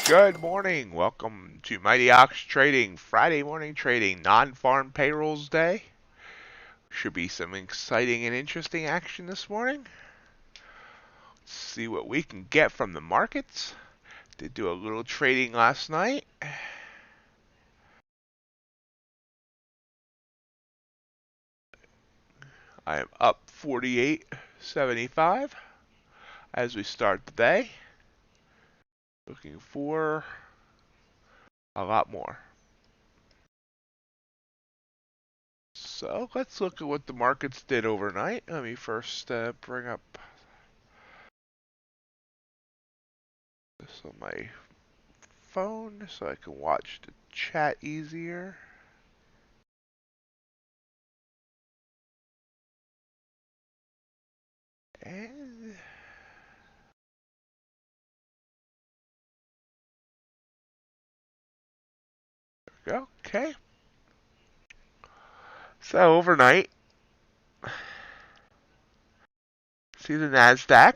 Good morning. Welcome to Mighty Ox Trading, Friday morning trading, non-farm payrolls day. Should be some exciting and interesting action this morning. See what we can get from the markets. Did do a little trading last night. I am up 48.75 as we start the day. Looking for a lot more. So let's look at what the markets did overnight. Let me first bring up this on my phone so I can watch the chat easier. And there we go. Okay. So overnight, see the NASDAQ.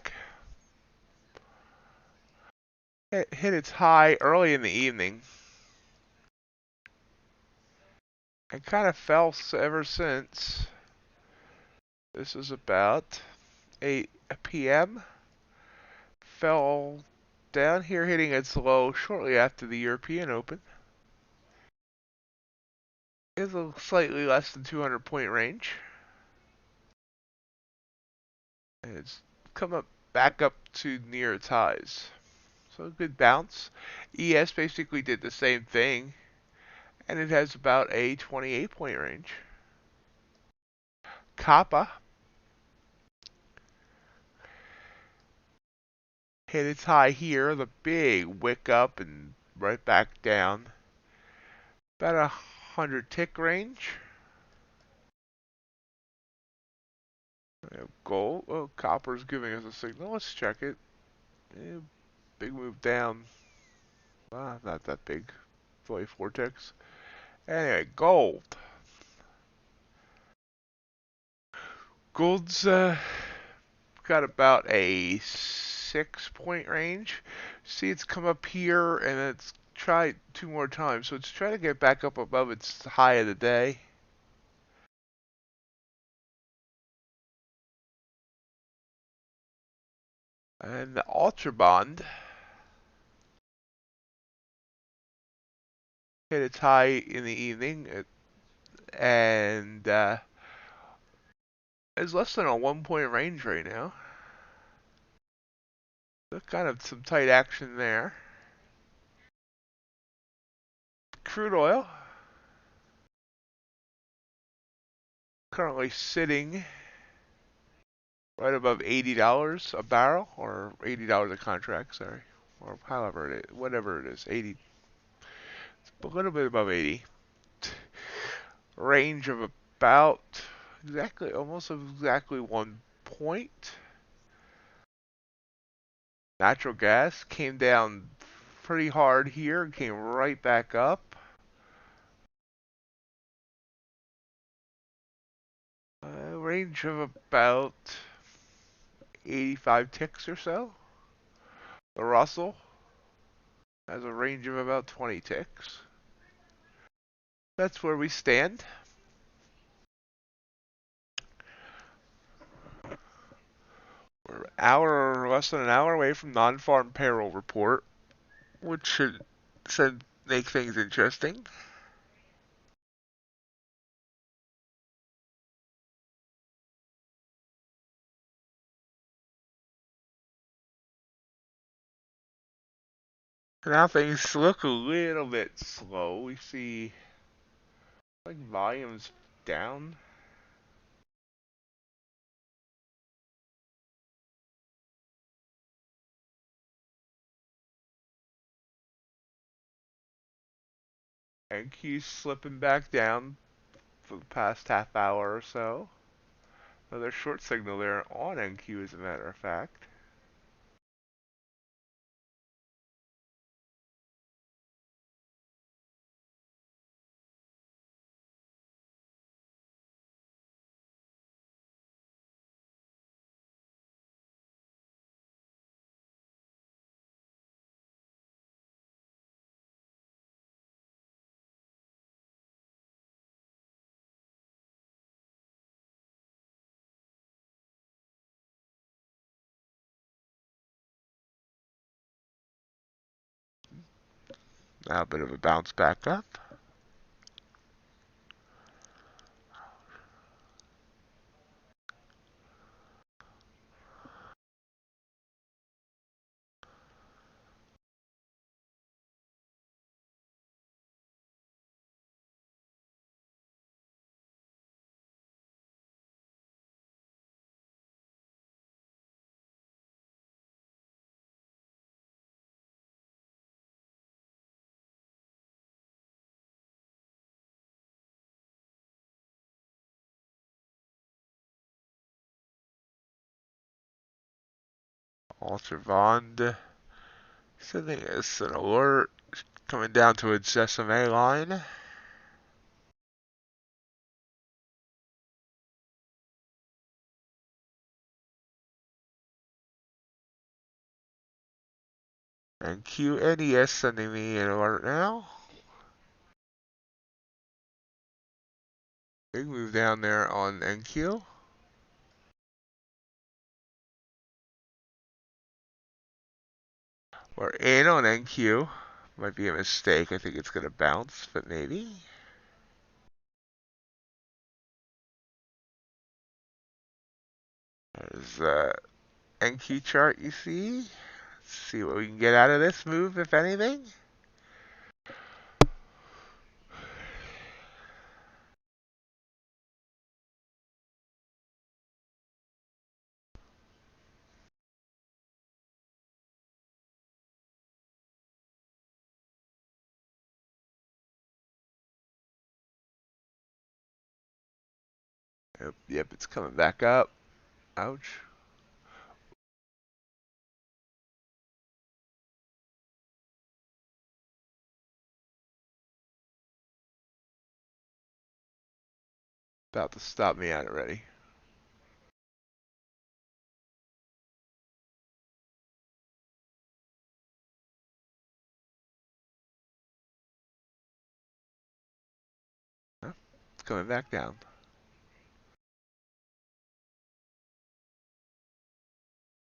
It hit its high early in the evening and kind of fell ever since. This was about 8 p.m. Fell down here, hitting its low shortly after the European Open. It's a slightly less than 200 point range. And it's come up back up to near its highs. So a good bounce. ES basically did the same thing, and it has about a 28 point range. Kappa hit its high here, the big wick up and right back down. About 100 tick range. We have gold. Oh, copper's giving us a signal. Let's check it. Big move down. Not that big. It's only 4 ticks. Anyway, gold. Gold's got about a 6 point range. See, it's come up here and it's tried 2 more times. So it's trying to get back up above its high of the day. And the UltraBond hit its high in the evening and is less than a 1 point range right now. So kind of some tight action there. Crude oil currently sitting right above $80 a barrel, or $80 a contract, sorry, or however it is, whatever it is, 80, a little bit above 80. Range of about almost exactly 1 point. Natural gas came down pretty hard here, came right back up. Range of about 85 ticks or so. The Russell has a range of about 20 ticks. That's where we stand. We're an hour or less than an hour away from non-farm payroll report, which should make things interesting. Now things look a little bit slow. We see like volumes down. And Q's slipping back down for the past half hour or so. Another short signal there on NQ, as a matter of fact. Now a bit of a bounce back up. UltraBond sending us an alert coming down to its SMA line. And QNES sending me an alert now. Big move down there on NQ. We're in on NQ. Might be a mistake. I think it's going to bounce, but maybe. There's the NQ chart you see. Let's see what we can get out of this move, if anything. Yep, it's coming back up. Ouch. About to stop me out already. Huh? It's coming back down.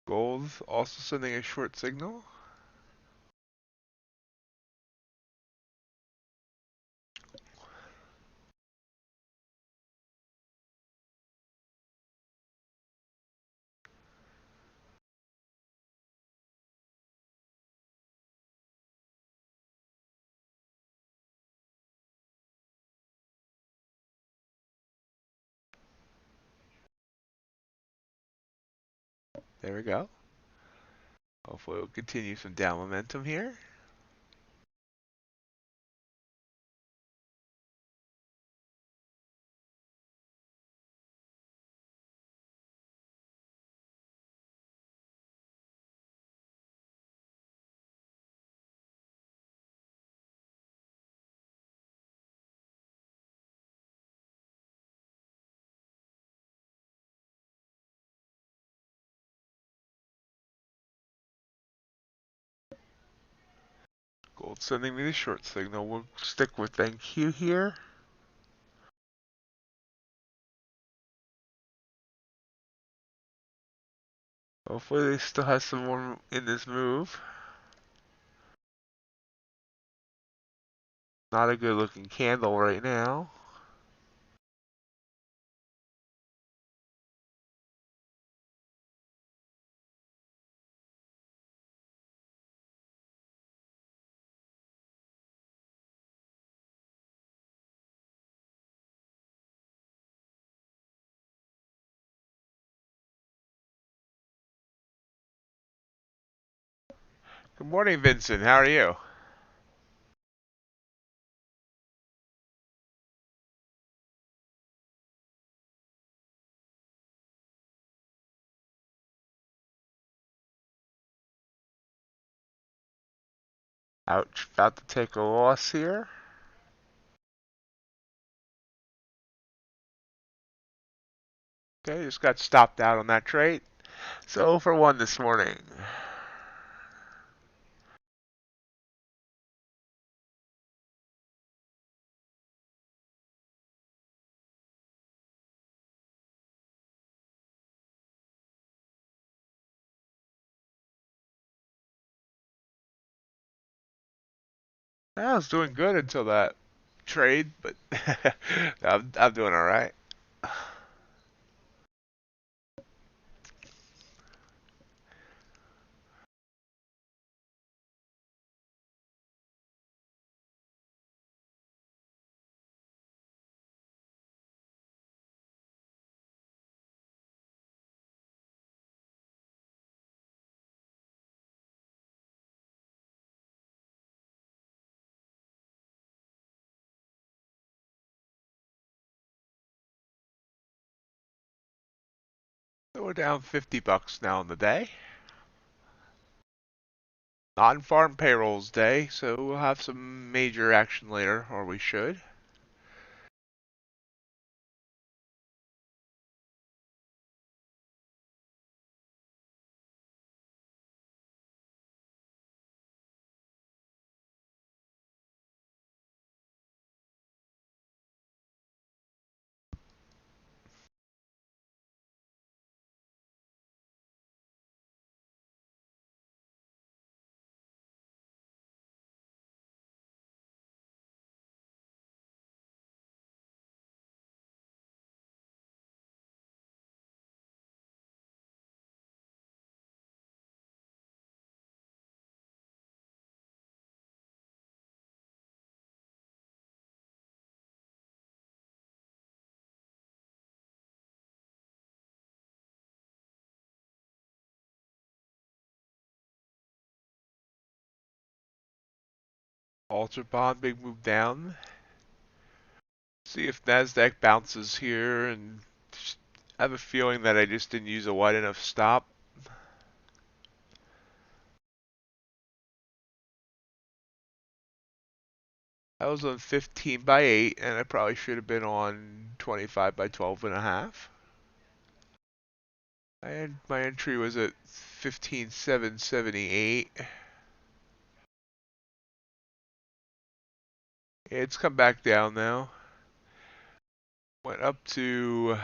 Gold's also sending a short signal. There we go. Hopefully we'll continue some down momentum here. Gold sending me the short signal. We'll stick with NQ here. Hopefully they still have some more in this move. Not a good looking candle right now. Good morning, Vincent. How are you? Ouch. About to take a loss here. Okay, just got stopped out on that trade. So for 1 this morning. I was doing good until that trade, but I'm doing all right. So we're down $50 now in the day. Non-farm payrolls day, so we'll have some major action later, or we should. UltraBond big move down. See if Nasdaq bounces here, and I have a feeling that I just didn't use a wide enough stop. I was on 15 by 8, and I probably should have been on 25 by 12 and a half. And my entry was at 15,778. It's come back down now. Went up to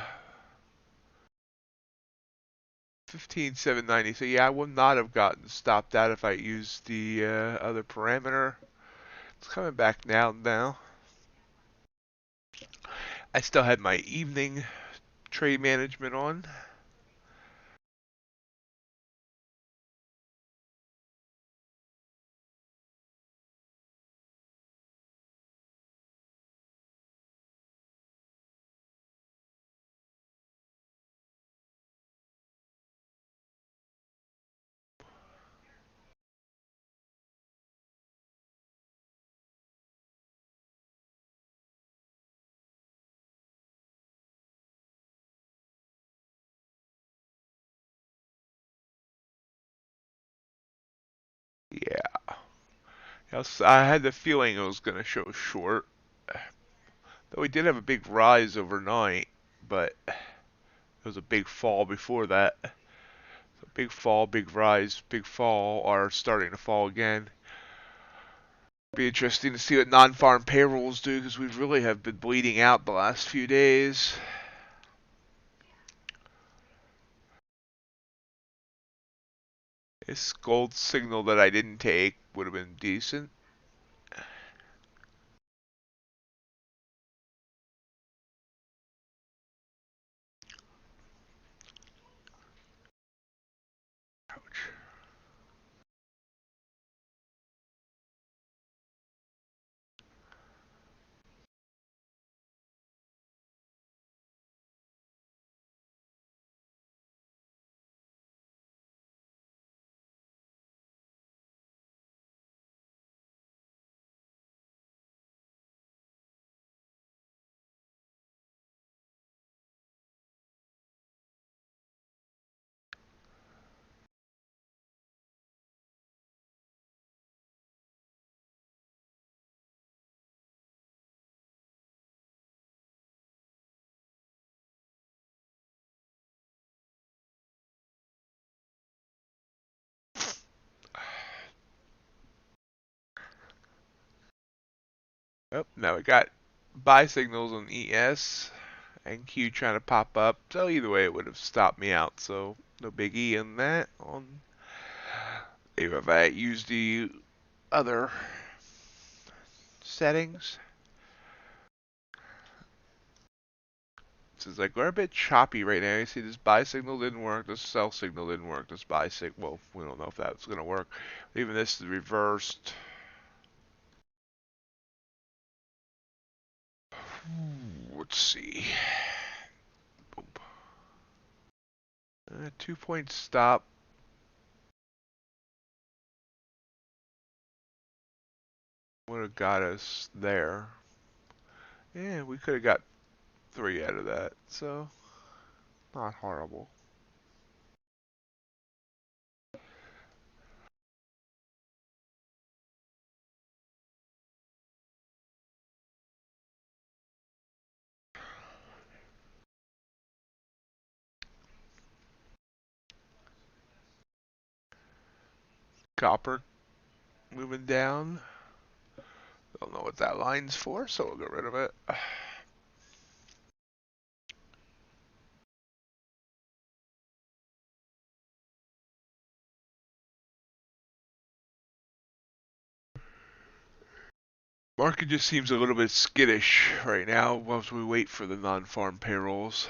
15,790. So yeah, I would not have gotten stopped out if I used the other parameter. It's coming back down now. I still had my evening trade management on. Yeah. I had the feeling it was going to show short. Though we did have a big rise overnight, but there was a big fall before that. So big fall, big rise, big fall are starting to fall again. Be interesting to see what non-farm payrolls do because we really have been bleeding out the last few days. This gold signal that I didn't take would have been decent. Ouch. Oh, now we got buy signals on ES and Q trying to pop up. So either way, it would have stopped me out. So no biggie in that. On if I used the other settings. It says like we're a bit choppy right now. You see this buy signal didn't work, this sell signal didn't work, this buy signal, well, we don't know if that's going to work. Even this is reversed. Let's see. Boom. 2-point stop. Would have got us there. Yeah, we could have got 3 out of that, so not horrible. Copper moving down. Don't know what that line's for, so we'll get rid of it. Market just seems a little bit skittish right now whilst we wait for the non-farm payrolls.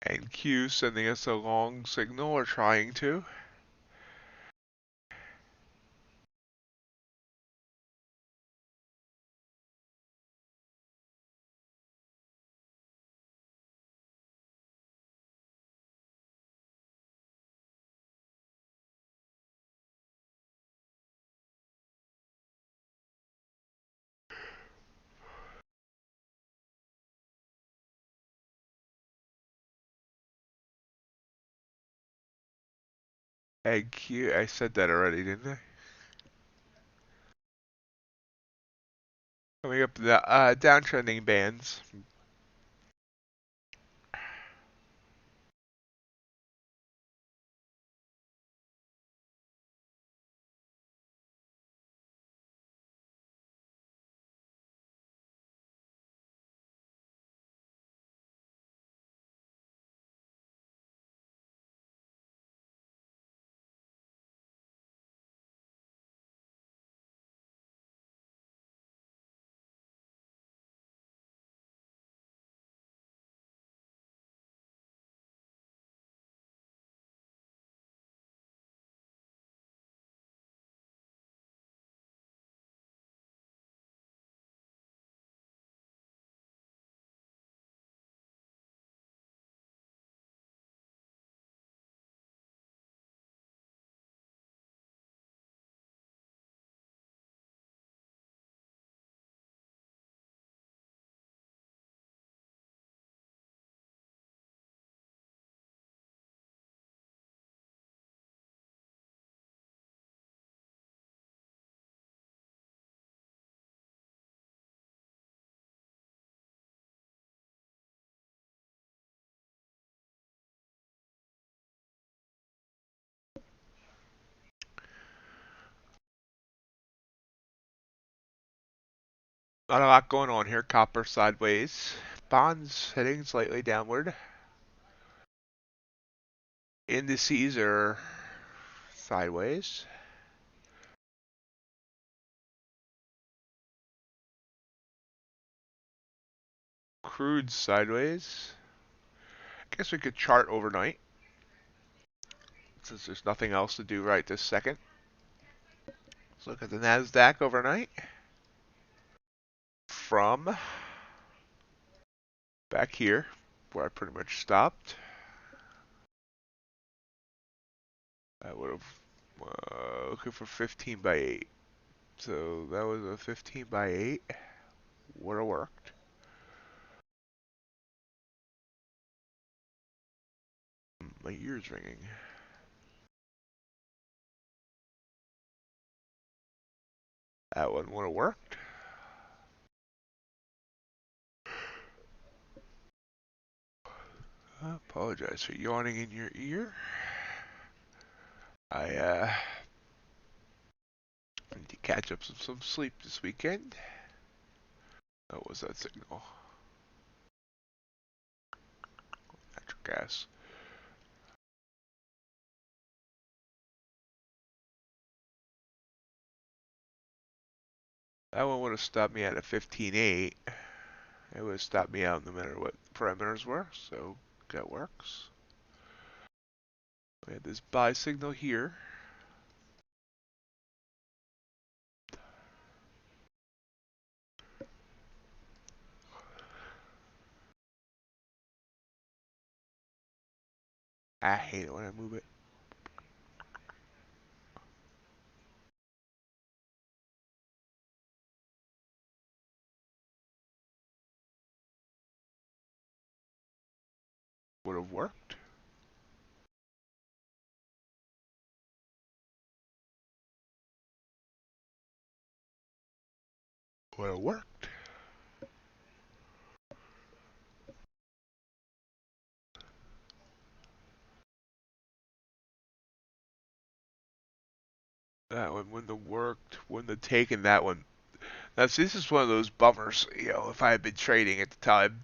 And Q sending us a long signal, or trying to. And Q, I said that already, didn't I? Coming up the downtrending bands. Not a lot going on here. Copper sideways. Bonds heading slightly downward. Indices are sideways. Crude sideways. Guess we could chart overnight, since there's nothing else to do right this second. Let's look at the NASDAQ overnight. From back here, where I pretty much stopped. I would have looking for 15 by 8. So that was a 15 by 8. Would have worked. My ear's ringing. That one would have worked. I apologize for yawning in your ear. I need to catch up some sleep this weekend. What was that signal? Natural gas. That one would have stopped me at a 15.8. It would have stopped me out no matter what parameters were, so that works. We had this buy signal here. I hate it when I move it. Would have worked. Would have worked. That one wouldn't have worked. Wouldn't have taken that one. This is one of those bummers. You know, if I had been trading at the time,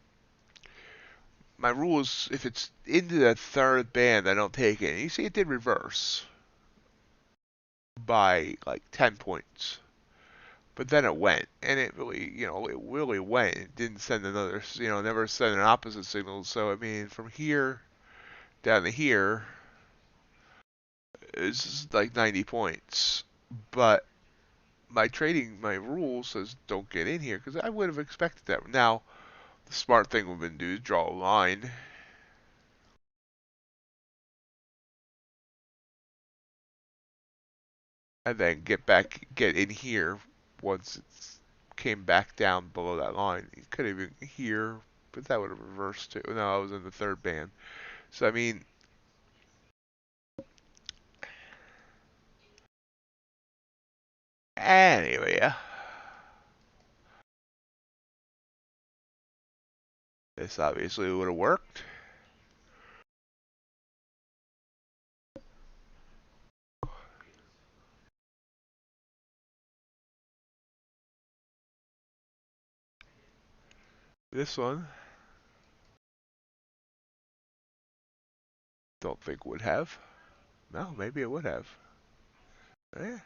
my rule is if it's into the third band, I don't take it. And you see, it did reverse by like 10 points. But then it went, and it really, it really went. It didn't send another, never send an opposite signal. So, I mean, from here down to here is like 90 points. But my rule says don't get in here because I would have expected that. Now, the smart thing we've been doing is draw a line. And then get in here once it came back down below that line. You could have been here, but that would have reversed too. No, I was in the third band. So, I mean, anyway, yeah. This obviously would have worked. This one, don't think would have. No, maybe it would have. Yeah.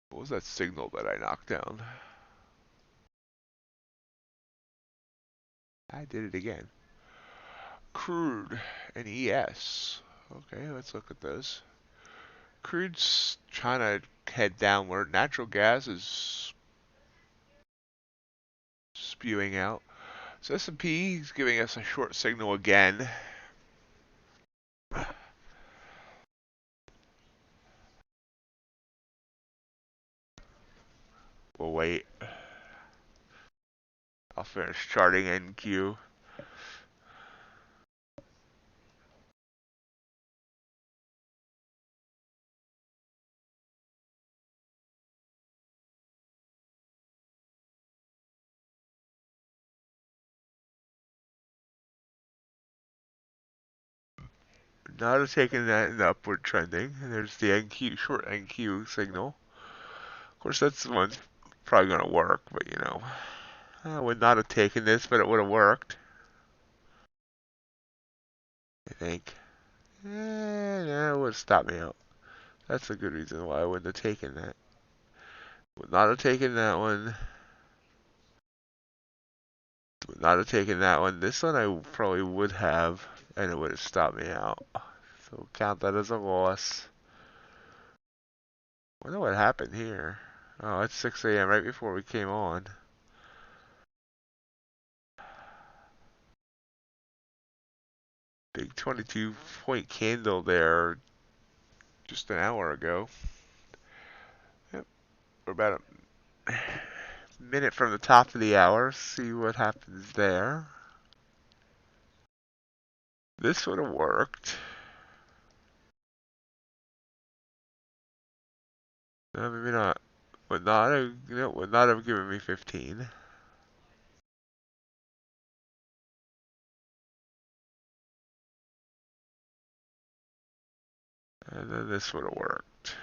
What was that signal that I knocked down? I did it again. Crude and ES. Okay, let's look at those. Crude's trying to head downward. Natural gas is spewing out. So S&P is giving us a short signal again. We'll wait. I'll finish charting NQ. Not taking that in upward trending. And there's the NQ, short NQ signal. Of course, that's the one's probably going to work, but you know, I would not have taken this, but it would have worked. I think. Yeah, it would have stopped me out. That's a good reason why I wouldn't have taken that. Would not have taken that one. Would not have taken that one. This one I probably would have, and it would have stopped me out. So count that as a loss. Wonder what happened here. Oh, it's 6 a.m. right before we came on. Big 22-point candle there just an hour ago. Yep, we're about a minute from the top of the hour. See what happens there. This would have worked. No, maybe not. Would not have, would not have given me 15. And then this would have worked.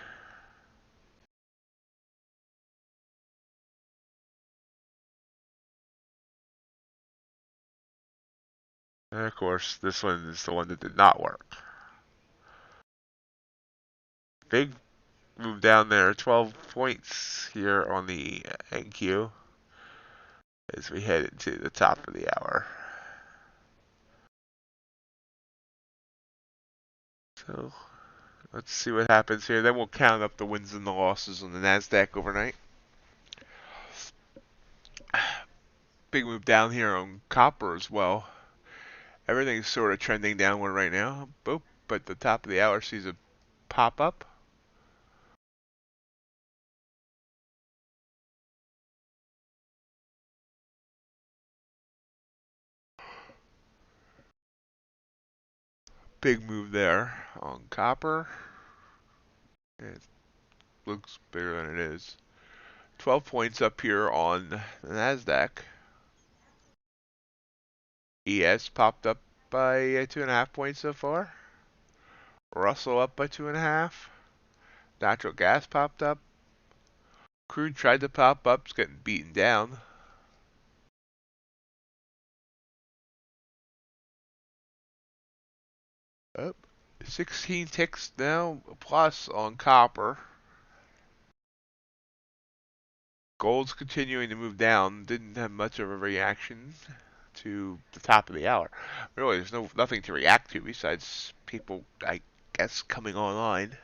And of course, this one is the one that did not work. Big move down there, 12 points here on the NQ as we head into the top of the hour. So let's see what happens here. Then we'll count up the wins and the losses on the NASDAQ overnight. Big move down here on copper as well. Everything's sort of trending downward right now. Boop, but the top of the hour sees a pop up. Big move there on copper. It looks bigger than it is. 12 points up here on the NASDAQ. ES popped up by 2.5 points so far. Russell up by 2.5. Natural gas popped up. Crude tried to pop up, it's getting beaten down. Up. 16 ticks now, plus on copper. Gold's continuing to move down. Didn't have much of a reaction to the top of the hour. Really, there's nothing to react to besides people, I guess, coming online.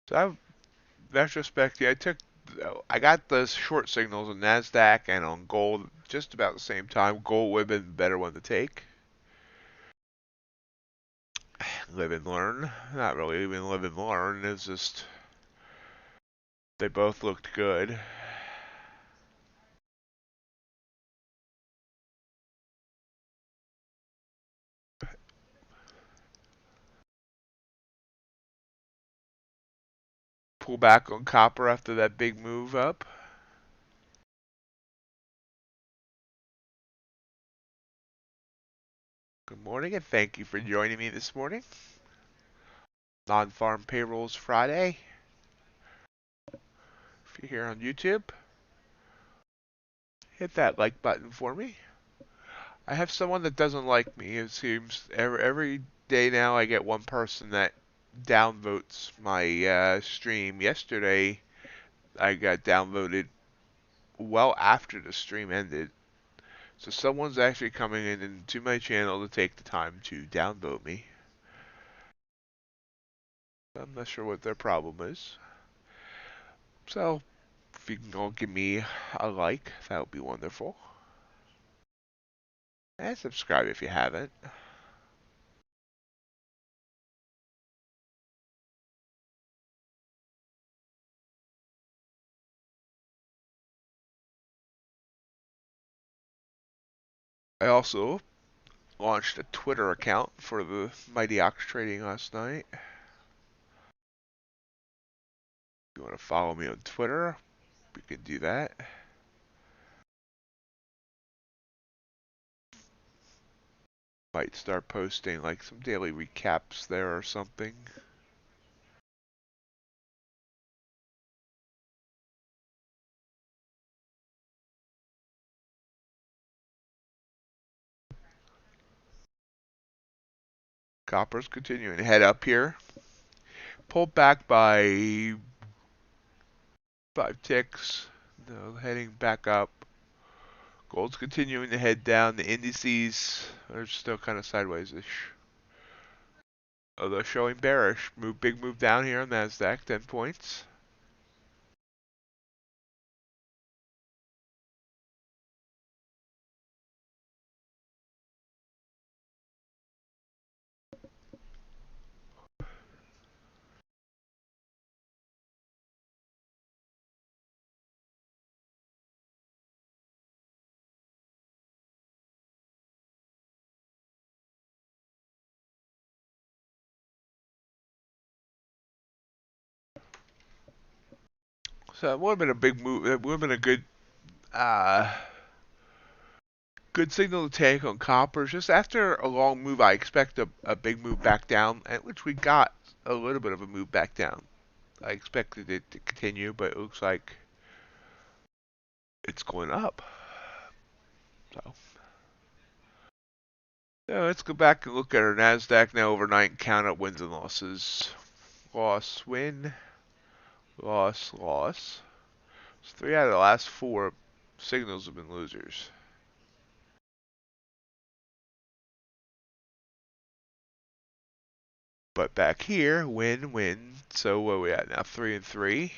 So in retrospect, yeah, I got the short signals on Nasdaq and on gold just about the same time. Gold would have been the better one to take. Live and learn. Not really even live and learn. It's just they both looked good. Pull back on copper after that big move up. Good morning and thank you for joining me this morning. Non-farm payrolls Friday. If you're here on YouTube, hit that like button for me. I have someone that doesn't like me. It seems every day now I get one person that downvotes my stream. Yesterday I got downvoted well after the stream ended. So someone's actually coming in into my channel to take the time to downvote me. I'm not sure what their problem is. So if you can all give me a like, that would be wonderful. And subscribe if you haven't. I also launched a Twitter account for the Mighty Ox Trading last night. If you want to follow me on Twitter, you can do that. Might start posting like some daily recaps there or something. Copper's continuing to head up here. Pulled back by 5 ticks. No, heading back up. Gold's continuing to head down. The indices are still kind of sideways-ish. Although showing bearish. Big move down here on NASDAQ, 10 points. So it would have been a big move. It would have been a uh, good signal to take on copper. Just after a long move, I expect a big move back down, at which we got a little bit of a move back down. I expected it to continue, but it looks like it's going up. So, yeah, let's go back and look at our NASDAQ now overnight and count up wins and losses. Loss, win, loss, loss. So 3 out of the last 4 signals have been losers. But back here, win, win. So what are we at now? 3 and 3,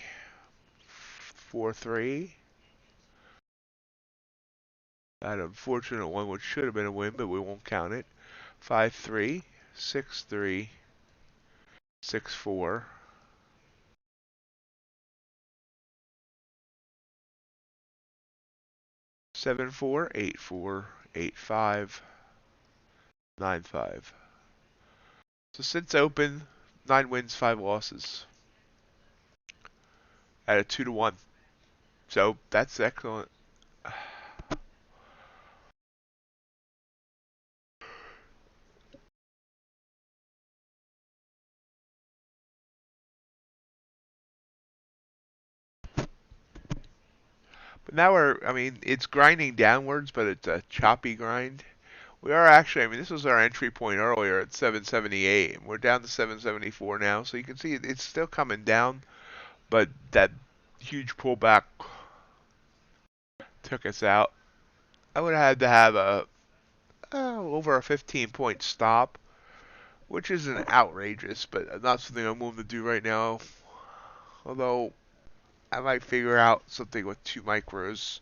4, 3. That unfortunate one, which should have been a win, but we won't count it. 5, 3, 6, 3, 6, 4. 7, 4, 8, 4, 8, 5, 9, 5. So since open, 9 wins, 5 losses. At a 2 to 1. So that's excellent. But now I mean, it's grinding downwards, but it's a choppy grind. We are actually, I mean, this was our entry point earlier at 778, and we're down to 774 now. So you can see it's still coming down, but that huge pullback took us out. I would have had to have over a 15-point stop, which isn't outrageous, but not something I'm willing to do right now. Although I might figure out something with 2 micros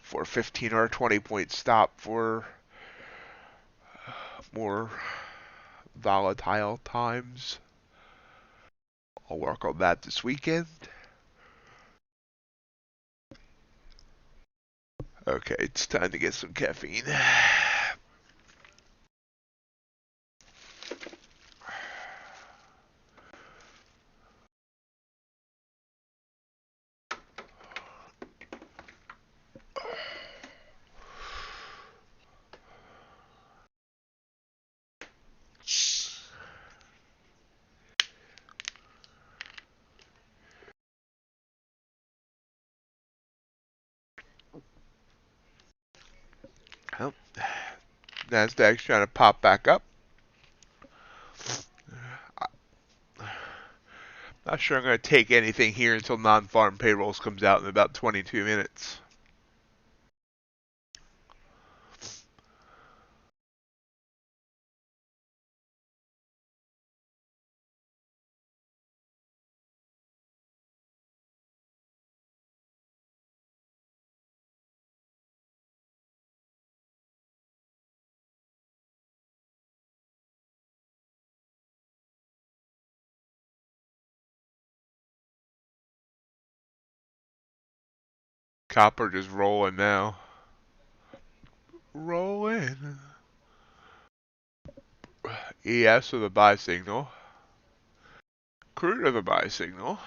for a 15 or a 20-point stop for more volatile times. I'll work on that this weekend. Okay, it's time to get some caffeine. Well, NASDAQ's trying to pop back up. Not sure I'm going to take anything here until non-farm payrolls comes out in about 22 minutes. Copper just rolling now. rolling. ES with a buy signal. Crude with a buy signal.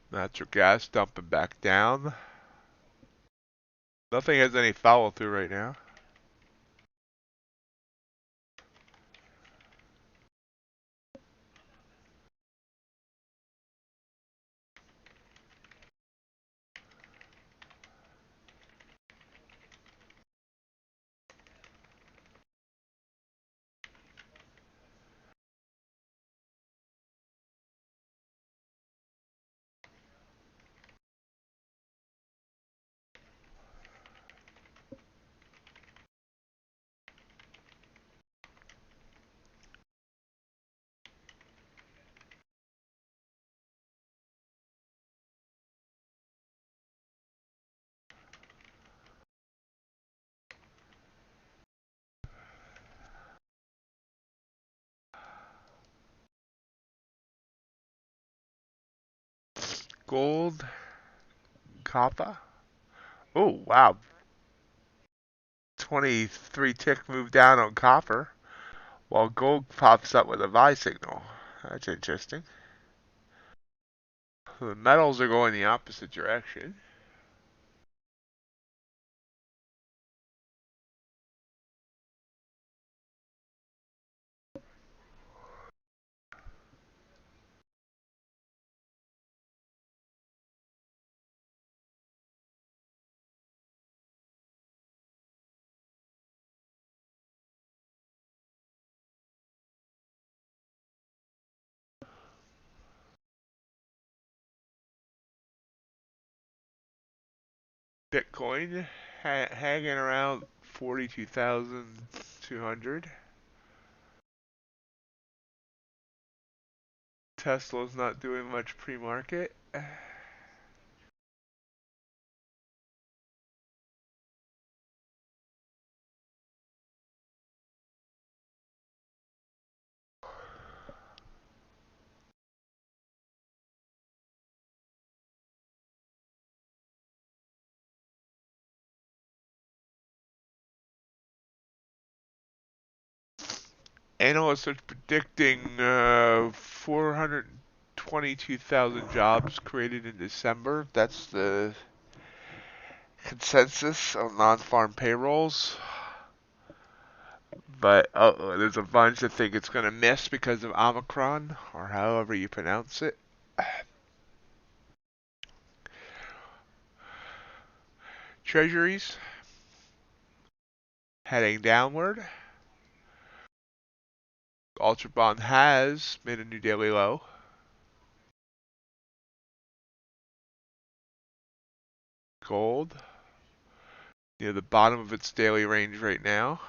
Natural gas dumping back down. Nothing has any follow through right now. Gold, copper. Oh, wow. 23 tick move down on copper, while gold pops up with a buy signal. That's interesting. The metals are going the opposite direction. Bitcoin hanging around 42,200. Tesla's not doing much pre-market. Analysts are predicting 422,000 jobs created in December. That's the consensus on non-farm payrolls. But there's a bunch that think it's going to miss because of Omicron, or however you pronounce it. Treasuries heading downward. UltraBond has made a new daily low. Gold near the bottom of its daily range right now.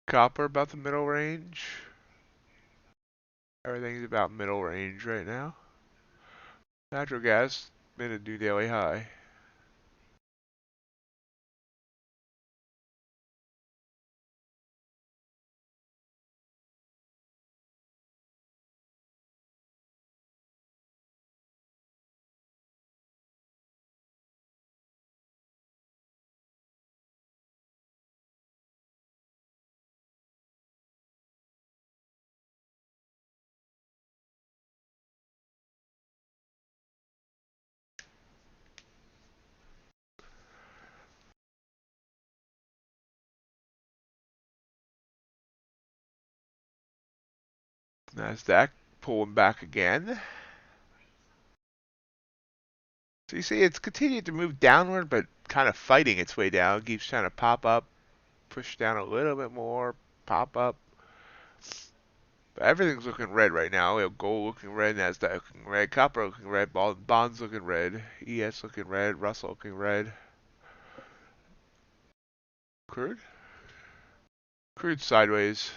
Copper about the middle range. Everything's about middle range right now. Natural gas made a new daily high. Nasdaq pulling back again. So you see it's continued to move downward, but kind of fighting its way down. It keeps trying to pop up, push down a little bit more, pop up. But everything's looking red right now. We have gold looking red, Nasdaq looking red, copper looking red, bonds looking red, ES looking red, Russell looking red. Crude? Crude sideways.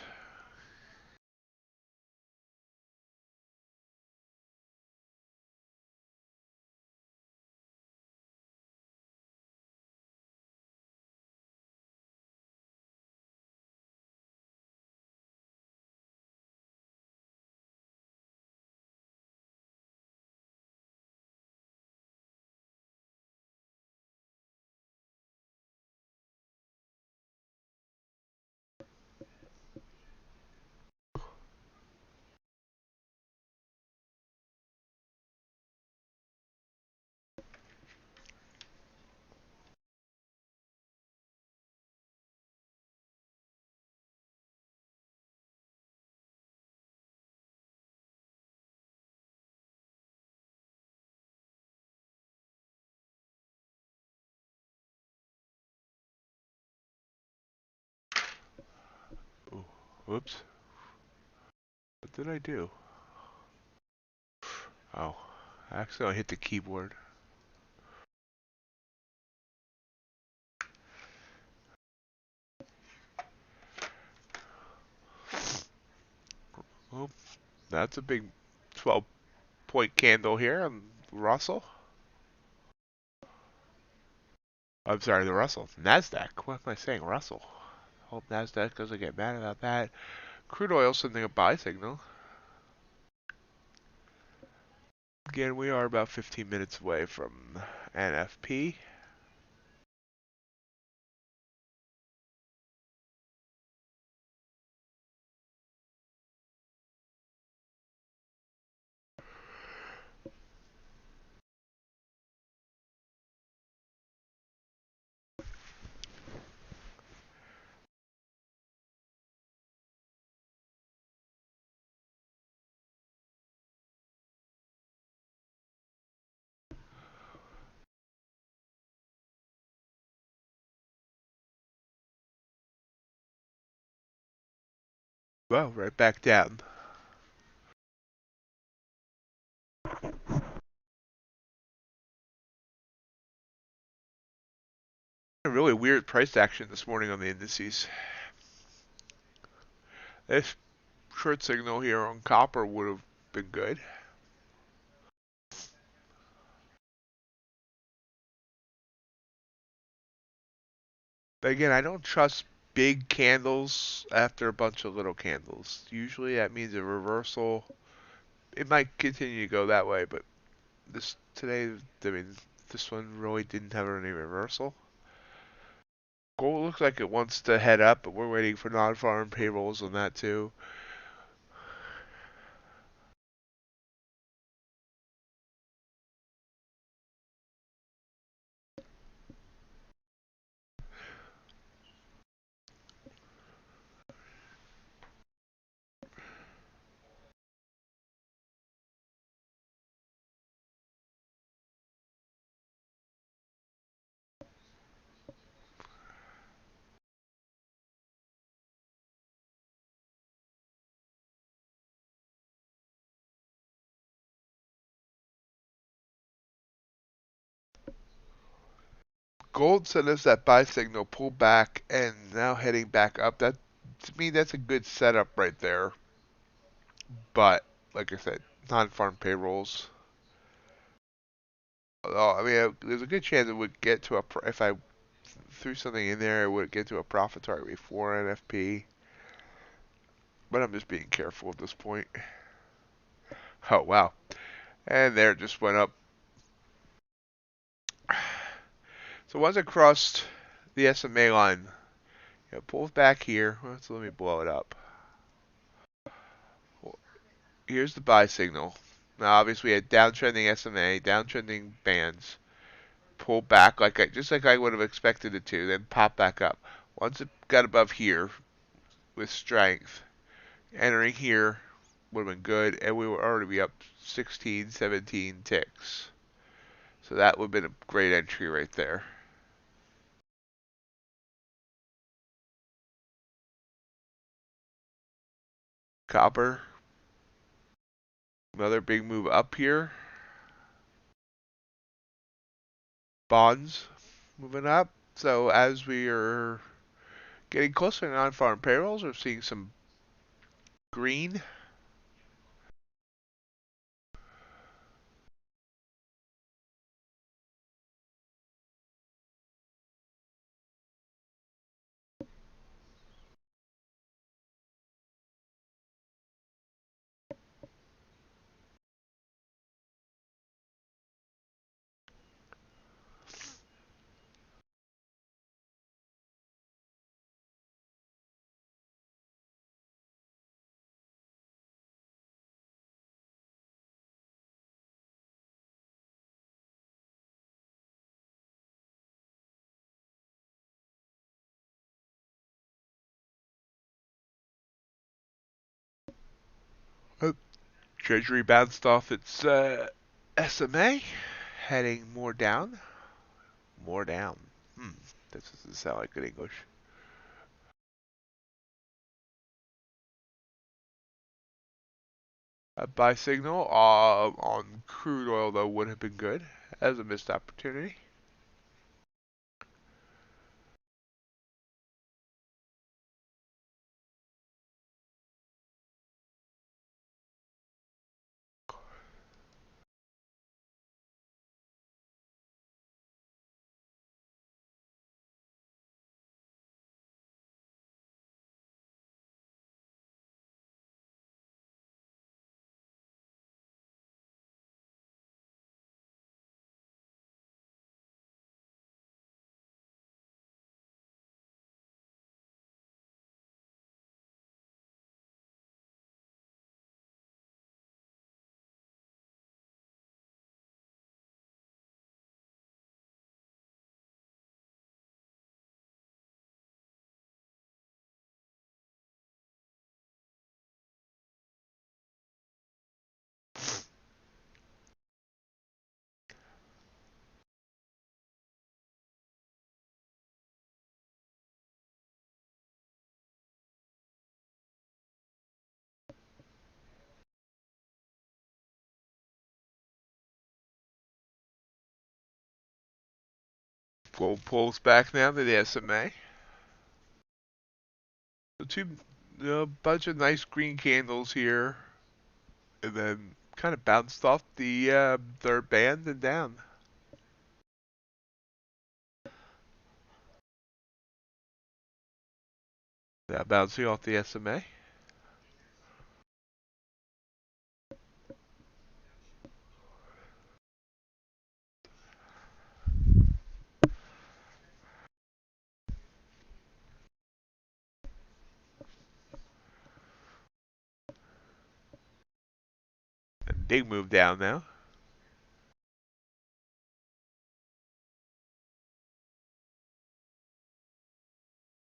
Ooh, whoops. What did I do? Oh, I accidentally hit the keyboard. Well, that's a big 12-point candle here on Russell. I'm sorry, the Russell. Nasdaq. What am I saying? Russell. Hope Nasdaq doesn't get mad about that. Crude oil sending a buy signal. Again, we are about 15 minutes away from NFP. Well, right back down. A really weird price action this morning on the indices. This short signal here on copper would have been good. But again, I don't trust big candles after a bunch of little candles. Usually that means a reversal. It might continue to go that way, but this today, I mean, this one really didn't have any reversal. Gold looks like it wants to head up, but we're waiting for non-farm payrolls on that too. Gold sent us that buy signal, pull back, and now heading back up. That to me, that's a good setup right there. But like I said, non-farm payrolls. Although, I mean, there's a good chance it would get to if I threw something in there, it would get to a profit target before NFP. But I'm just being careful at this point. Oh, wow. And there it just went up. So once it crossed the SMA line, it pulls back here. So let me blow it up. Here's the buy signal. Now, obviously, we had downtrending SMA, downtrending bands, pull back just like I would have expected it to, then pop back up. Once it got above here with strength, entering here would have been good, and we were already up 16, 17 ticks. So that would have been a great entry right there. Copper, another big move up here. Bonds moving up. So as we are getting closer to non-farm payrolls, we're seeing some green. Oh, Treasury bounced off its SMA, heading more down. More down. That doesn't sound like good English. A buy signal on crude oil, though, would have been good as a missed opportunity. Gold pulls back now to the SMA. So a bunch of nice green candles here, and then kind of bounced off the third band and down. That bouncing off the SMA. And big move down now.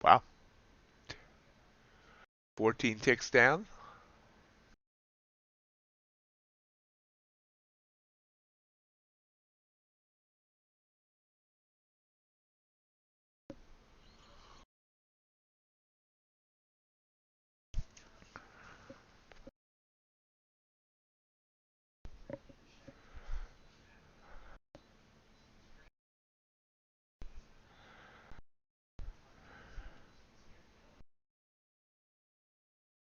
Wow. 14 ticks down.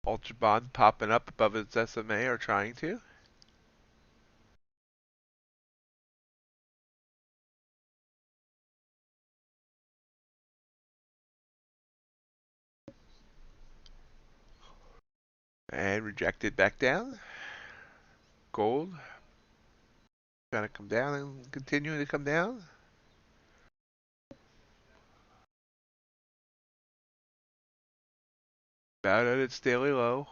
UltraBond popping up above its SMA or trying to. and rejected back down. Gold trying to come down and continuing to come down. About at its daily low.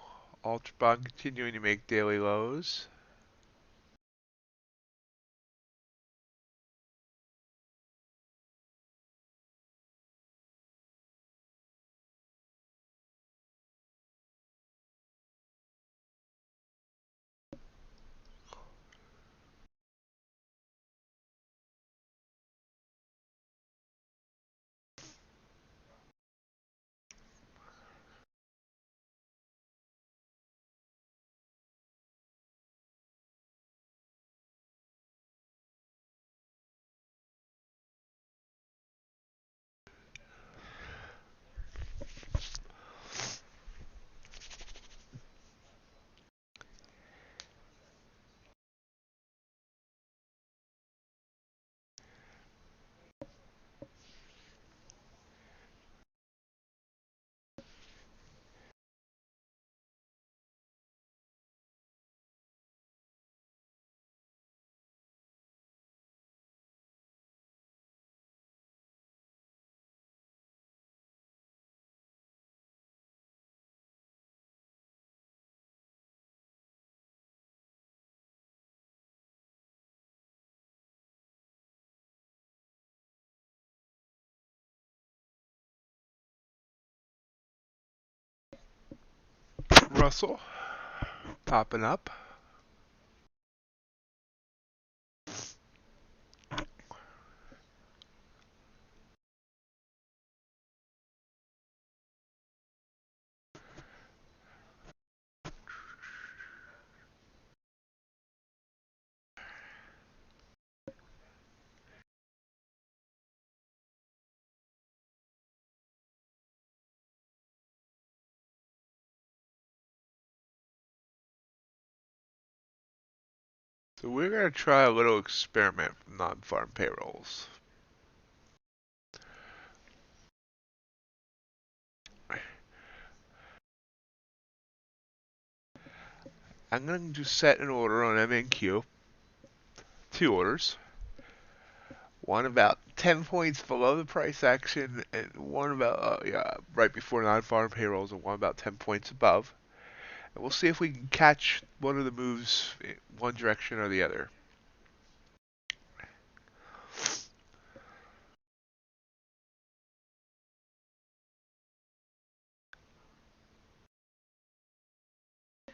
UltraBond continuing to make daily lows. Russell popping up. So we're going to try a little experiment from non-farm payrolls. I'm going to set an order on MNQ. Two orders. One about 10 points below the price action, and one about right before non-farm payrolls, and one about 10 points above. And we'll see if we can catch one of the moves in one direction or the other.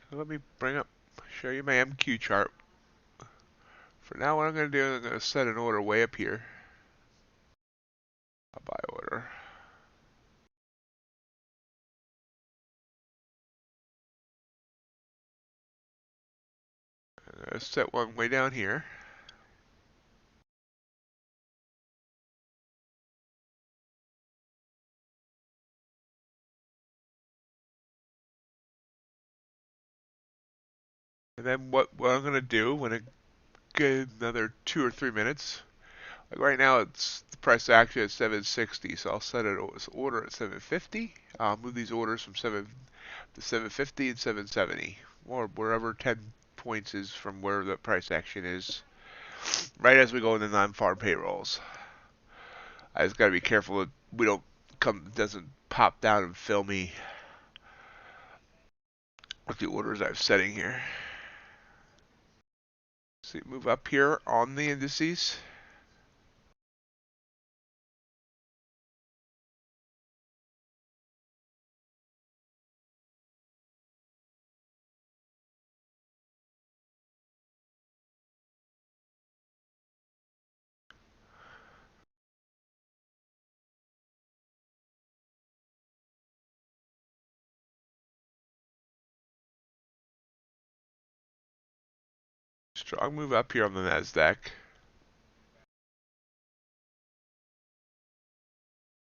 So let me show you my MQ chart. For now, what I'm going to do is I'm going to set an order way up here. A buy order. I'm going to set one way down here. And then what I'm going to do when I get another 2 or 3 minutes, like right now it's the price action at 760, so I'll set an order at 750. I'll move these orders from 7 to 750 and 770, or wherever 10 points is from where the price action is, right as we go into non-farm payrolls. I just gotta be careful that we don't doesn't pop down and fill me with the orders I'm setting here. So move up here on the indices. Strong move up here on the NASDAQ.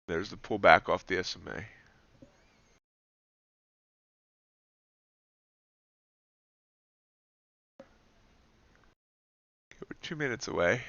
There's the pullback off the SMA. Okay, we're 2 minutes away.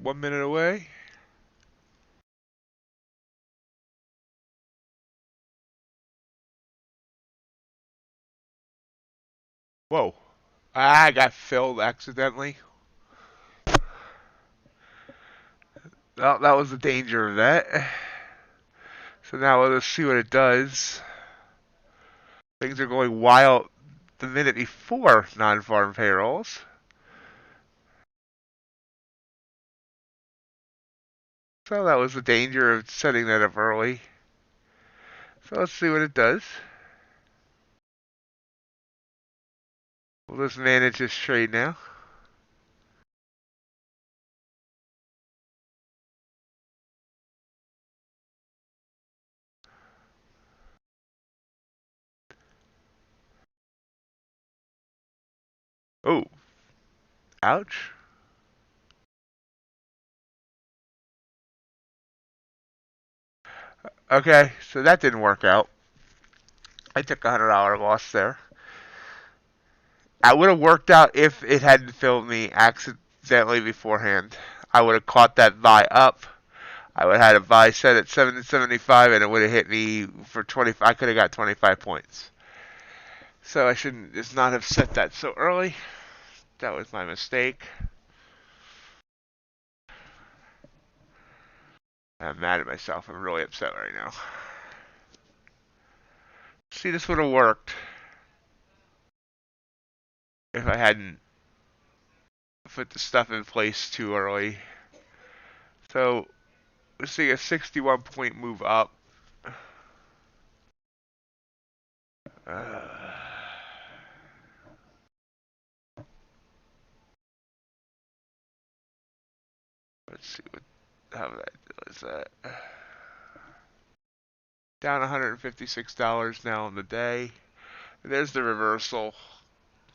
1 minute away. Whoa. I got filled accidentally. Well, that was the danger of that. So now let's see what it does. Things are going wild the minute before non-farm payrolls. So that was the danger of setting that up early. So let's see what it does. We'll just manage this trade now. Oh, ouch. Okay, so that didn't work out. I took $100 loss there. I would have worked out if it hadn't filled me accidentally beforehand. I would have caught that buy up. I would have had a buy set at 775, and it would have hit me for 20. I could have got 25 points. So I shouldn't just not have set that so early. That was my mistake. I'm mad at myself. I'm really upset right now. See, this would have worked if I hadn't put the stuff in place too early. So we're seeing a 61 point move up. Uh, let's see how that does that. Down $156 now on the day. There's the reversal.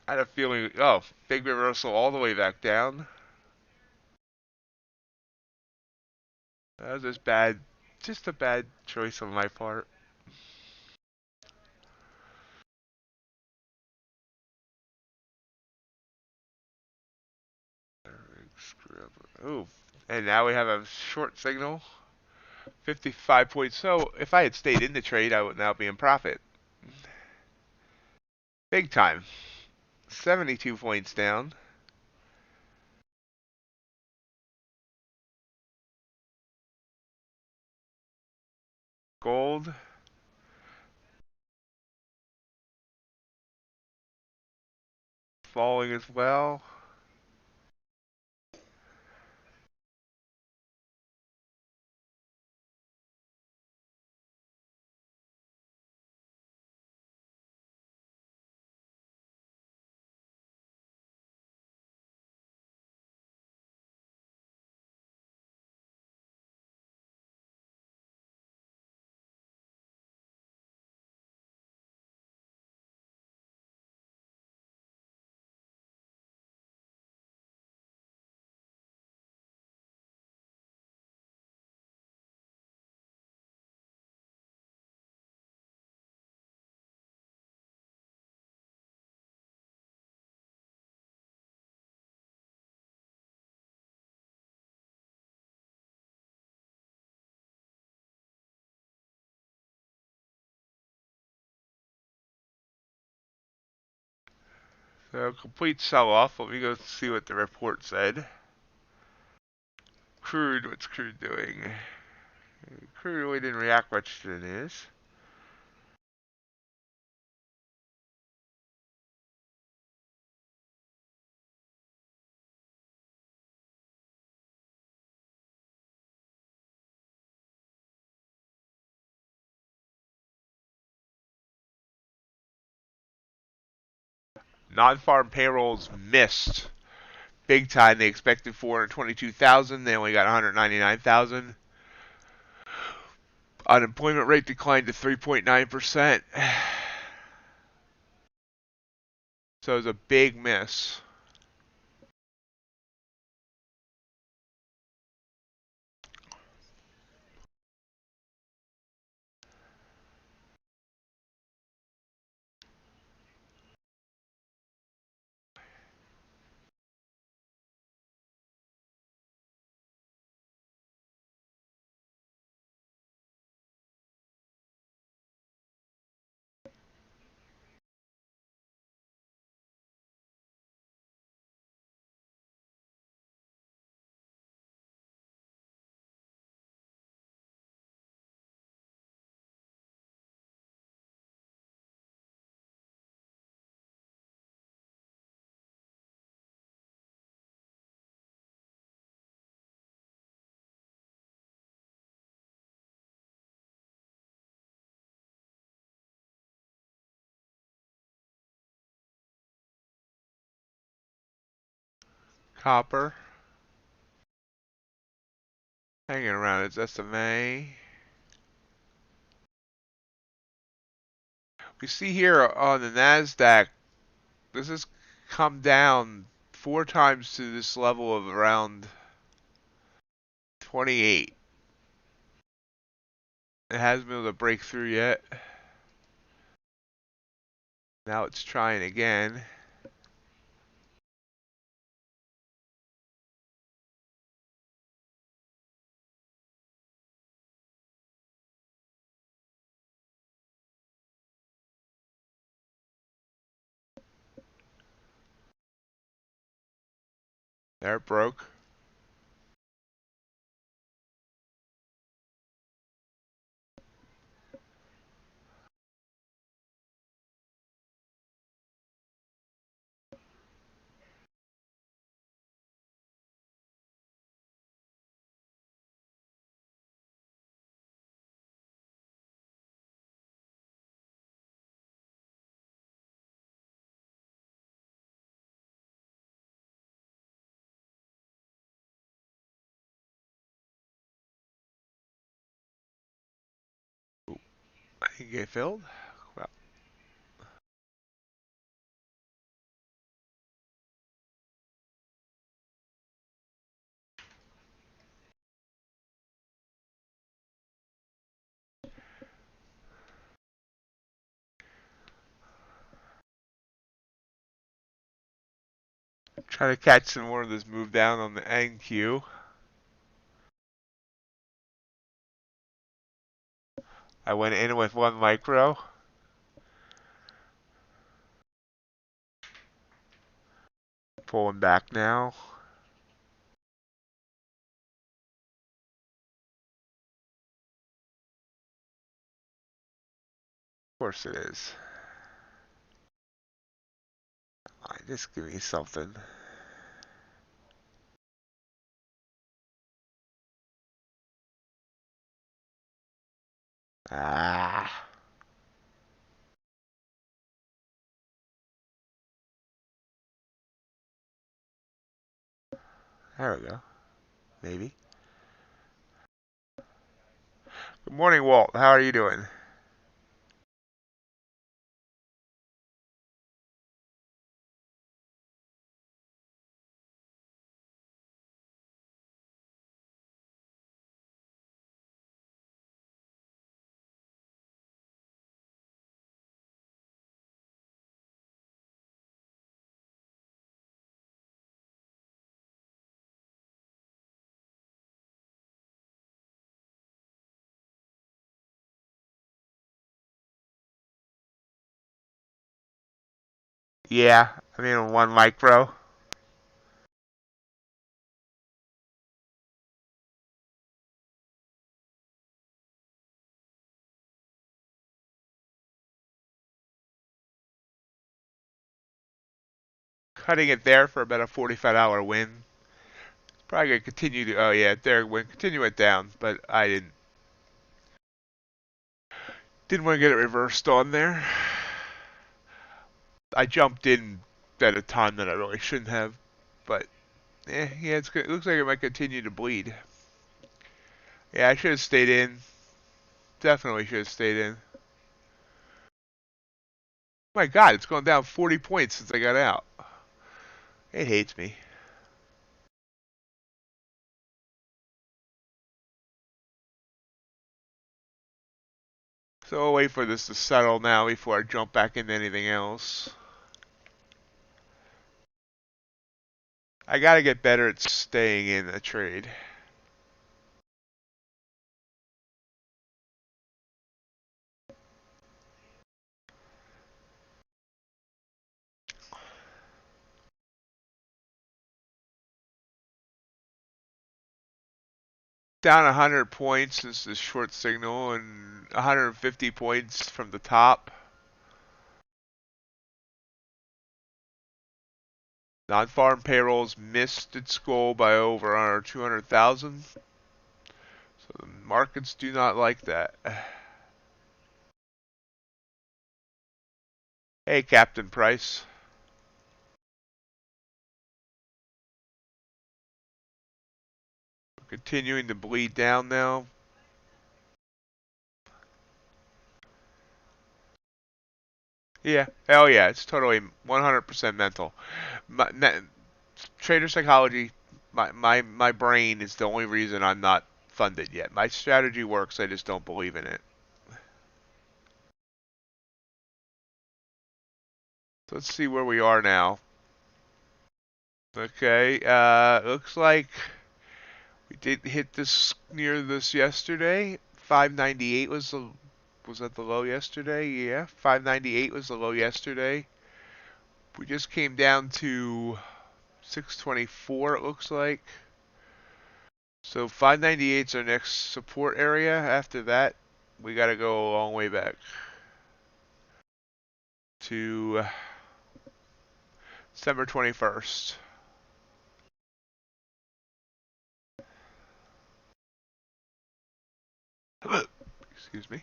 I had a feeling, oh, big reversal all the way back down. That was just a bad choice on my part. Ooh, and now we have a short signal, 55 points. So if I had stayed in the trade, I would now be in profit. Big time. 72 points down. Gold. Falling as well. So complete sell-off. Let me go see what the report said. Crude, what's Crude doing? Crude really didn't react much to the news. Non-farm payrolls missed big time. They expected 422,000. They only got 199,000. Unemployment rate declined to 3.9%. So it's a big miss. Copper. Hanging around its SMA. We see here on the NASDAQ, this has come down 4 times to this level of around 28. It hasn't been able to break through yet. Now it's trying again. There it broke. I think it filled. Well, try to catch some more of this move down on the NQ. I went in with 1 micro. Pulling back now. Of course it is. Just give me something. Ah. There we go. Maybe. Good morning, Walt. How are you doing? Yeah, I mean 1 micro. Cutting it there for about a $45 win. Probably gonna continue to. Oh yeah, there went continue it down, but I didn't want to get it reversed on there. I jumped in at a time that I really shouldn't have, but yeah, it looks like it might continue to bleed. Yeah, I should have stayed in. Definitely should have stayed in. My God, it's gone down 40 points since I got out. It hates me. So I'll wait for this to settle now before I jump back into anything else. I gotta get better at staying in a trade. Down 100 points since the short signal and 150 points from the top. Non-farm payrolls missed its goal by over 200,000. So the markets do not like that. Hey, Captain Price. Continuing to bleed down now. Yeah. Hell yeah. It's totally 100% mental. Trader psychology, my brain is the only reason I'm not funded yet. My strategy works, I just don't believe in it. So let's see where we are now. Okay, looks like we did hit this near this yesterday. 598 was that the low yesterday? Yeah, 598 was the low yesterday. We just came down to 624 it looks like. So 598 is our next support area. After that, we got to go a long way back to December 21st. Excuse me.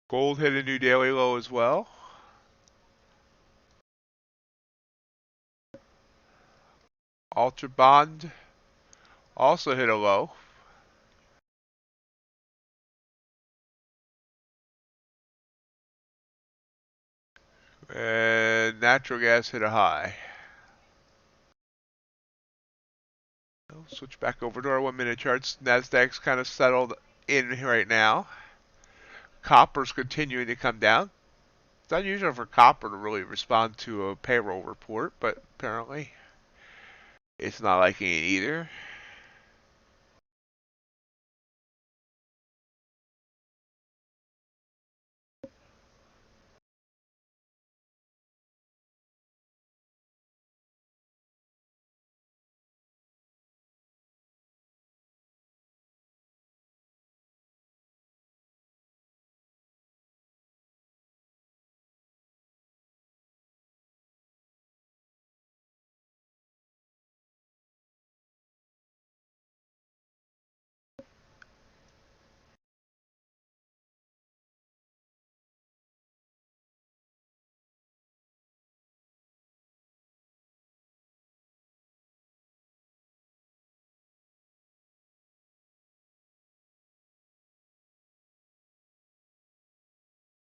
Gold hit a new daily low as well. UltraBond also hit a low. And natural gas hit a high. I'll switch back over to our 1 minute charts. Nasdaq's kind of settled in right now. Copper's continuing to come down. It's unusual for copper to really respond to a payroll report, but apparently it's not liking it either.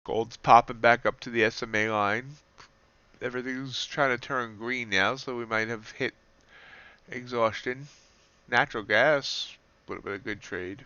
Gold's popping back up to the SMA line. Everything's trying to turn green now, so we might have hit exhaustion. Natural gas would have been a good trade.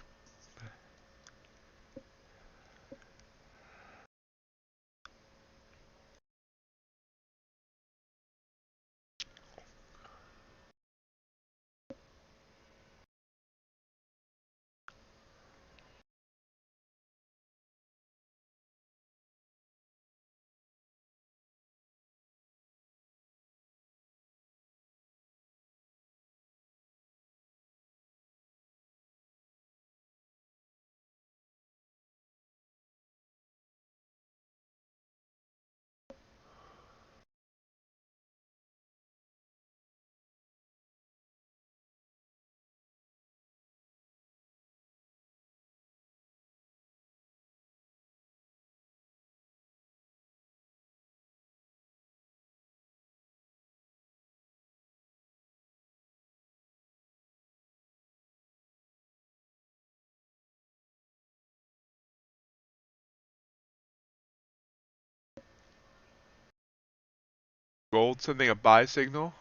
Gold sending a buy signal.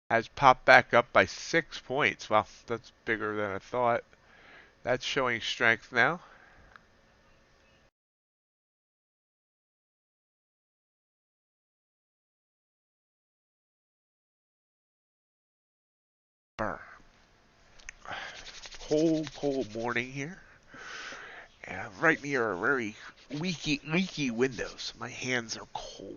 Has popped back up by 6 points. Well, that's bigger than I thought. That's showing strength now. Brr. Cold morning here. And I'm right near a very leaky window, so my hands are cold.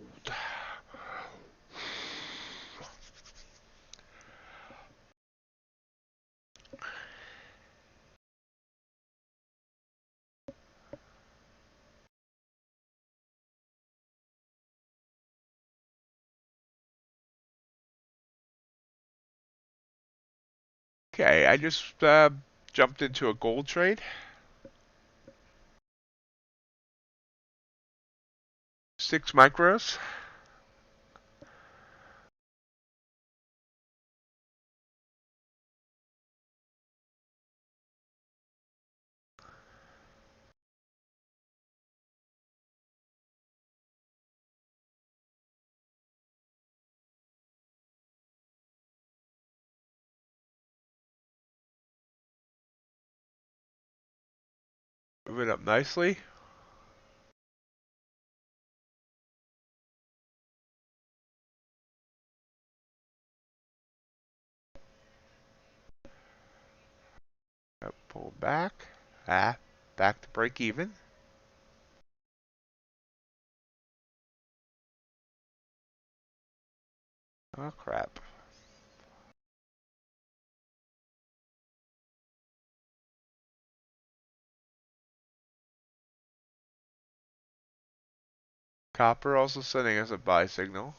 Okay, I just jumped into a gold trade. 6 micros. Moving up nicely. Pull back. Back to break even. Oh crap. Copper also sending us a buy signal.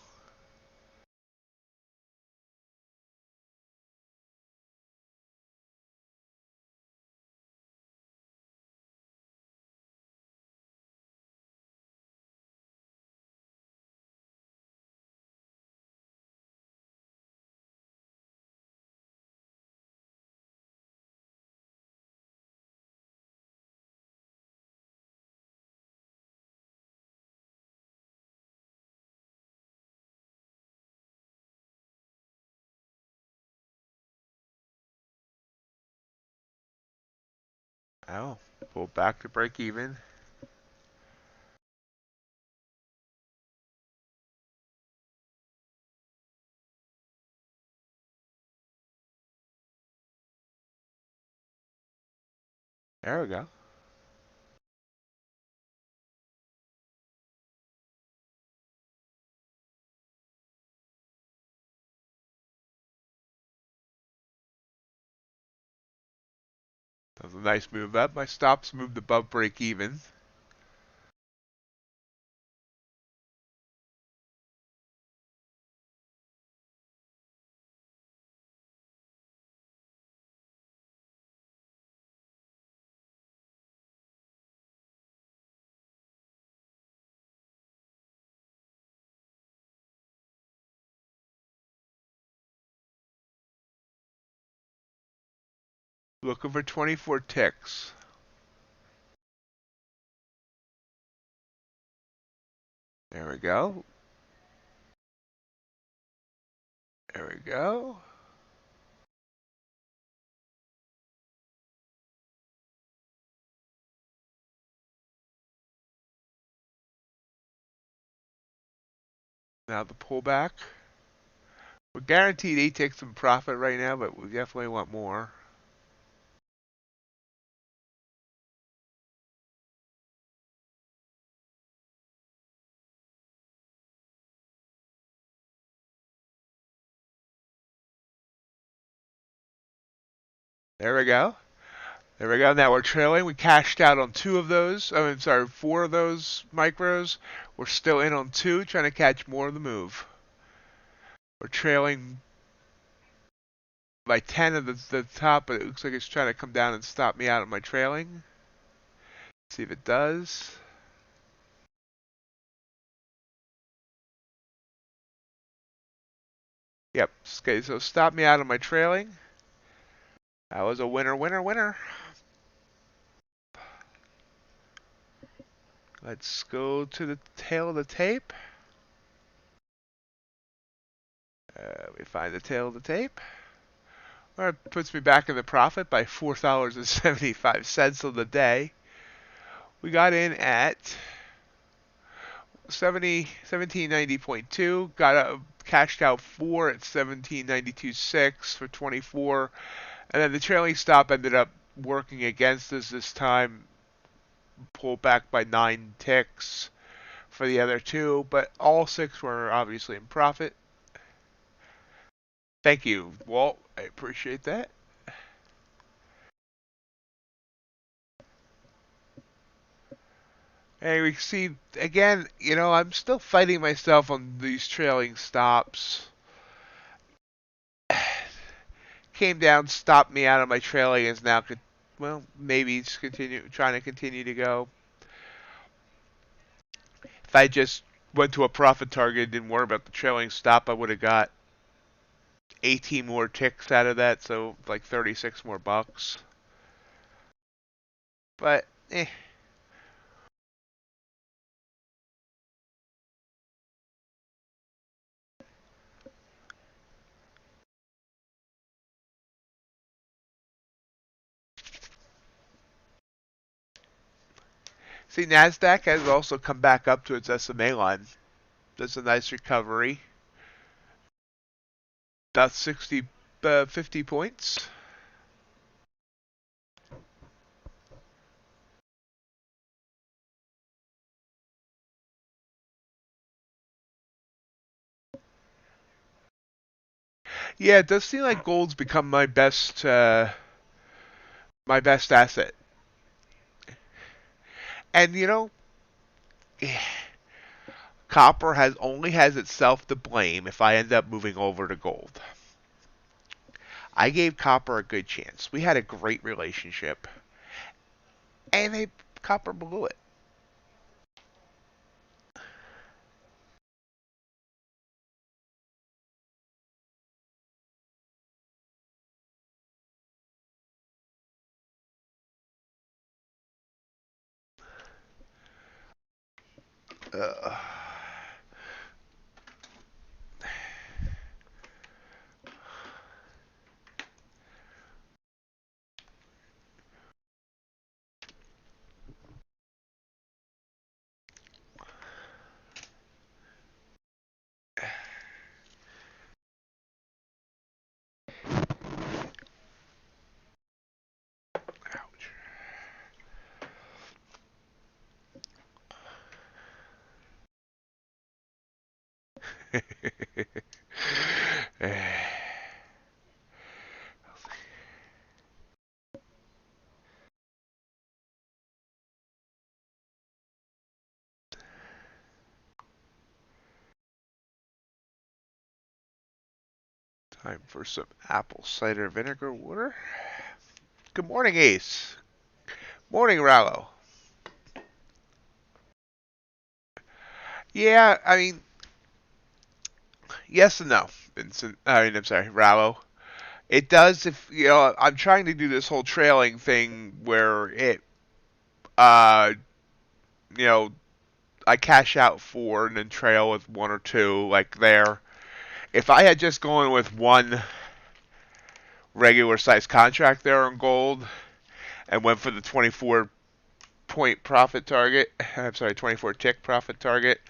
Oh, pull back to break even. There we go. That was a nice move up. My stops moved above break even. Looking for 24 ticks. There we go. There we go. Now the pullback. We're guaranteed 8 ticks in profit right now, but we definitely want more. There we go. There we go. Now we're trailing. We cashed out on 2 of those. I mean, sorry, 4 of those micros. We're still in on 2, trying to catch more of the move. We're trailing by 10 of the top, but it looks like it's trying to come down and stop me out of my trailing. See if it does. Yep. Okay, so stop me out of my trailing. That was a winner, winner, winner. Let's go to the tail of the tape. We find the tail of the tape. Well, it puts me back in the profit by $4.75 on the day. We got in at 1790.2. Got cashed out 4 at 1792.6 for 24. And then the trailing stop ended up working against us this time. Pulled back by 9 ticks for the other 2. But all 6 were obviously in profit. Thank you, Walt. I appreciate that. And we see, again, I'm still fighting myself on these trailing stops. came down, stopped me out of my trailing, is now, well, maybe it's trying to continue to go. If I just went to a profit target and didn't worry about the trailing stop, I would have got 18 more ticks out of that, so like 36 more bucks. But, eh. See, NASDAQ has also come back up to its SMA line. That's a nice recovery. About 50 points. Yeah, it does seem like gold's become my best asset. And you know, copper has itself to blame if I end up moving over to gold. I gave copper a good chance. We had a great relationship, and copper blew it. Uh, ouch. Time for some apple cider vinegar water. Good morning, Ace. Morning, Rallo. Yeah, I mean, yes and no. Vincent, I'm sorry, Rallo. It does if I'm trying to do this whole trailing thing where uh you know I cash out 4 and then trail with 1 or 2 like there. If I had just gone with one regular size contract there on gold and went for the 24 point profit target, I'm sorry, 24 tick profit target,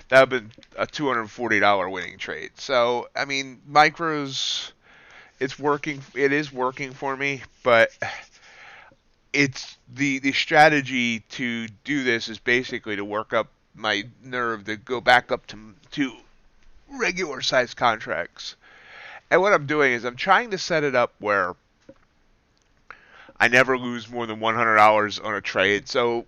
that would have been a $240 winning trade. So, I mean, micros, it is working for me, but it's the strategy to do this is basically to work up my nerve to go back up to regular size contracts. And what I'm doing is I'm trying to set it up where I never lose more than $100 on a trade. So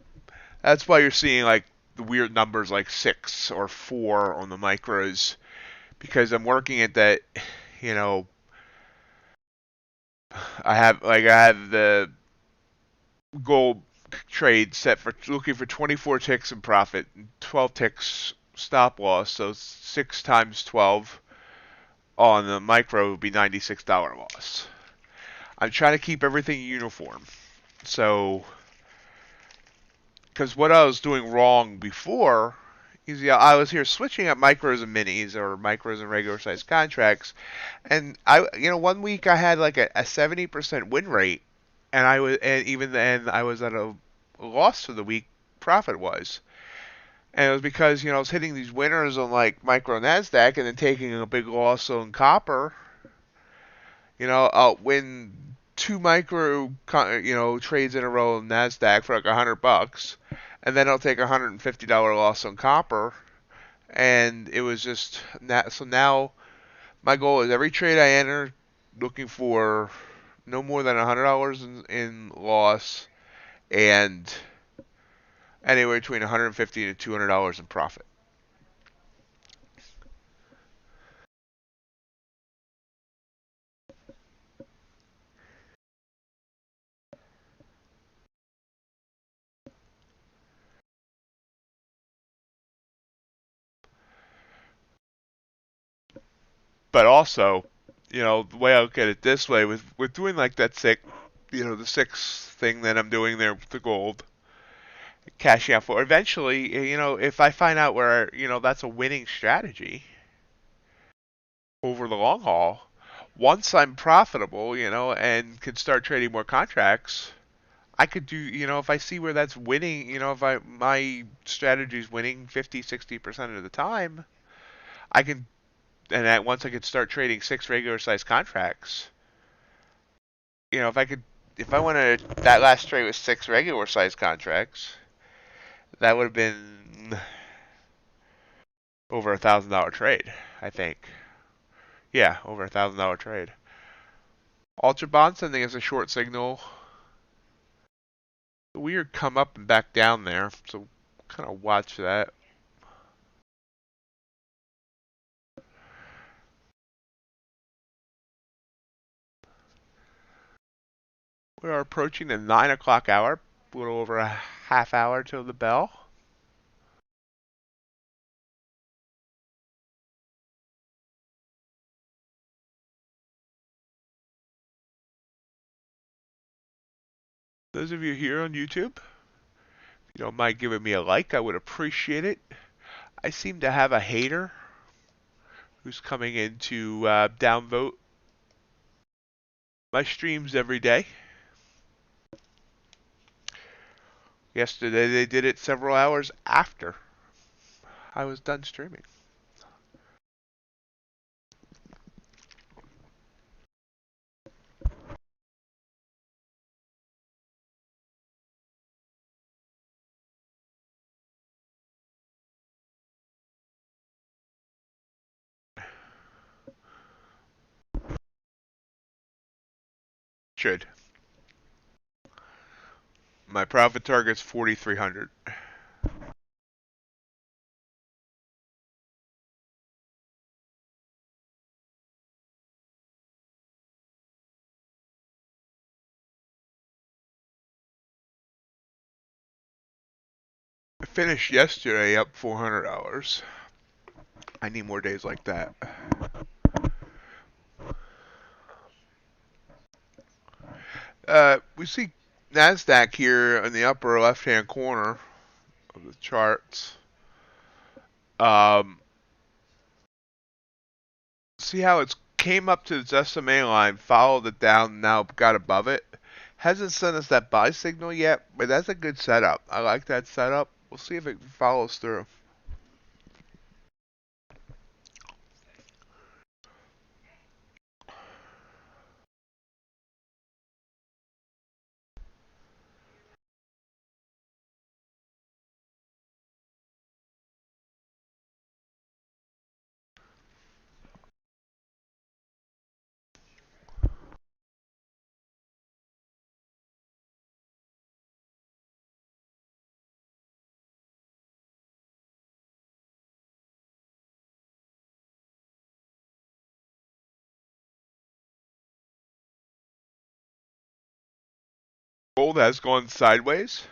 that's why you're seeing like the weird numbers like 6 or 4 on the micros, because I'm working at that, you know, I have the goal trade set for looking for 24 ticks in profit, 12 ticks stop loss. So 6 times 12 on the micro would be $96 loss. I'm trying to keep everything uniform. So, because what I was doing wrong before is I was here switching up micros and minis or micros and regular size contracts, and one week I had like a 70% win rate, and even then I was at a loss for the week. Profit was, and it was because I was hitting these winners on like micro Nasdaq and then taking a big loss on copper. I'll win 2 micro trades in a row on Nasdaq for like $100, and then I'll take $150 loss on copper, and it was just so now my goal is every trade I enter looking for no more than $100 in loss and anywhere between $150 to $200 in profit. But also, the way I look at it this way, with doing like that the six thing that I'm doing there with the gold, cashing out for eventually, if I find out where, that's a winning strategy over the long haul, once I'm profitable, and can start trading more contracts, I could do, if I see where that's winning, if my strategy's winning 50, 60% of the time, I can, once I could start trading six regular size contracts, if I wanted that last trade with six regular size contracts, that would have been over $1,000 trade, I think. Yeah, over $1,000 trade. UltraBond sending us a short signal. Weird come up and back down there, so kind of watch that. We are approaching the 9 o'clock hour, a little over a half hour till the bell. Those of you here on YouTube, if you don't mind giving me a like, I would appreciate it. I seem to have a hater who's coming in to downvote my streams every day. Yesterday they did it several hours after I was done streaming. Should. My profit target's 4,300. I finished yesterday up $400. I need more days like that. We see NASDAQ here in the upper left-hand corner of the charts. Um, see how it's came up to its SMA line, followed it down, now got above it. Hasn't sent us that buy signal yet, but that's a good setup. I like that setup. We'll see if it follows through. Gold has gone sideways,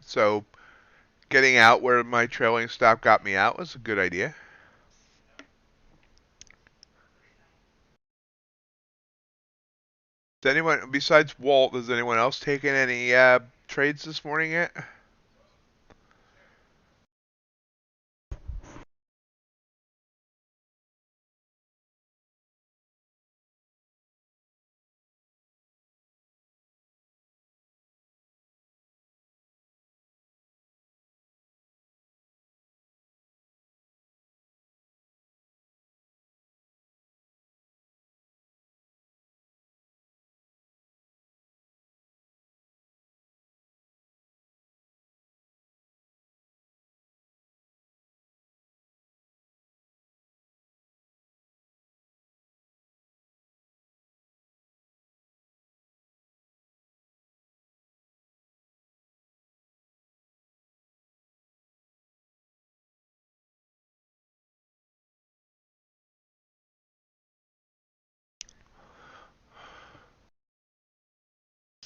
so getting out where my trailing stop got me out was a good idea. Does anyone, besides Walt, has anyone else taken any trades this morning yet?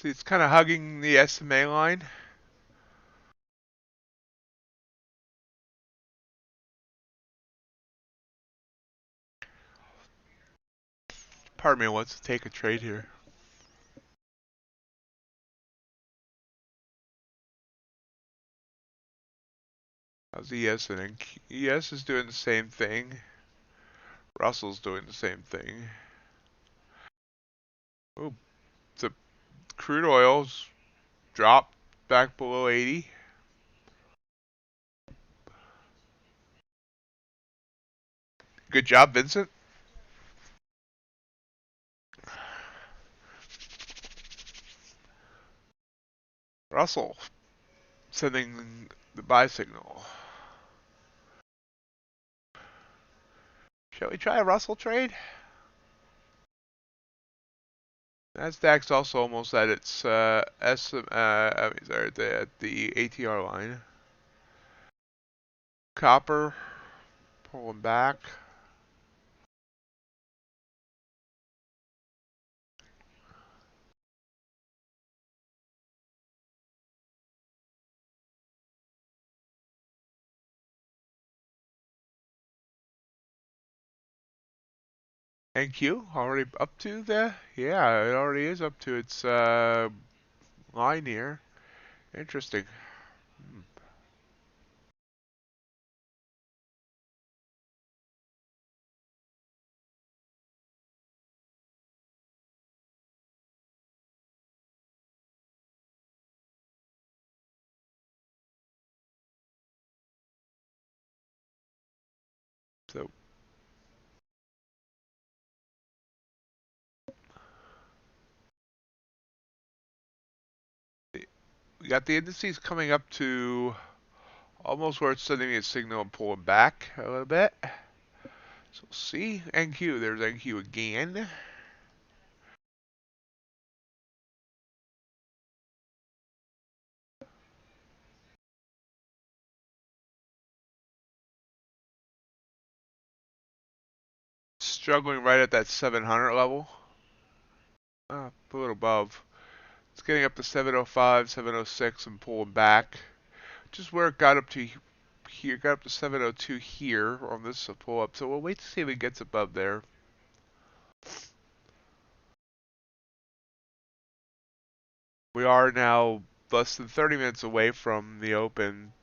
See, it's kind of hugging the SMA line. Pardon me, wants to take a trade here. How's ES and ES is doing the same thing. Russell's doing the same thing. Oh, the crude oil's dropped back below 80. Good job, Vincent. Russell sending the buy signal. Shall we try a Russell trade? Nasdaq's also almost at its sorry, at the ATR line. Copper pulling back. NQ already up to the, yeah, it already is up to its line here. Interesting. So we got the indices coming up to almost where it's sending a signal and pulling back a little bit. So we'll see. NQ, there's NQ again. Struggling right at that 700 level. A little above. It's getting up to 705, 706 and pulling back. Just where it got up to here, got up to 702 here on this pull up. So we'll wait to see if it gets above there. We are now less than 30 minutes away from the open.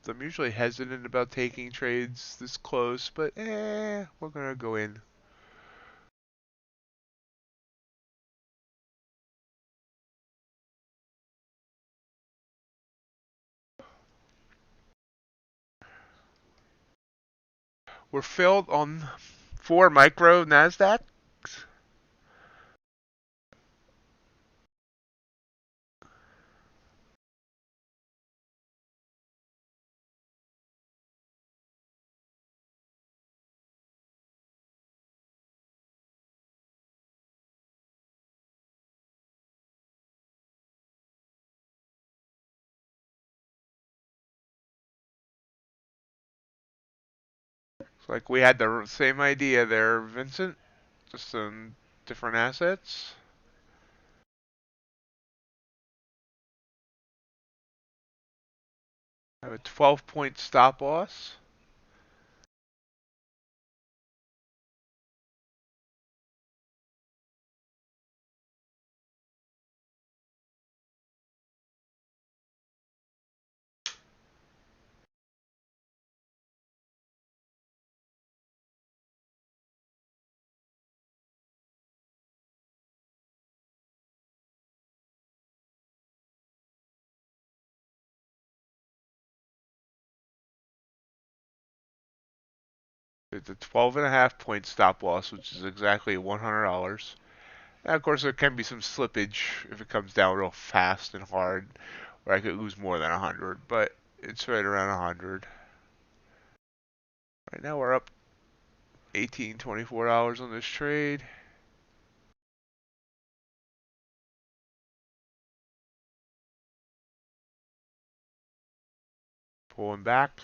I'm usually hesitant about taking trades this close, but we're gonna go in. We're filled on 4 micro Nasdaqs. It's like we had the same idea there, Vincent, just on different assets. I have a 12-point stop loss. It's a 12.5-point stop loss, which is exactly $100. Now, of course, there can be some slippage if it comes down real fast and hard, where I could lose more than 100, but it's right around 100. Right now, we're up $18, $24 on this trade. Pulling back.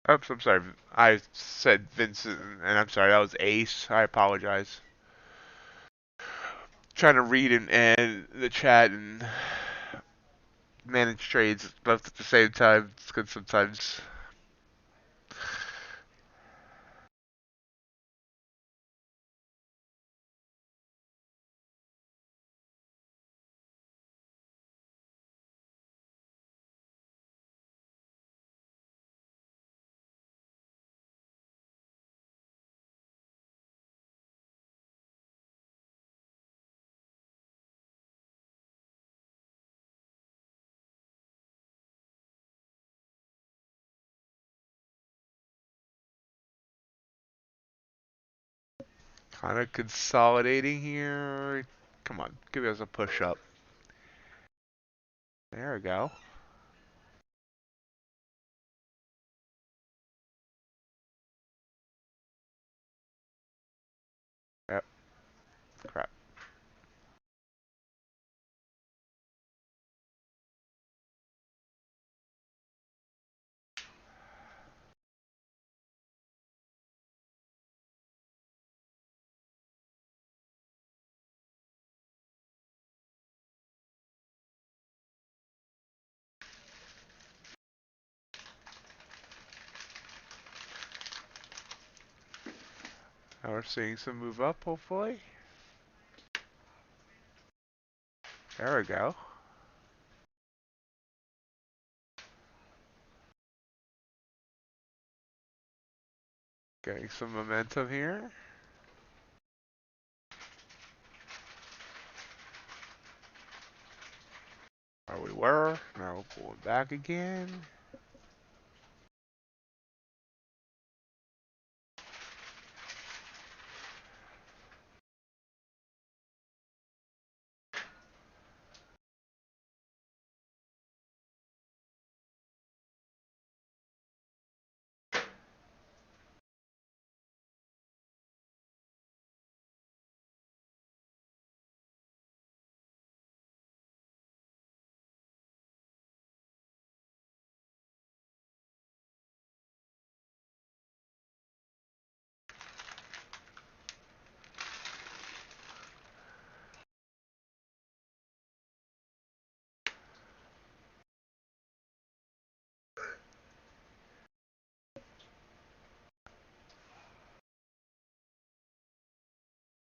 Oops, I'm sorry. I said Vincent, and I'm sorry. That was Ace. I apologize. Trying to read and the chat and manage trades both at the same time. It's good sometimes. Kind of consolidating here. Come on, give us a push up. There we go. Yep. Crap. Now we're seeing some move up, hopefully. There we go. Getting some momentum here. Where we were. Now we're pulling back again.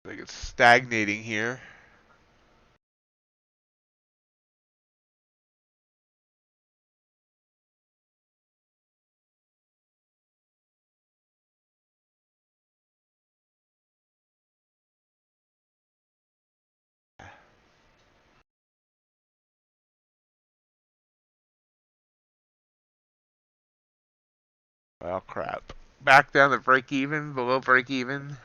I think it's stagnating here. Well, crap. Back down to break even, below break even.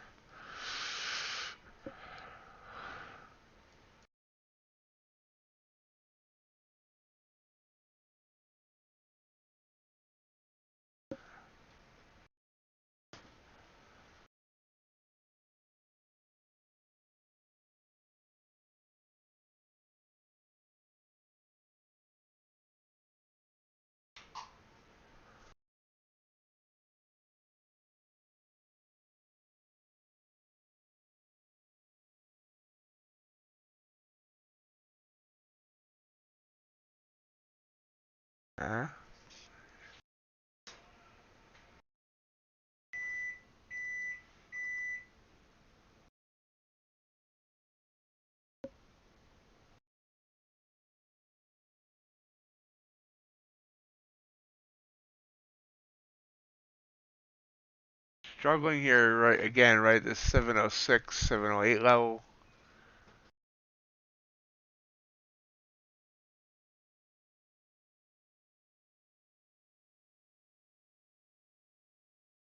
Uh, Struggling here right again, right? This 706, 708 level.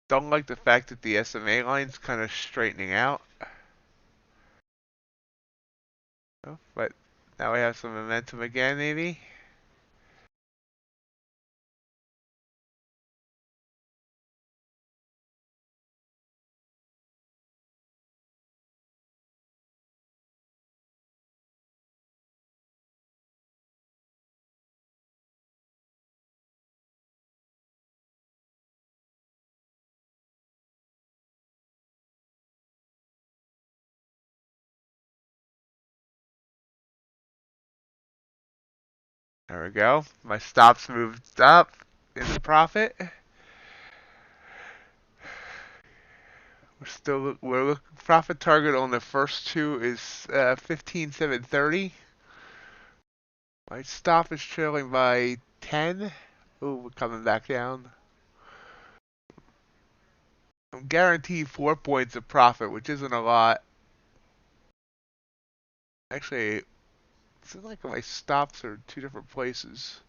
Don't like the fact that the SMA line's kind of straightening out. Oh, but now we have some momentum again, maybe. There we go. My stops moved up in the profit. We're looking profit target on the first two is 15,730. My stop is trailing by 10. Ooh, we're coming back down. I'm guaranteed 4 points of profit, which isn't a lot. Actually, it seems like my stops are two different places.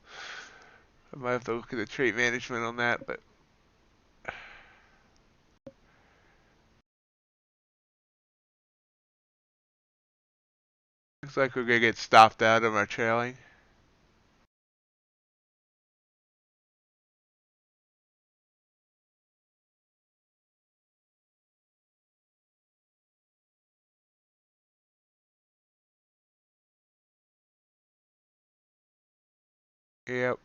I might have to look at the trade management on that, but looks like we're gonna get stopped out of our trailing. Yep.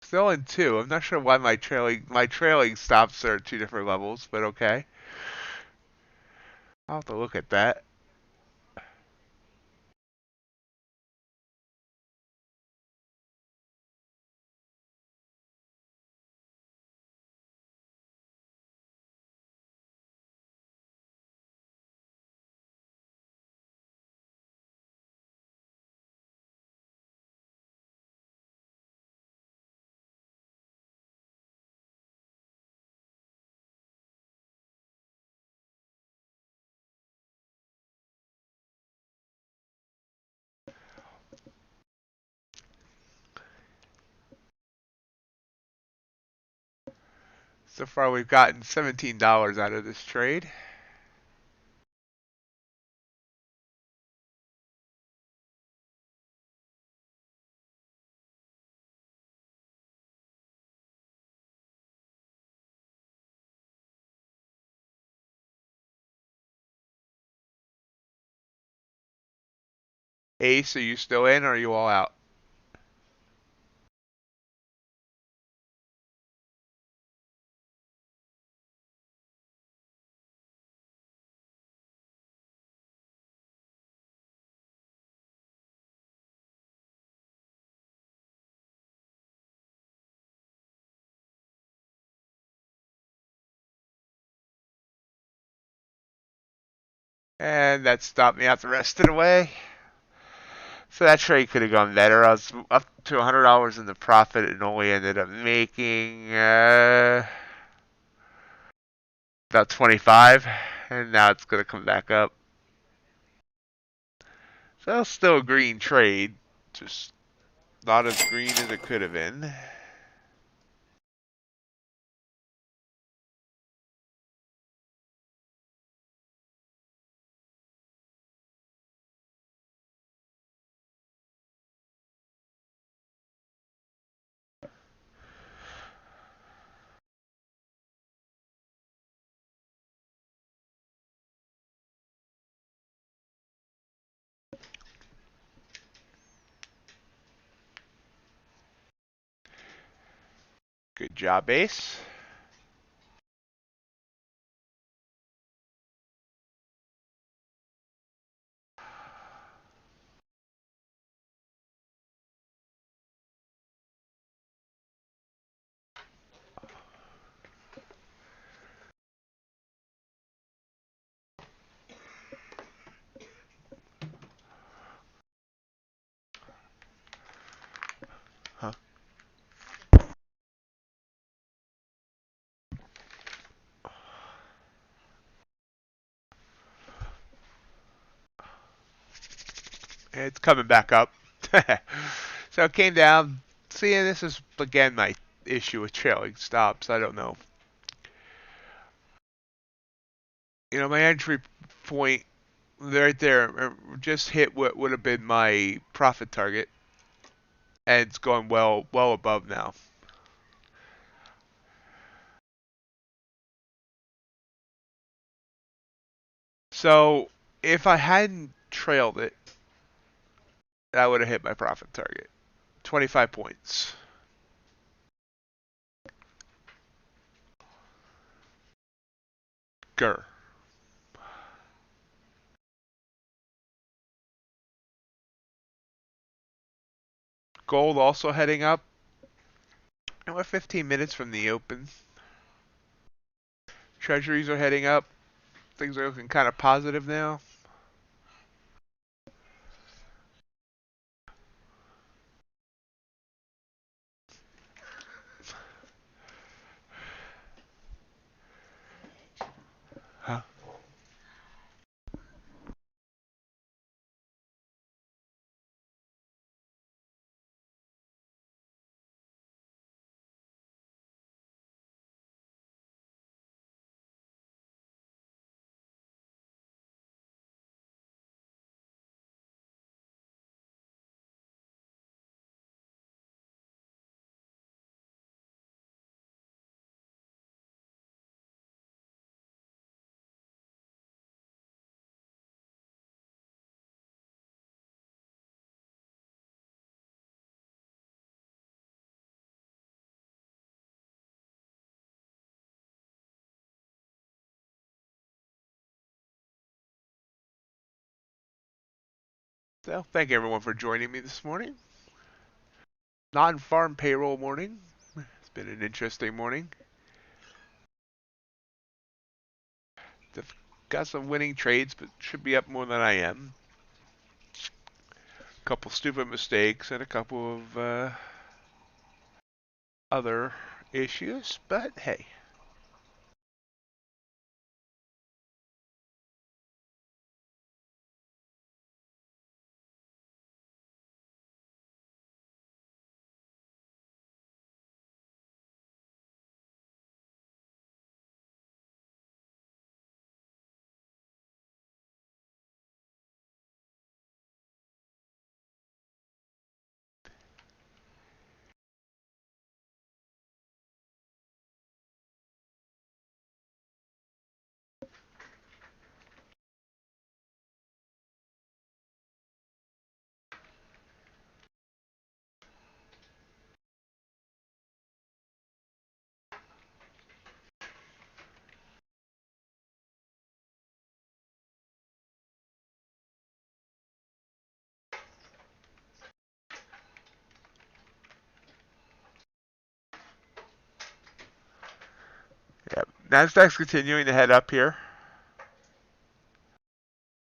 Still in two. I'm not sure why my trailing stops are at two different levels, but okay. I'll have to look at that. So far, we've gotten $17 out of this trade. Ace, are you still in or are you all out? And that stopped me out the rest of the way. So that trade could have gone better. I was up to $100 in the profit and only ended up making about 25, and now it's going to come back up. So it's still a green trade, just not as green as it could have been. Good job, Ace. Huh? It's coming back up. So it came down. See, this is again my issue with trailing stops. I don't know. My entry point right there just hit what would have been my profit target, and it's going well above now. So if I hadn't trailed it, that would have hit my profit target. 25 points. Grr. Gold also heading up. And we're 15 minutes from the open. Treasuries are heading up. Things are looking kind of positive now. Huh? So, thank everyone for joining me this morning. Non-farm payroll morning. It's been an interesting morning. Got some winning trades, but should be up more than I am. A couple stupid mistakes and a couple of other issues, but hey. Yep. Nasdaq's continuing to head up here.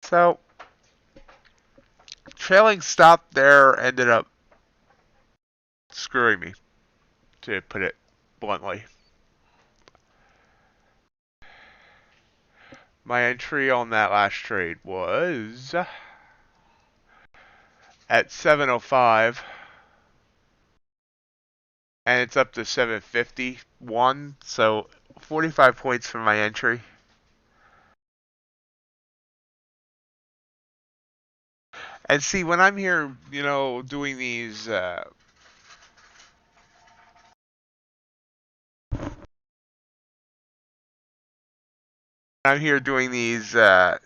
So, trailing stop there ended up screwing me, to put it bluntly. My entry on that last trade was at 705, and it's up to 751, so 45 points for my entry. And see, when I'm here, doing these I'm here doing these the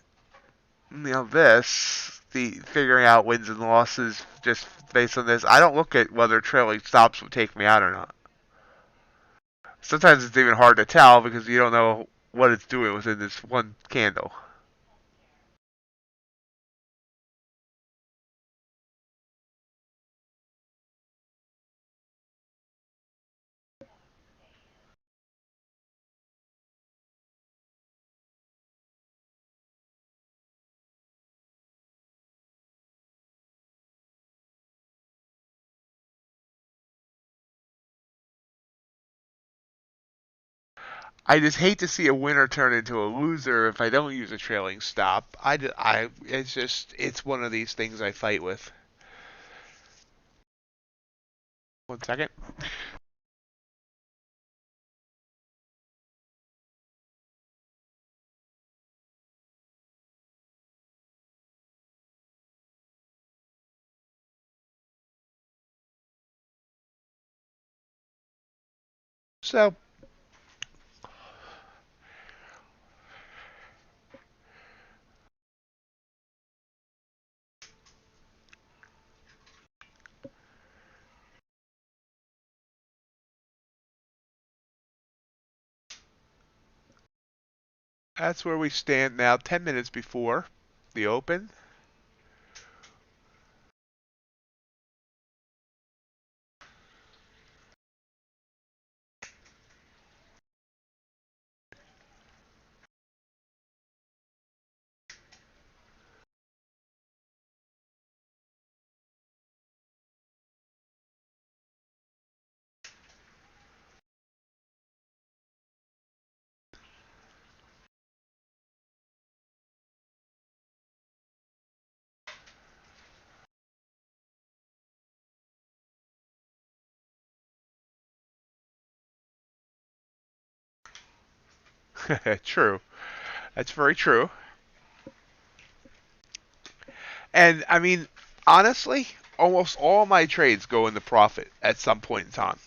figuring out wins and losses just based on this. I don't look at whether trailing stops will take me out or not. Sometimes it's even hard to tell because you don't know what it's doing within this one candle. I just hate to see a winner turn into a loser if I don't use a trailing stop. It's one of these things I fight with. 1 second. So, that's where we stand now, 10 minutes before the open. True. That's very true. And I mean, honestly, almost all my trades go into profit at some point in time.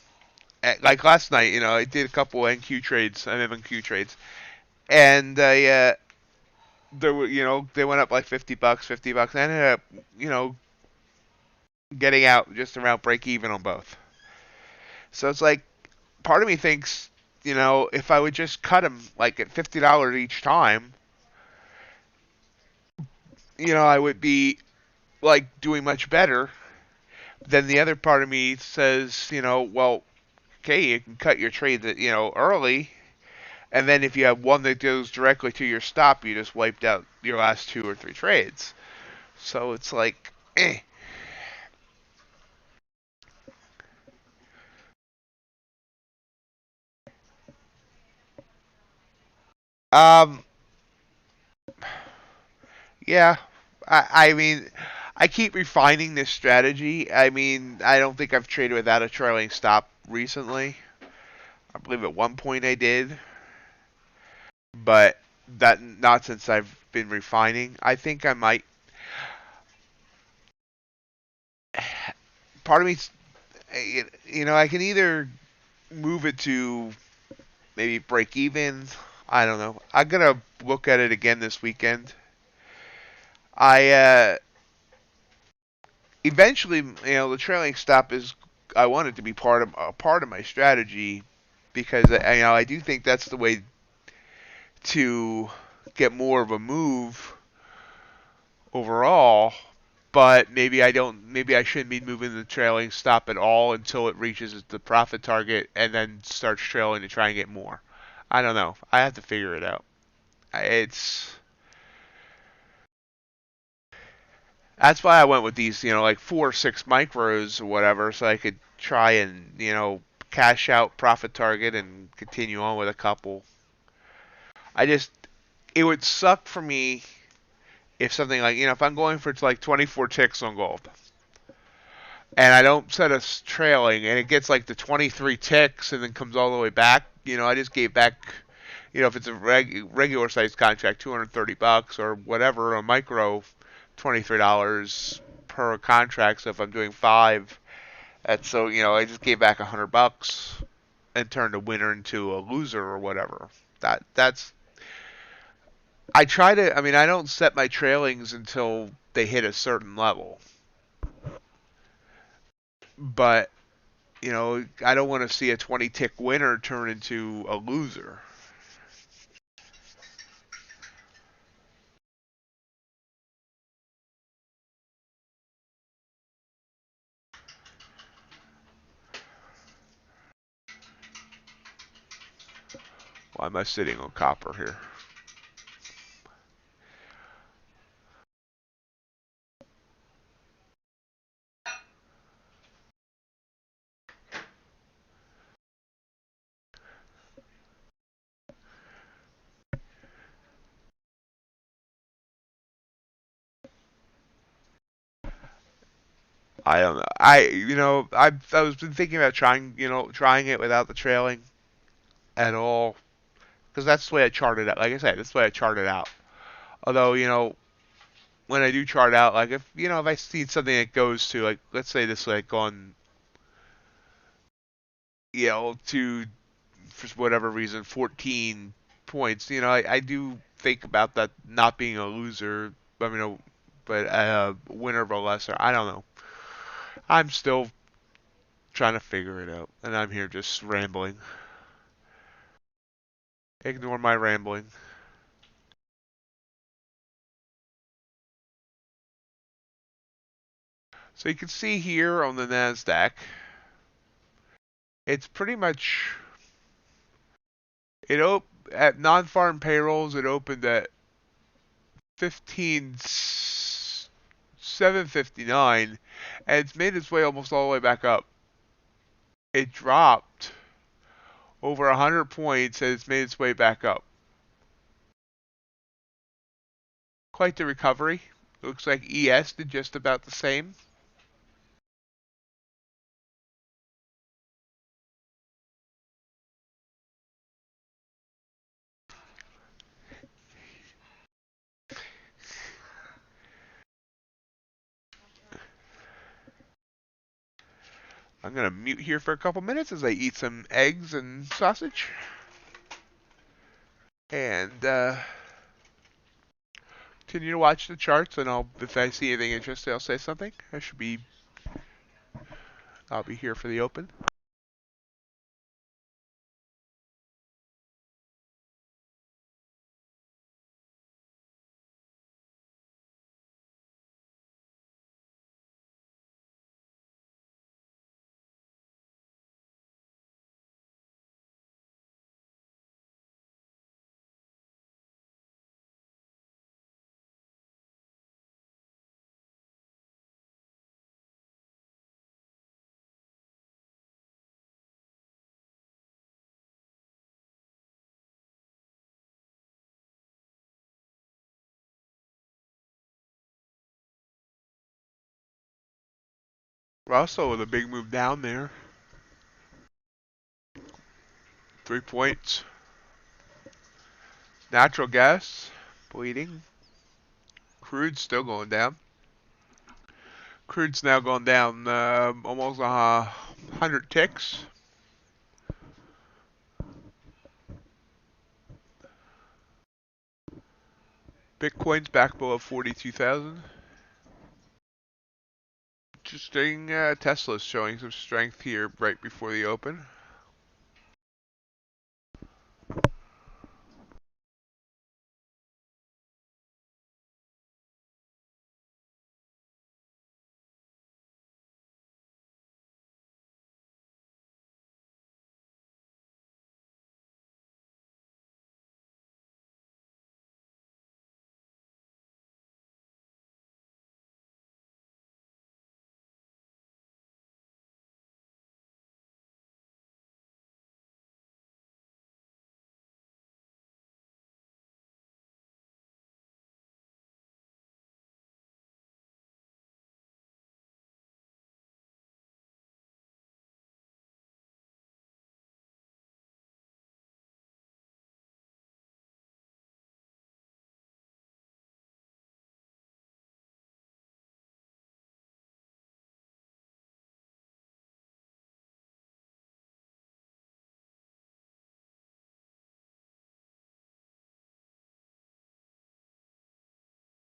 Like last night, I did a couple NQ trades, MMQ trades, and there were, they went up like $50, $50. I ended up, you know, getting out just around break even on both. So it's like part of me thinks, if I would just cut them like at $50 each time, I would be like doing much better. Then the other part of me says, well, okay, you can cut your trades at, early, and then if you have one that goes directly to your stop, you just wiped out your last two or three trades. So it's like, eh. Um, yeah, I mean, I keep refining this strategy. I mean, I don't think I've traded without a trailing stop recently. I believe at one point I did, but that not since I've been refining. I think I might. Part of me, I can either move it to maybe break even. I don't know. I'm gonna look at it again this weekend. I eventually, the trailing stop is. I want it to be part of my strategy because I do think that's the way to get more of a move overall. But maybe I don't. Maybe I shouldn't be moving the trailing stop at all until it reaches the profit target and then starts trailing to try and get more. I don't know. I have to figure it out. It's That's why I went with these, like 4 or 6 micros or whatever, so I could try and, cash out profit target and continue on with a couple. I just, it would suck for me if something like, if I'm going for like 24 ticks on gold and I don't set a trailing and it gets like the 23 ticks and then comes all the way back, I just gave back, if it's a regular sized contract, $230 or whatever, a micro, $23 per contract. So if I'm doing 5, that's so I just gave back $100 and turned a winner into a loser or whatever. That's I try to. I mean, I don't set my trailings until they hit a certain level, but I don't want to see a 20 tick winner turn into a loser. Why am I sitting on copper here? I don't know. I was been thinking about trying it without the trailing at all because that's the way I charted out. Like I said, that's the way I charted out. Although when I do chart out, like if I see something that goes to like let's say this like on to for whatever reason 14 points, I do think about that not being a loser. I mean, but a winner of a lesser. I don't know. I'm still trying to figure it out, and I'm here just rambling. Ignore my rambling. So you can see here on the Nasdaq, it's pretty much at non-farm payrolls. It opened at 15,759, and it's made its way almost all the way back up. It dropped over 100 points and it's made its way back up. Quite the recovery. Looks like ES did just about the same. I'm going to mute here for a couple minutes as I eat some eggs and sausage. And continue to watch the charts, and if I see anything interesting, I'll say something. I'll be here for the open. Russell with a big move down there. 3 points. Natural gas bleeding. Crude's still going down. Crude's now going down almost 100 ticks. Bitcoin's back below 42,000. Interesting. Tesla's showing some strength here right before the open.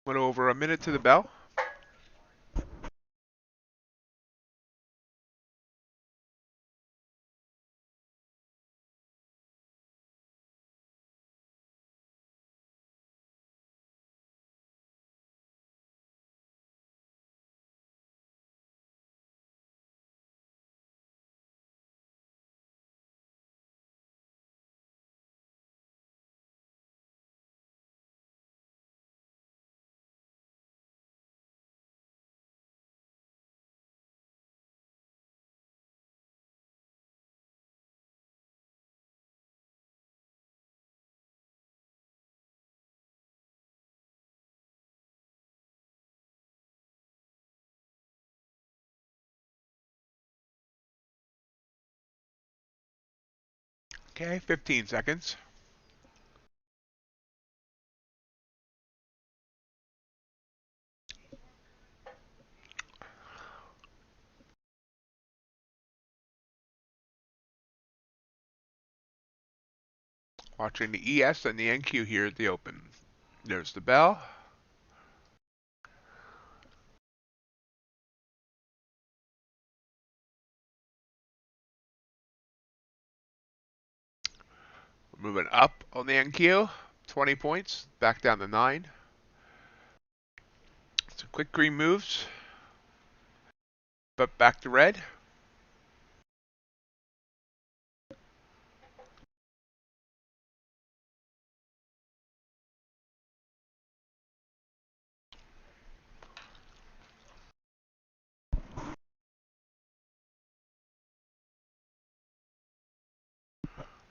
Went over a minute to the bell. Okay, 15 seconds. Watching the ES and the NQ here at the open. There's the bell. We're moving up on the NQ. 20 points. Back down to 9. Some quick green moves. But back to red.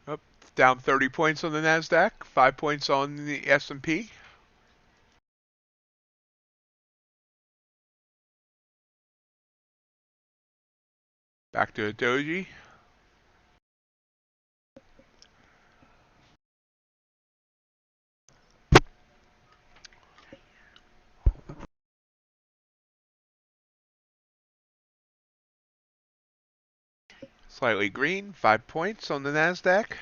Up, down 30 points on the NASDAQ. 5 points on the S&P. Back to a doji. Slightly green, 5 points on the NASDAQ.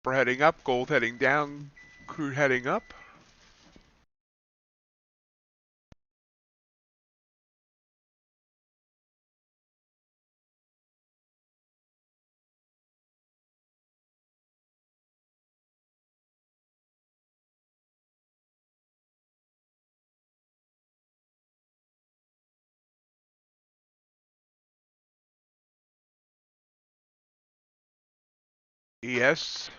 We're heading up, gold heading down, crude heading up. Yes.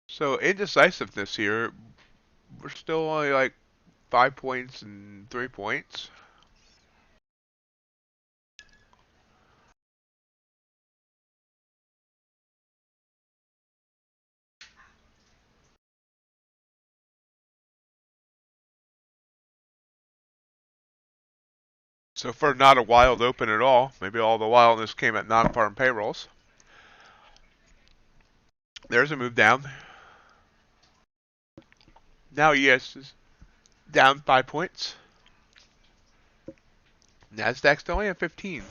So indecisiveness here. We're still only like 5 points and 3 points. So far, not a wild open at all. Maybe all the wildness came at non-farm payrolls. There's a move down. Now ES is down 5 points. NASDAQ's only at 15.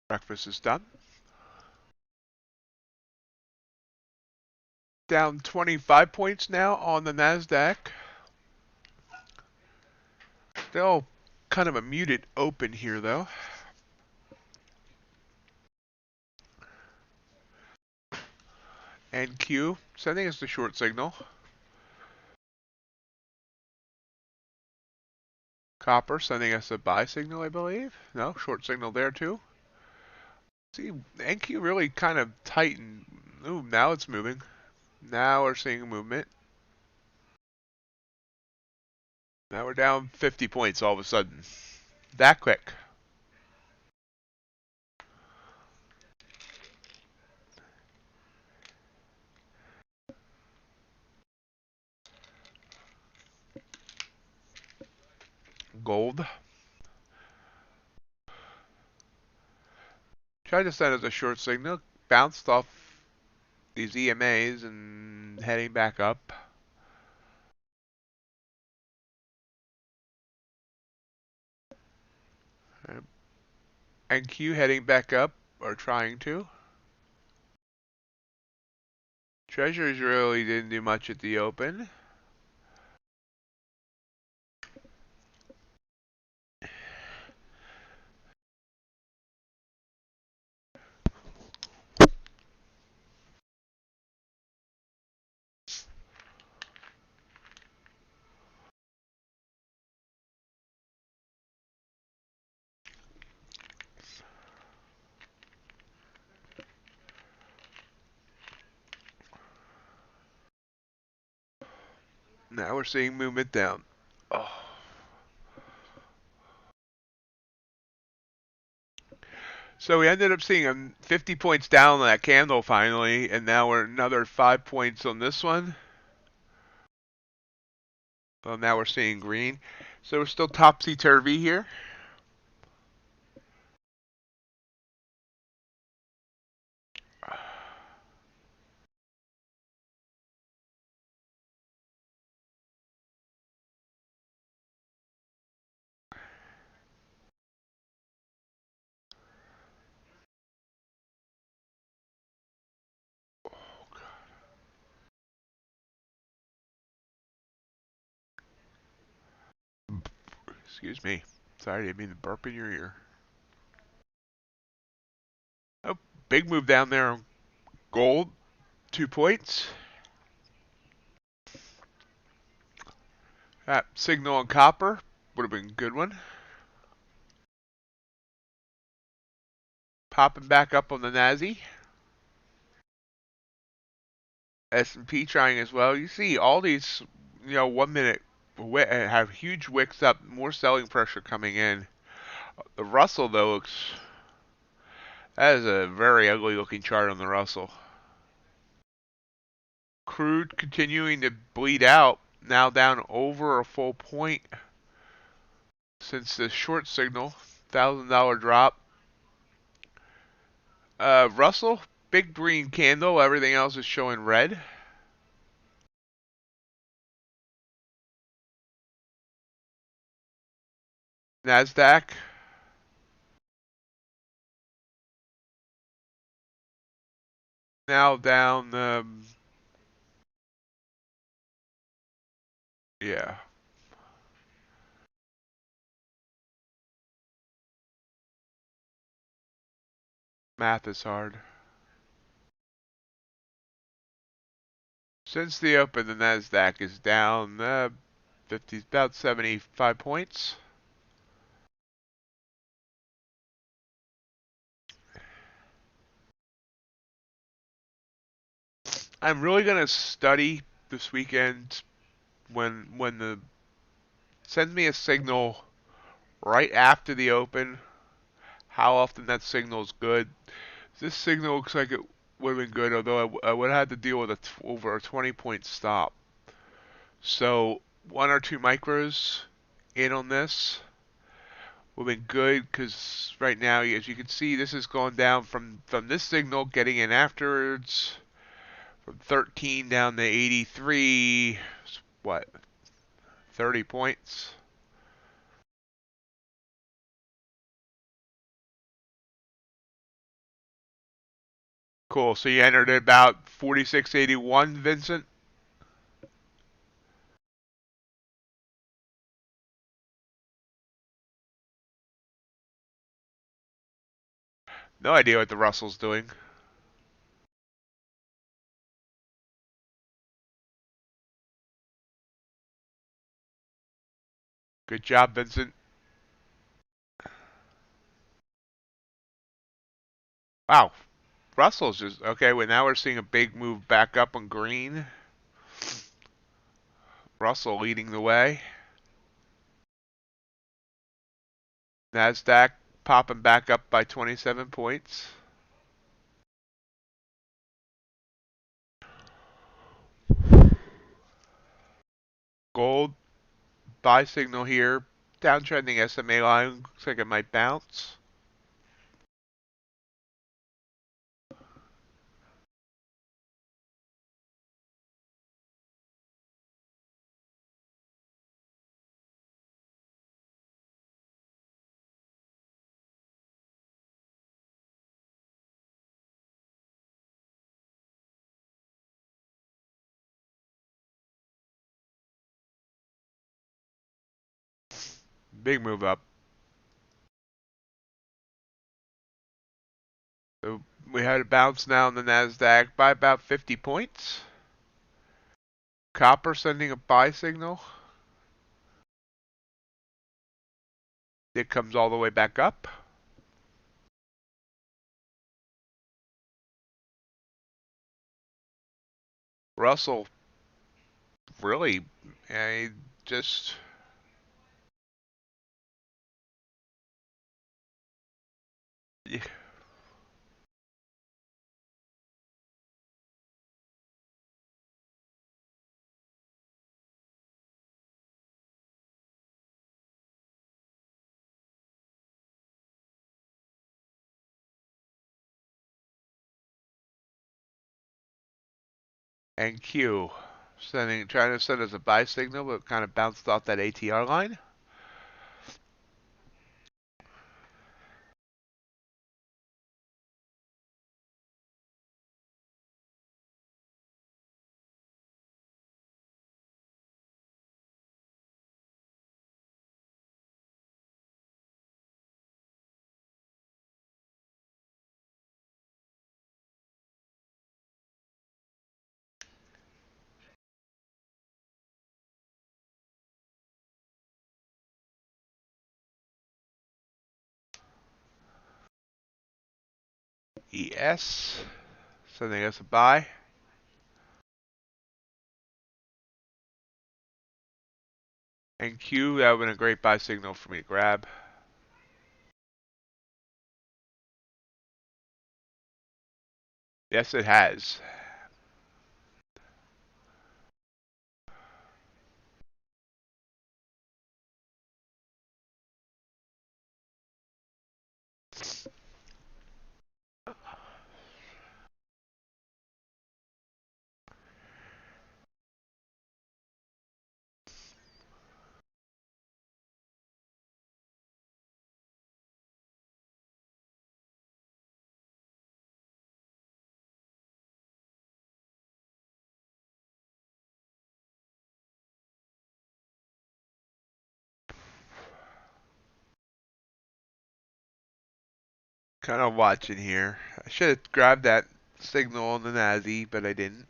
Breakfast is done. Down 25 points now on the NASDAQ. Still kind of a muted open here, though. NQ sending us the short signal. Copper sending us a buy signal, I believe. No, short signal there too. See, NQ really kind of tightened. Ooh, now it's moving. Now we're seeing a movement. Now we're down 50 points all of a sudden. That quick. Gold. Tried to send us a short signal. Bounced off these EMAs and heading back up. NQ heading back up, or trying to. Treasuries really didn't do much at the open. Now we're seeing movement down. Oh. So we ended up seeing 50 points down on that candle finally, and now we're another 5 points on this one. Well, now we're seeing green. So we're still topsy-turvy here. Excuse me. Sorry, I didn't mean to burp in your ear. Oh, big move down there on gold. 2 points. That signal on copper would have been a good one. popping back up on the Nazi. S&P trying as well. You see all these, 1 minute have huge wicks up, more selling pressure coming in. The Russell though looks, that is a very ugly looking chart on the Russell. Crude continuing to bleed out, now down over a full point since the short signal, $1,000 drop. Russell, big green candle, everything else is showing red. NASDAQ, now down, yeah, math is hard. Since the open, the NASDAQ is down 50, about 75 points. I'm really gonna study this weekend when the send me a signal right after the open. How often that signal is good? This signal looks like it would have been good, although I would have had to deal with over a 20-point stop. So 1 or 2 micros in on this would have been good because right now, as you can see, this is going down from this signal, getting in afterwards. From 13 down to 83, what, 30 points? Cool. So you entered at about 46.81, Vincent? No idea what the Russell's doing. Good job, Vincent. Wow. Russell's just okay. Well, now we're seeing a big move back up on green. Russell leading the way. NASDAQ popping back up by 27 points. Gold buy signal here. Downtrending SMA line. Looks like it might bounce. Big move up. So we had a bounce now in the NASDAQ by about 50 points. Copper sending a buy signal. It comes all the way back up. Russell really, just and Q trying to send us a buy signal, but kind of bounced off that ATR line. ES, sending us a buy. And Q, that would have been a great buy signal for me to grab. Yes, it has. Kind of watching here. I should have grabbed that signal on the Nazi, but I didn't.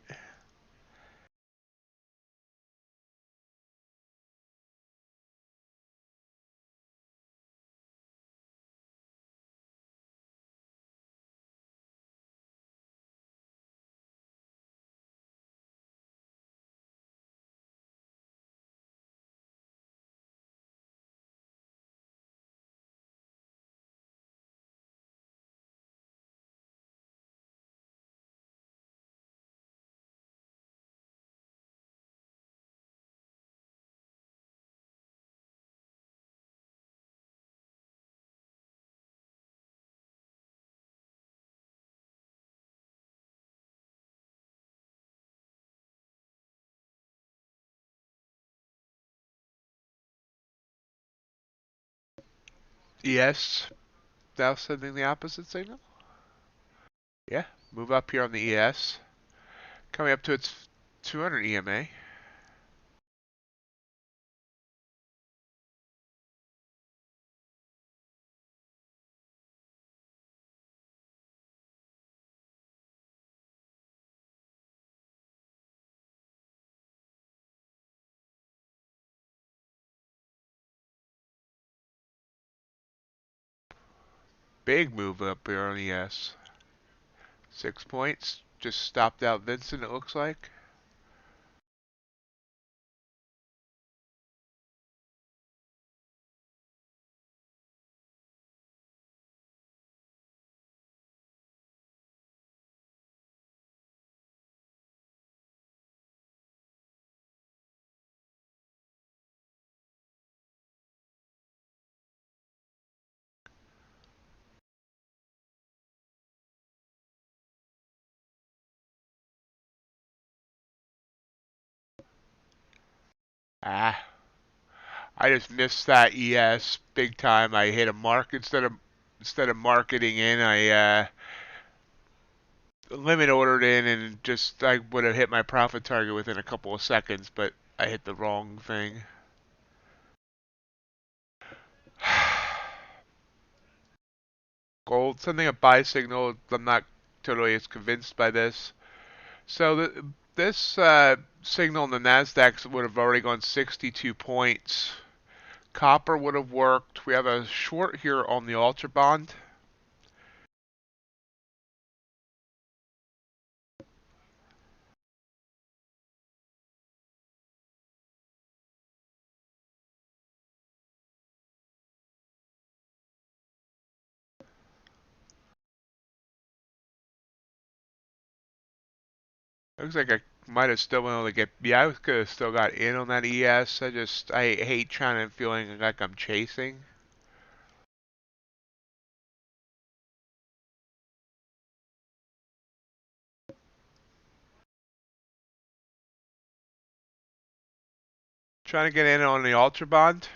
ES, now sending the opposite signal. Yeah, move up here on the ES. Coming up to its 200 EMA. Big move up here on ES. 6 points. Just stopped out Vincent, it looks like. Ah, I just missed that ES big time. I hit a mark instead of marketing in. I limit ordered in and just I would have hit my profit target within a couple of seconds, but I hit the wrong thing. Gold, sending a buy signal. I'm not totally as convinced by this. So this signal in the Nasdaq would have already gone 62 points. Copper would have worked. We have a short here on the UltraBond. Looks like I might have still been able to get. Yeah, I could have still got in on that ES. I hate trying and feeling like I'm chasing. Trying to get in on the UltraBond.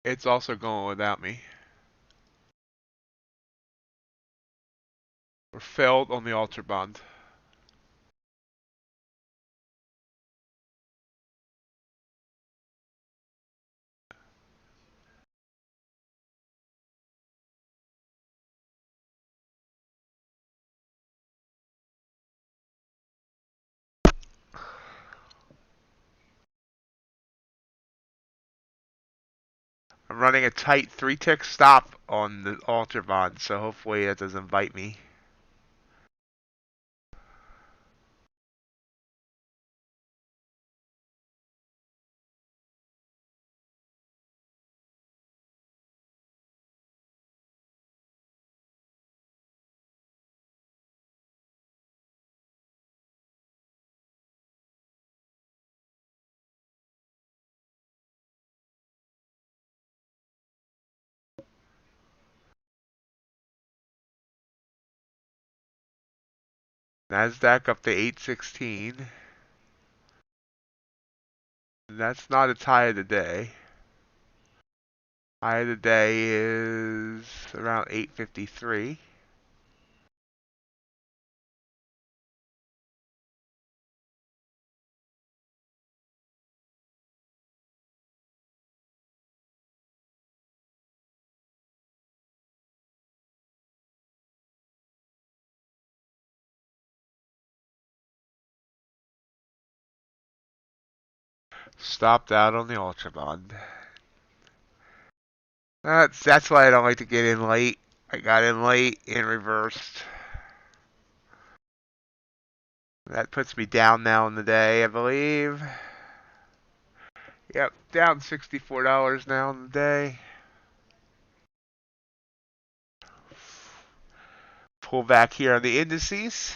It's also going without me. We're failed on the UltraBond. I'm running a tight 3-tick stop on the UltraBond, so hopefully that doesn't bite me. NASDAQ up to 816. That's not its high of the day. High of the day is around 853. Stopped out on the UltraBond. That's why I don't like to get in late. I got in late and reversed. That puts me down now in the day, I believe. Yep, down $64 now in the day. Pull back here on the indices.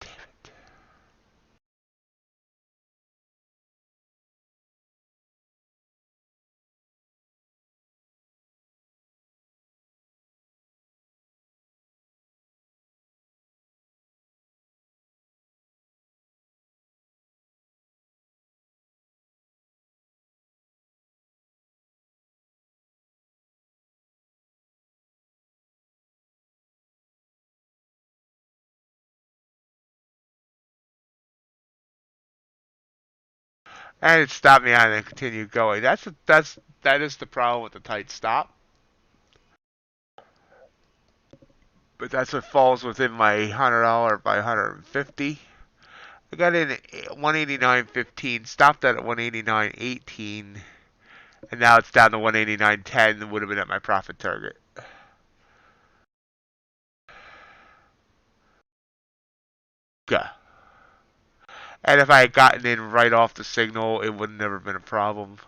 Damn it. And it stopped me on and continued going. That is the problem with the tight stop. But that's what falls within my $100 by 150. I got in at 189.15, stopped at 189.18, and now it's down to 189.10. That would have been at my profit target. Gah. And if I had gotten in right off the signal, it would have never been a problem.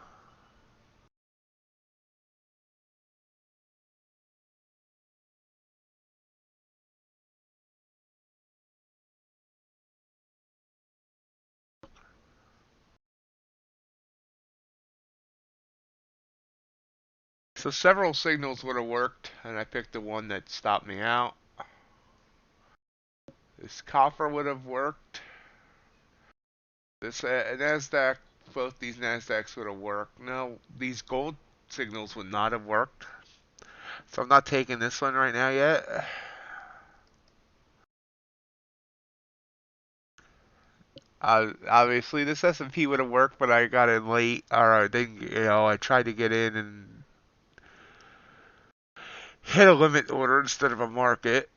So several signals would have worked, and I picked the one that stopped me out. This copper would have worked. This NASDAQ, both these NASDAQs would have worked. No, these gold signals would not have worked. So I'm not taking this one right now yet. Obviously, this S&P would have worked, but I got in late. Or I didn't, I tried to get in and hit a limit order instead of a market.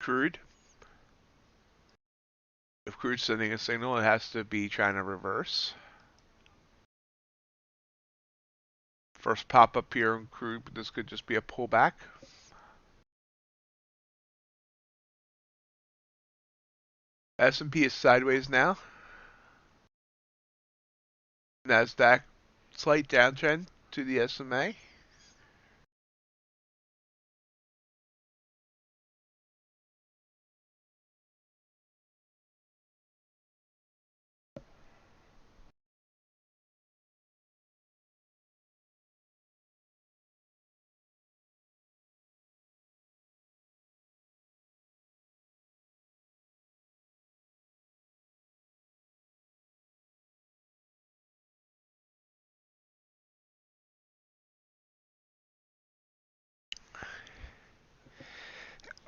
Crude. If crude's sending a signal, it has to be trying to reverse. First pop up here in crude, but this could just be a pullback. S&P is sideways now. NASDAQ, slight downtrend to the SMA.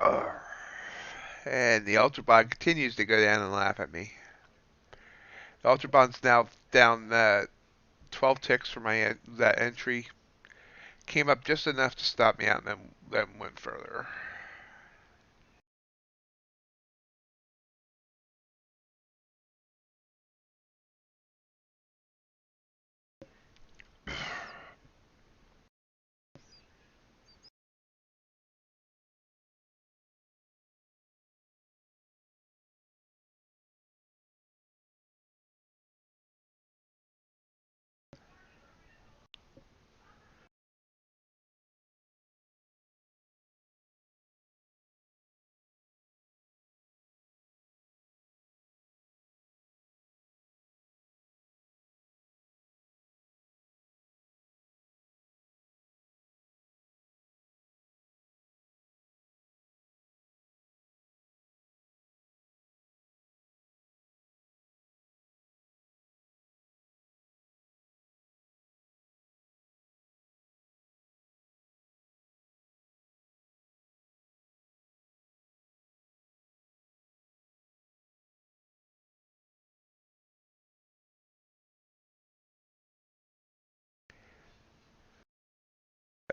Ugh. And the UltraBond continues to go down and laugh at me. The UltraBond's now down 12 ticks for that entry. Came up just enough to stop me out and then went further.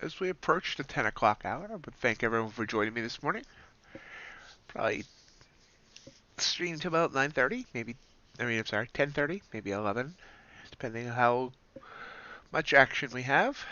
As we approach the 10 o'clock hour, I would thank everyone for joining me this morning. Probably stream to about 9:30, maybe. I'm sorry, 10:30, maybe 11, depending on how much action we have.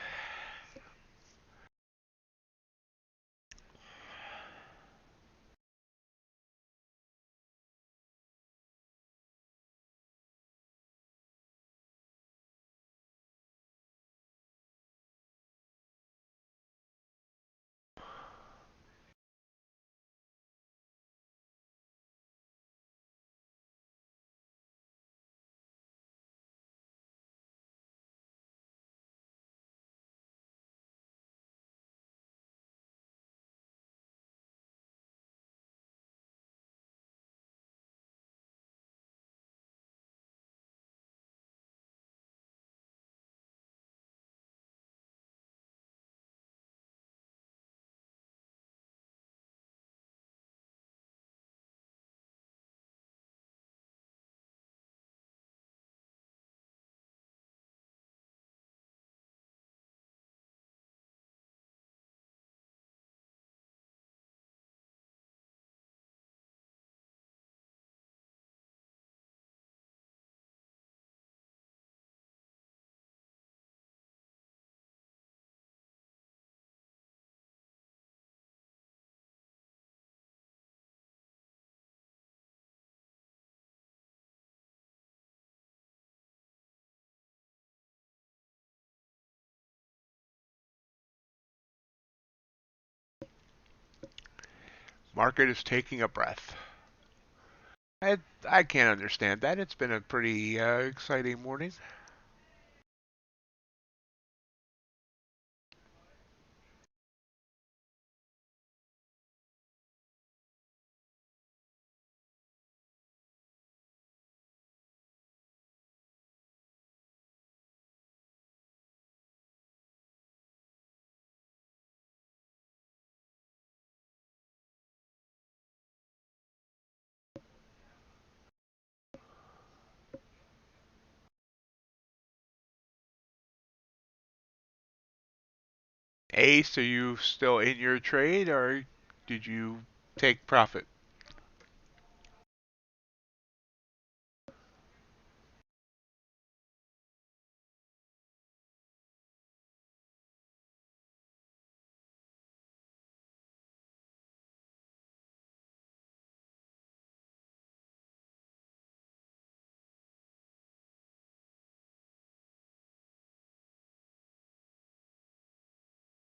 Market is taking a breath. I, I can't understand that. It's been a pretty exciting morning. Ace, are you still in your trade or did you take profit?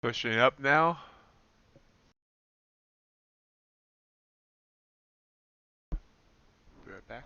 Pushing it up now? Be right back.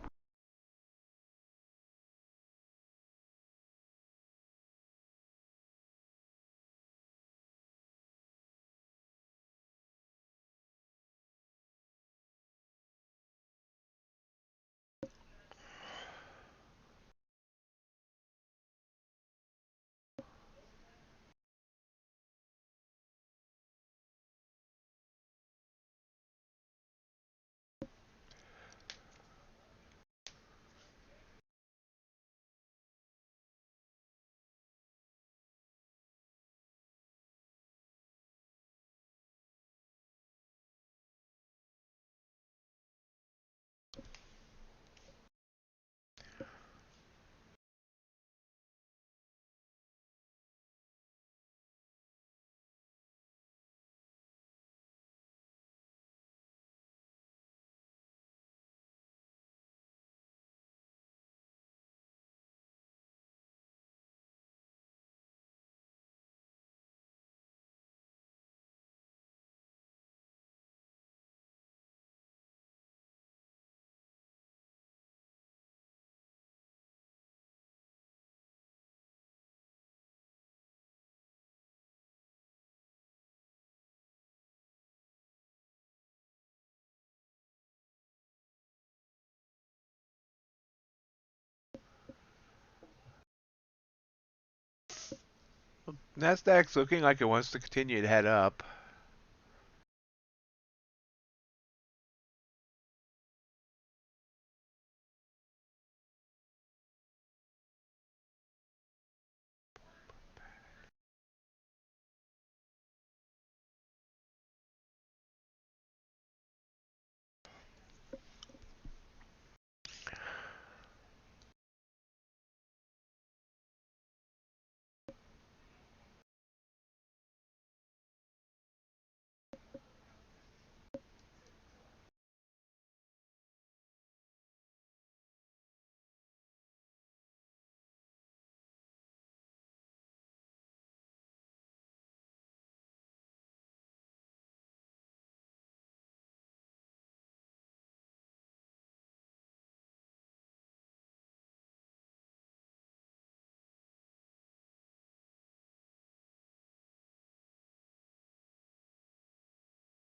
Nasdaq's looking like it wants to continue to head up.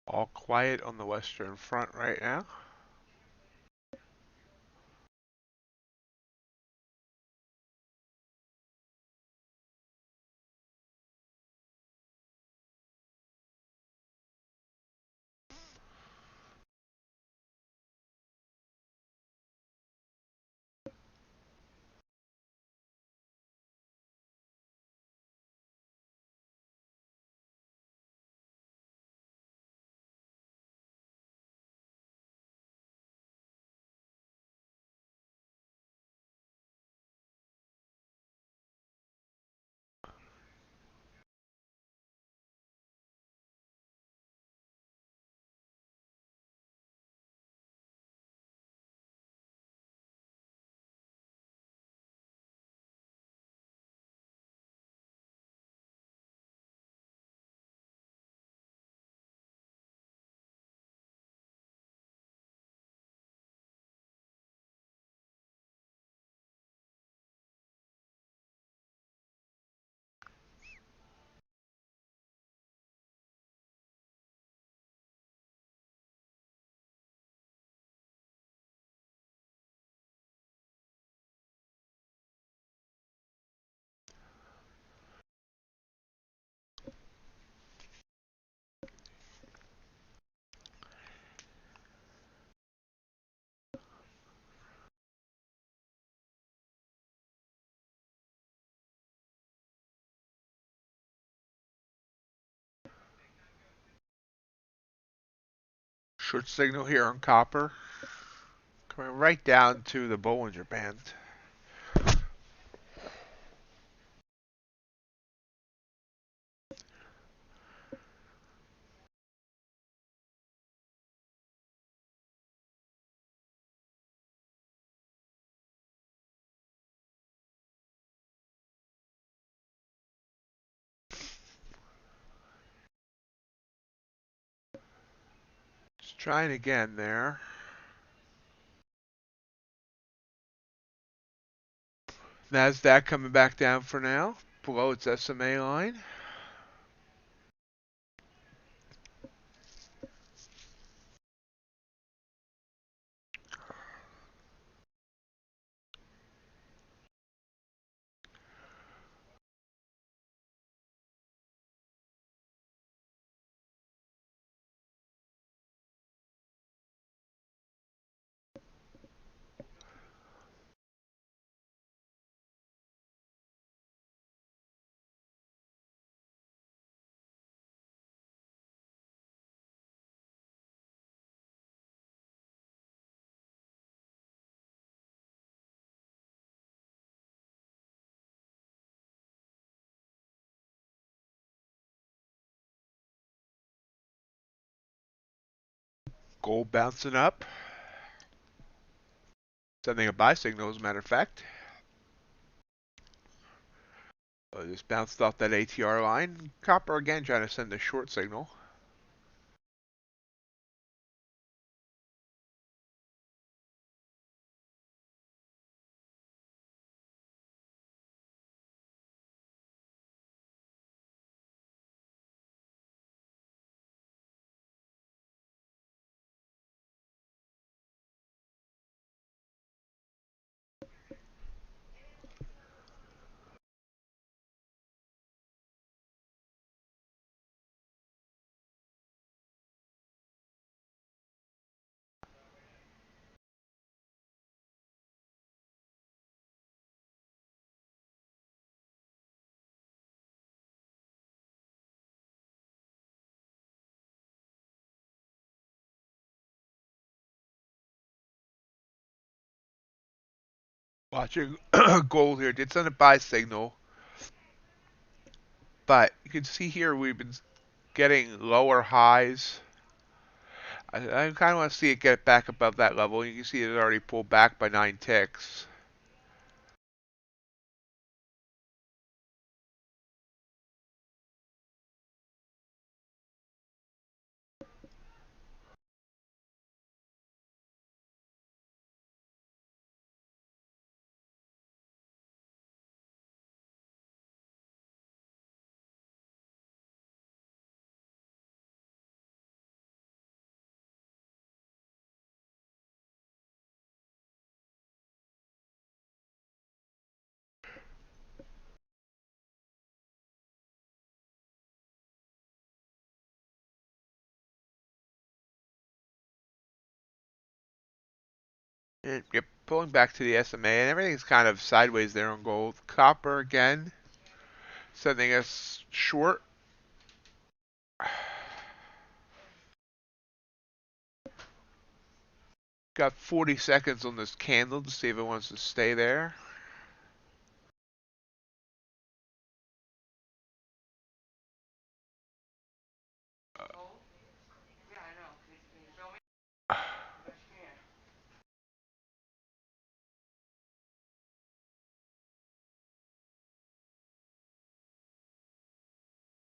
All quiet on the Western Front right now. Short signal here on copper. Coming right down to the Bollinger Band. Just trying again there. Nasdaq coming back down for now, below its SMA line. Gold bouncing up. Sending a buy signal, as a matter of fact. Just bounced off that ATR line. Copper again trying to send a short signal. Watching gold here. Did send a buy signal, but you can see here we've been getting lower highs. I kind of want to see it get back above that level. You can see it already pulled back by 9 ticks. And yep, pulling back to the SMA, and everything's kind of sideways there on gold. Copper again, sending us short. Got 40 seconds on this candle to see if it wants to stay there.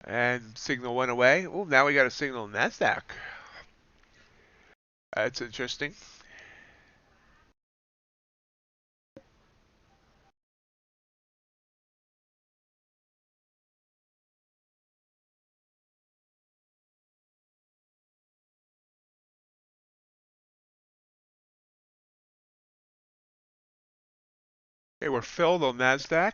And signal went away. Oh, now we got a signal in NASDAQ. That's interesting. Okay, we're filled on NASDAQ.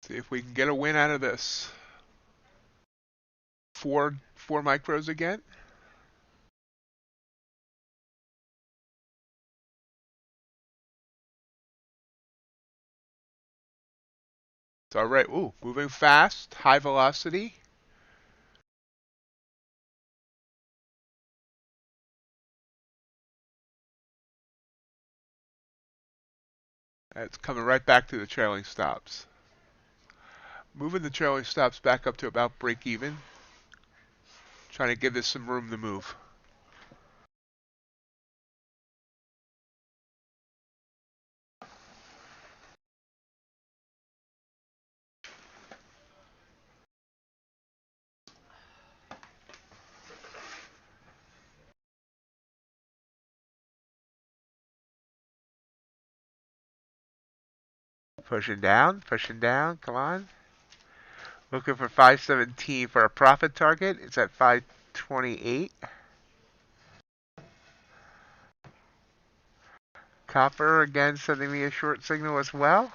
See if we can get a win out of this. Four micros again. It's all right. Ooh, moving fast, high velocity. It's coming right back to the trailing stops. Moving the trailing stops back up to about break even. Trying to give this some room to move. Pushing down, come on. Looking for 517 for a profit target. It's at 528. Copper again sending me a short signal as well.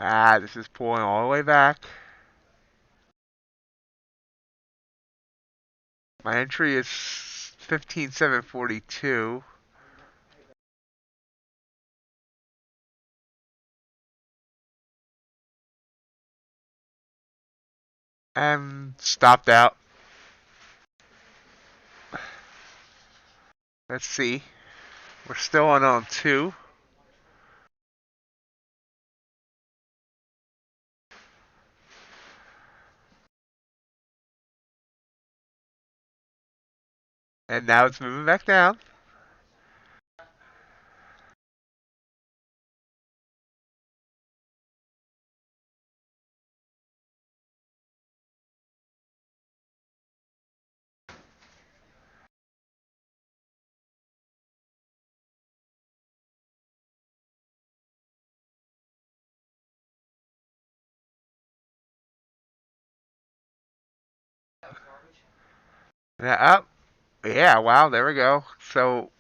Ah, this is pulling all the way back. My entry is 15,742. And stopped out. Let's see. We're still on 2. And now it's moving back down. Yeah, up. Yeah, wow, there we go. So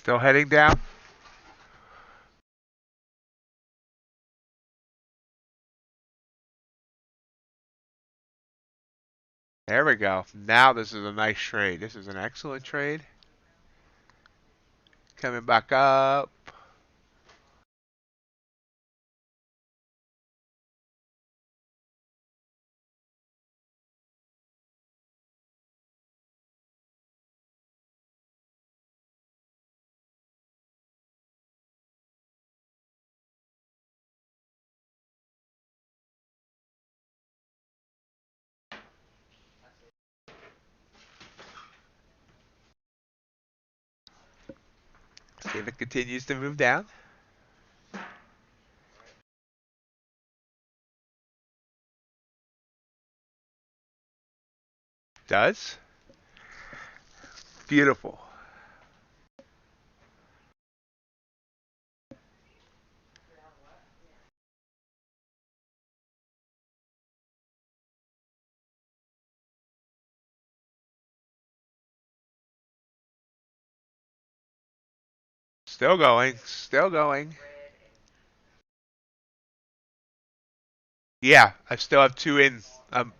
Still heading down. There we go. Now this is a nice trade. This is an excellent trade. Coming back up. See if it continues to move down. Does. Beautiful. Still going. Still going. Yeah, I still have two in. Um,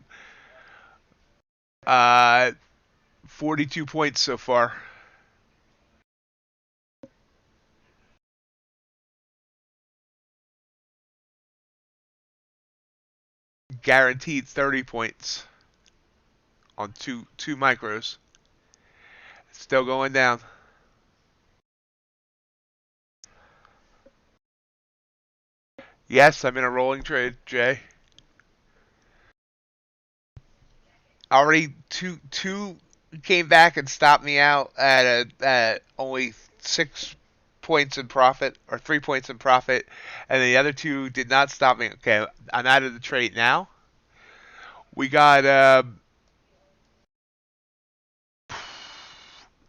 uh, 42 points so far. Guaranteed 30 points on two micros. Still going down. Yes, I'm in a rolling trade, Jay. Already two came back and stopped me out at only 6 points in profit or 3 points in profit, and the other two did not stop me. Okay, I'm out of the trade now. We got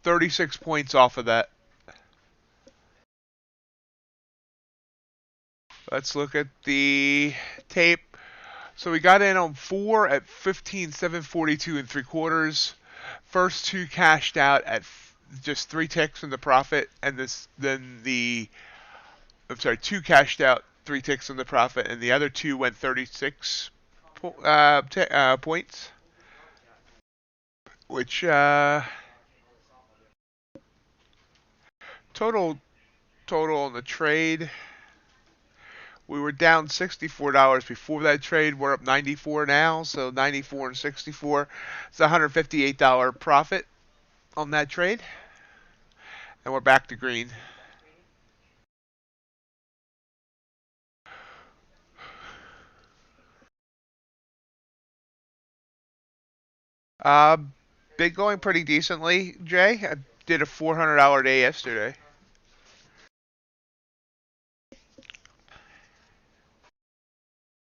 36 points off of that. Let's look at the tape. So we got in on 4 at 15,742 and 3/4. First two cashed out at just 3 ticks in the profit, and I'm sorry, two cashed out, 3 ticks in the profit, and the other two went 36 points, which total on the trade. We were down $64 before that trade. We're up 94 now, so 94 and 64. It's a $158 profit on that trade, and we're back to green. Uh, been going pretty decently, Jay. I did a $400 day yesterday.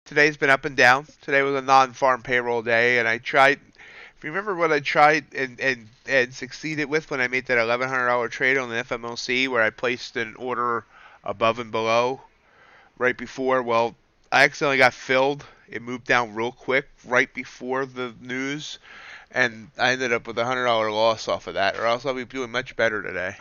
Today's been up and down. Today was a non-farm payroll day, and I tried. If you remember what I tried and succeeded with when I made that $1,100 trade on the FMLC, where I placed an order above and below right before. Well, I accidentally got filled. It moved down real quick right before the news, and I ended up with $100 loss off of that. Or else I'll be doing much better today.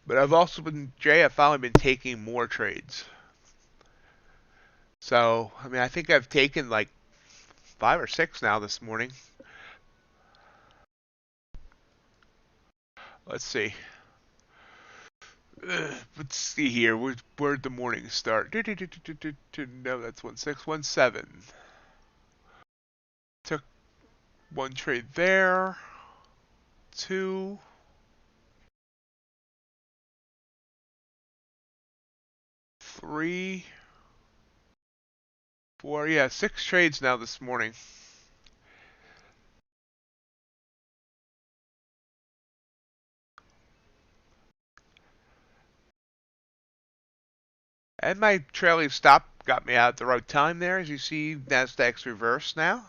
But I've also been, Jay, I've finally been taking more trades. So, I mean, I think I've taken like 5 or 6 now this morning. Let's see. Let's see here. Where'd the morning start? No, that's 1617. Took one trade there. Two. Three. Yeah, 6 trades now this morning. And my trailing stop got me out at the right time there. As you see, Nasdaq's reversed now.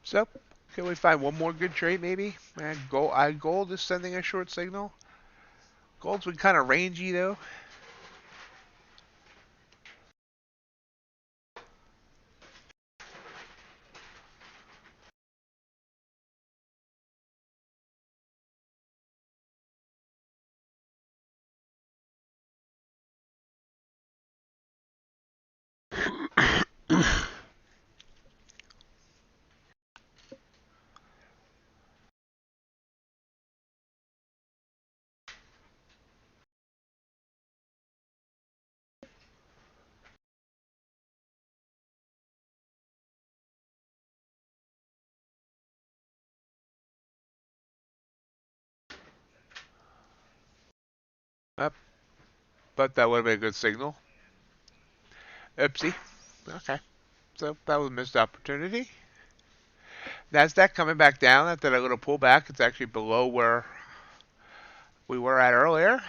So, can we find one more good trade maybe? Gold is sending a short signal. Gold's been kind of rangy though. Up, but that would have been a good signal. Oopsie. Okay. So that was a missed opportunity. Nasdaq coming back down after that little pullback. It's actually below where we were at earlier.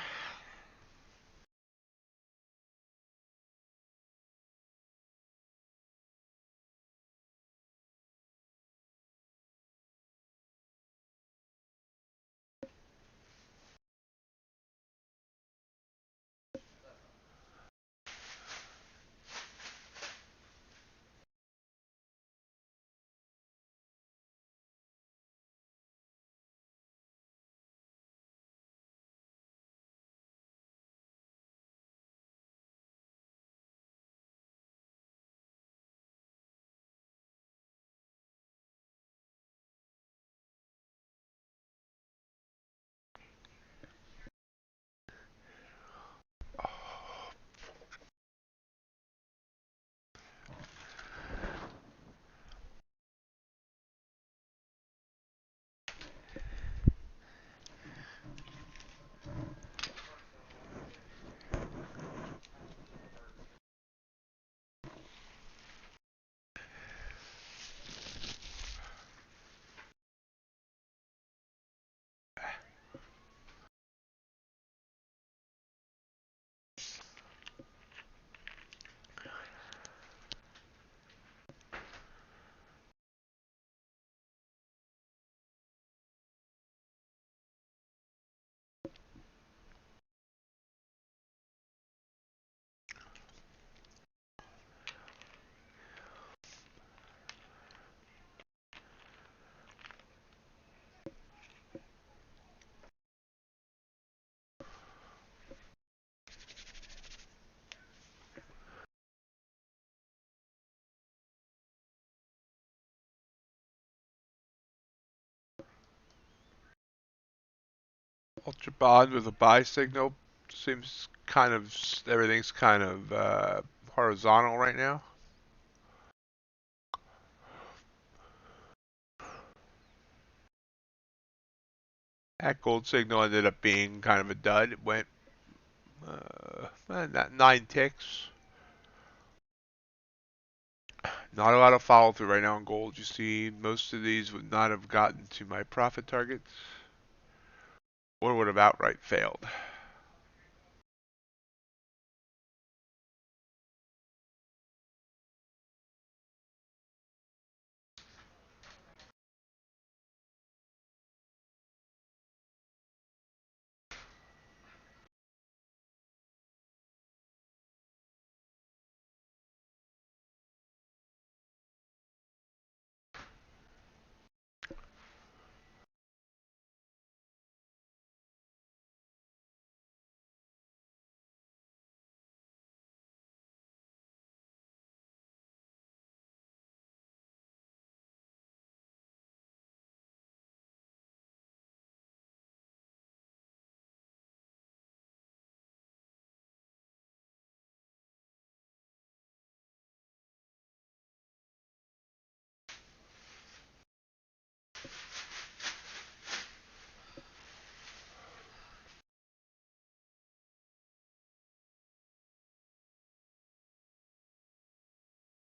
UltraBond with a buy signal. Seems kind of everything's kind of horizontal right now. That gold signal ended up being kind of a dud. It went 9 ticks. Not a lot of follow through right now on gold. You see, most of these would not have gotten to my profit targets or would have outright failed.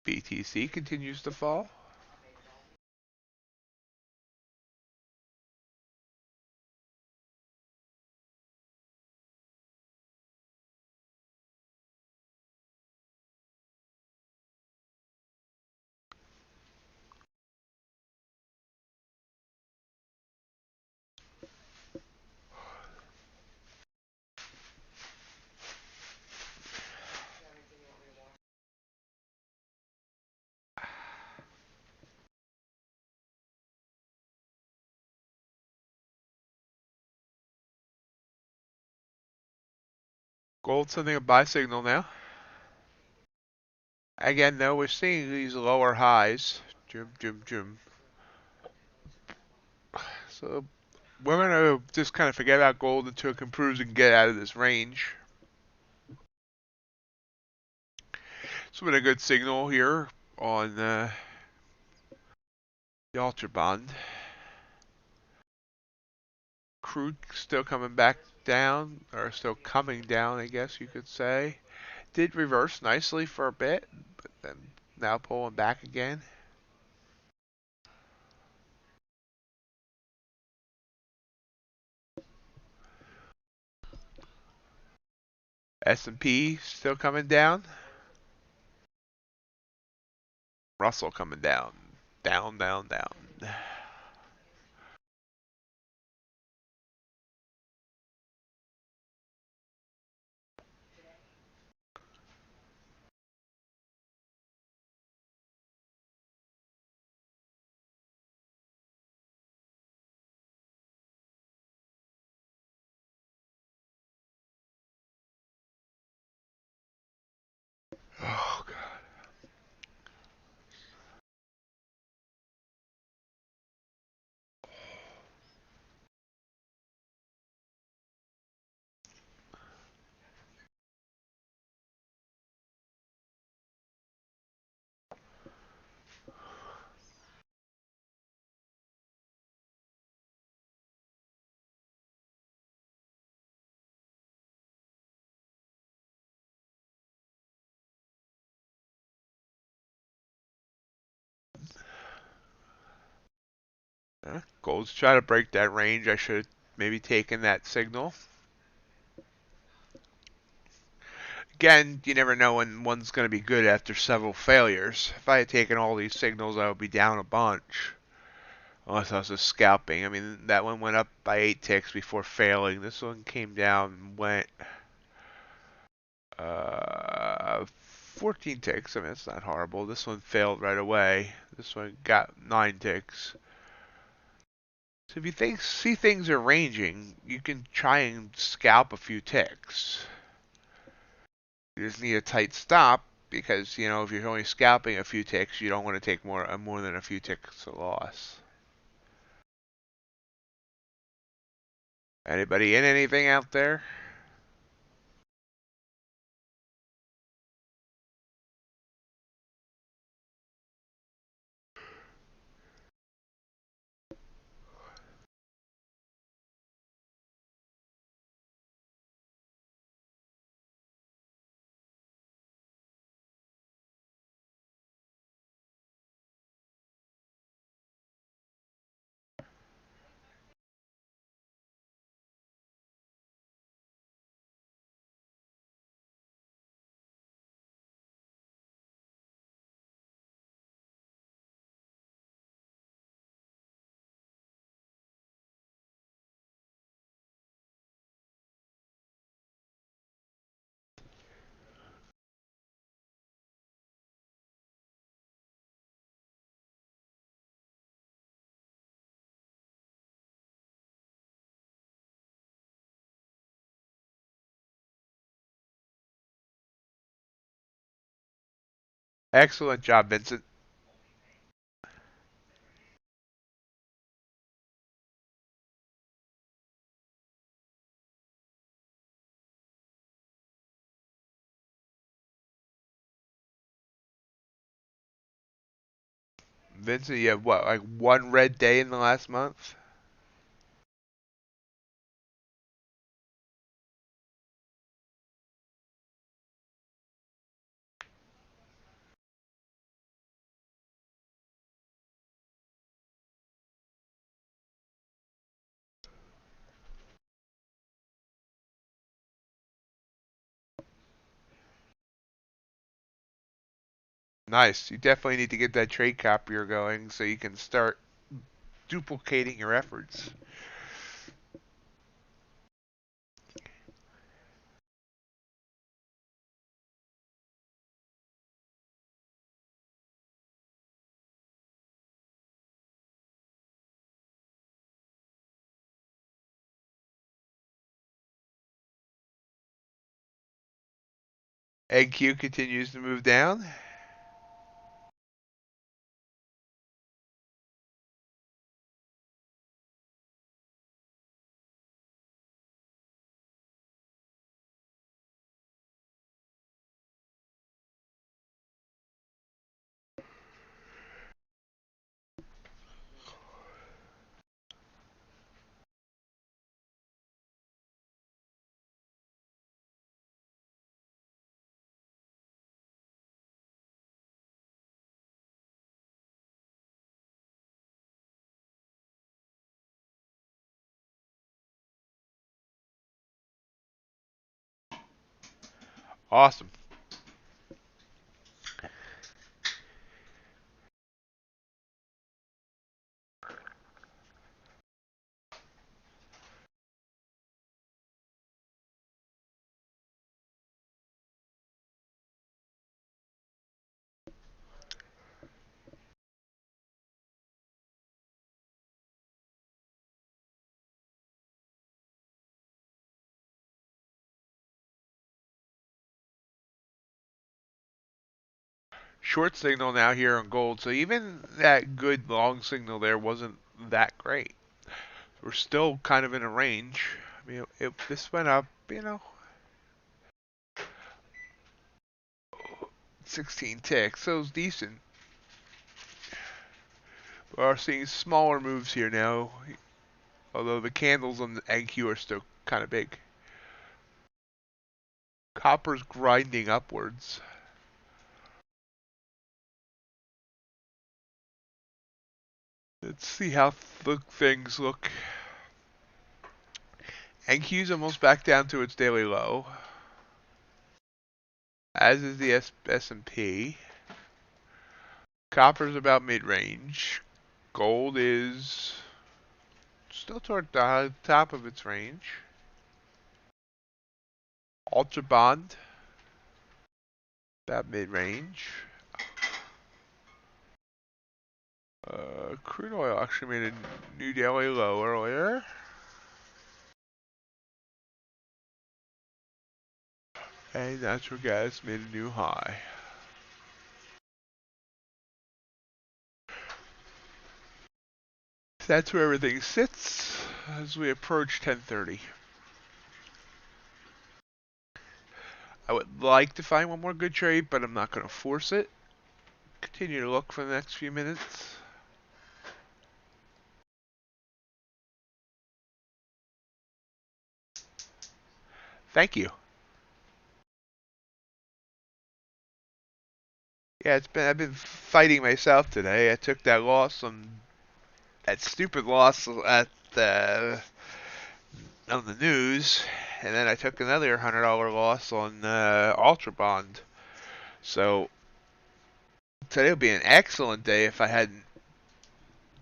BTC continues to fall. Gold sending a buy signal now. Again, though, we're seeing these lower highs. Jim, Jim, Jim. So we're gonna just kind of forget about gold until it improves and get out of this range. So with a good signal here on the UltraBond. Crude still coming back down, or still coming down, I guess you could say. Did reverse nicely for a bit, but then now pulling back again. S&P still coming down. Russell coming down. Down, down, down. Oh, God. Gold's trying to break that range. I should have maybe taken that signal. Again, you never know when one's going to be good after several failures. If I had taken all these signals, I would be down a bunch. Unless I was just scalping. I mean, that one went up by 8 ticks before failing. This one came down and went 14 ticks. I mean, it's not horrible. This one failed right away. This one got 9 ticks. So if you see things are ranging, you can try and scalp a few ticks. You just need a tight stop because, you know, if you're only scalping a few ticks, you don't want to take more than a few ticks of loss. Anybody in anything out there? Excellent job, Vincent. Vincent, you have what, like one red day in the last month? Nice. You definitely need to get that trade copier going so you can start duplicating your efforts. NQ continues to move down. Awesome. Short signal now here on gold, so even that good long signal there wasn't that great. We're still kind of in a range. I mean, this went up, 16 ticks, so it's decent. We are seeing smaller moves here now, although the candles on the NQ are still kind of big. Copper's grinding upwards. Let's see how things look. NQ's almost back down to its daily low, as is the S&P. Copper's about mid-range. Gold is still toward the top of its range. UltraBond, about mid-range. Crude oil actually made a new daily low earlier. And natural gas made a new high. That's where everything sits as we approach 10:30. I would like to find one more good trade, but I'm not going to force it. Continue to look for the next few minutes. Thank you. Yeah, I've been fighting myself today. I took that loss on that stupid loss at on the news, and then I took another $100 loss on UltraBond. So today would be an excellent day if I hadn't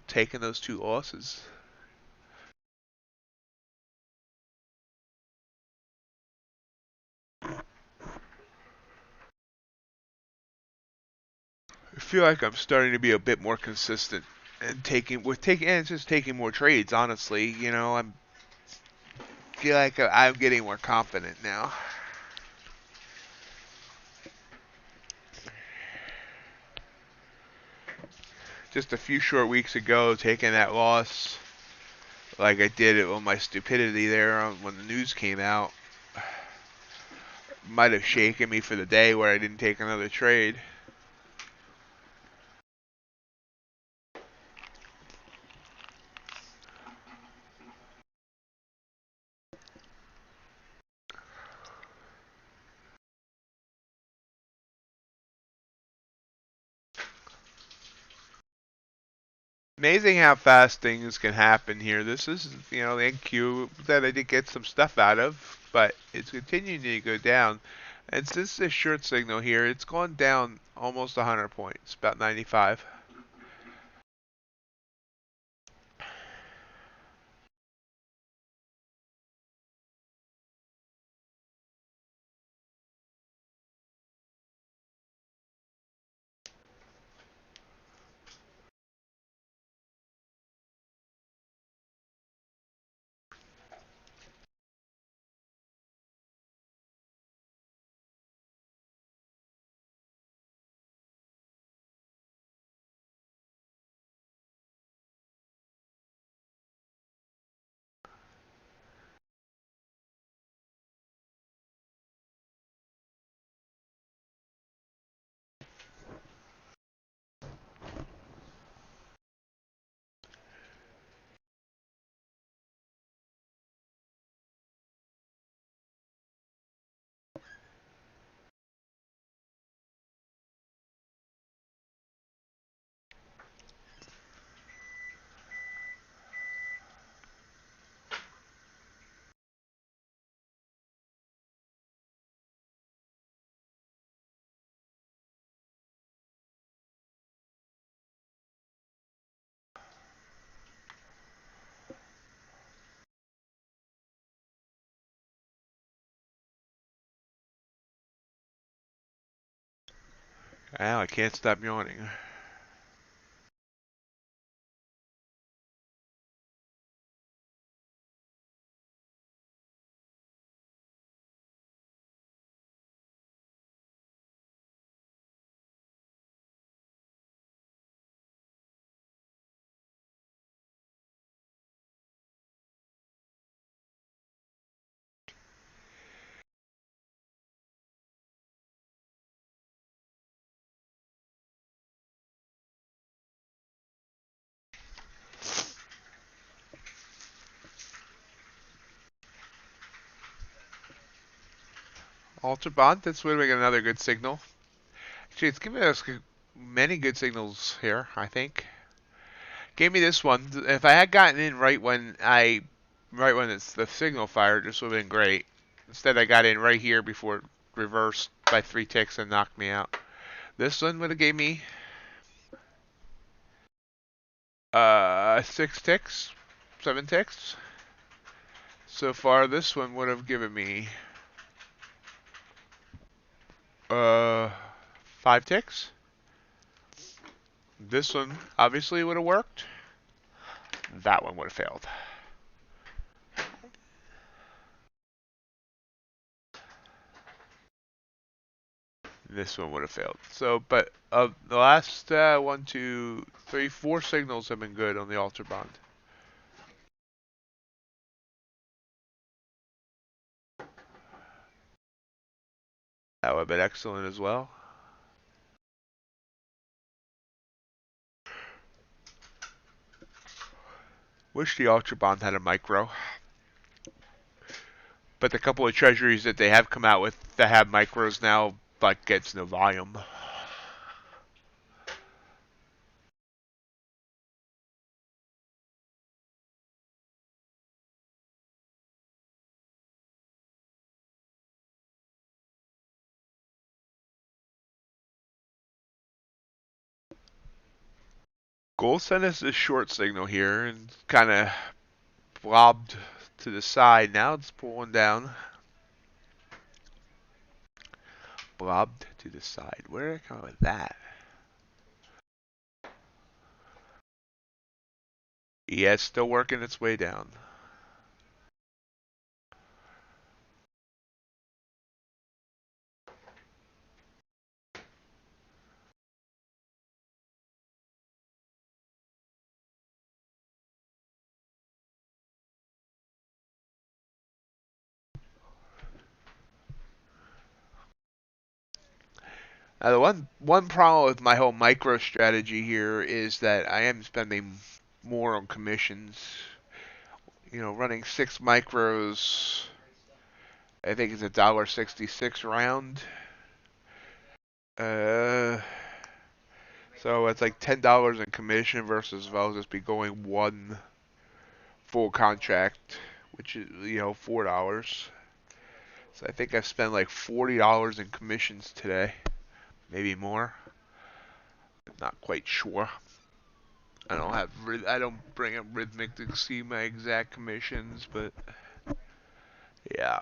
taken those two losses. I feel like I'm starting to be a bit more consistent and it's just taking more trades. Honestly, I'm feel like I'm getting more confident now. Just a few short weeks ago, taking that loss like I did it on my stupidity there when the news came out might have shaken me for the day where I didn't take another trade. Amazing how fast things can happen here. This is, the NQ that I did get some stuff out of, but it's continuing to go down. And since this short signal here, it's gone down almost 100 points, about 95. Now I can't stop yawning. UltraBond, that's where we get another good signal. Actually, it's giving us many good signals here, I think. Gave me this one. If I had gotten in right when it's the signal fired, this would have been great. Instead, I got in right here before it reversed by 3 ticks and knocked me out. This one would have gave me 6 ticks, 7 ticks. So far, this one would have given me uh 5 ticks. This one obviously would have worked. That one would have failed. This one would have failed. So, but the last 1, 2, 3, 4 signals have been good on the UltraBond. That would have been excellent as well. Wish the UltraBond had a micro. But the couple of treasuries that they have come out with that have micros now, like, gets no volume. Gold sent us a short signal here and kind of blobbed to the side. Now it's pulling down. Blobbed to the side. Where did I come up with that? Yeah, it's still working its way down. Now, the one problem with my whole micro strategy here is that I am spending more on commissions. You know, running 6 micros, I think it's $1.66 round. Uh, so it's like $10 in commission versus if I'll just be going one full contract, which is, you know, $4. So I think I've spent like $40 in commissions today, maybe more. Not quite sure. I don't bring up rhythmic to see my exact commissions, but yeah.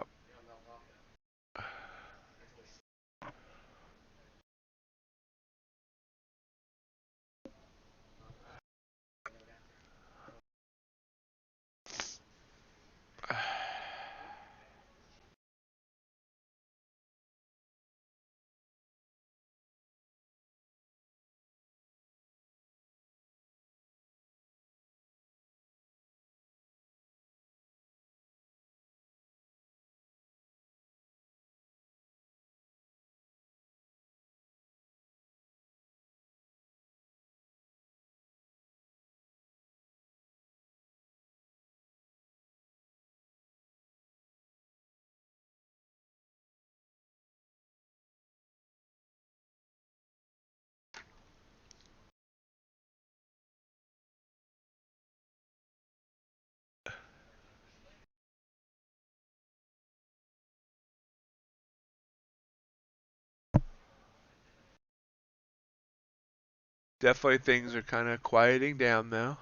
Definitely things are kind of quieting down now.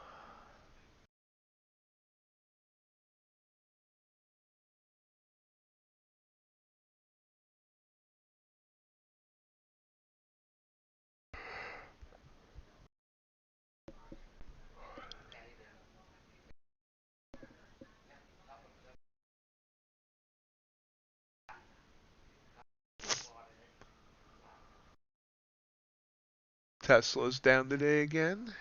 Tesla's down today again.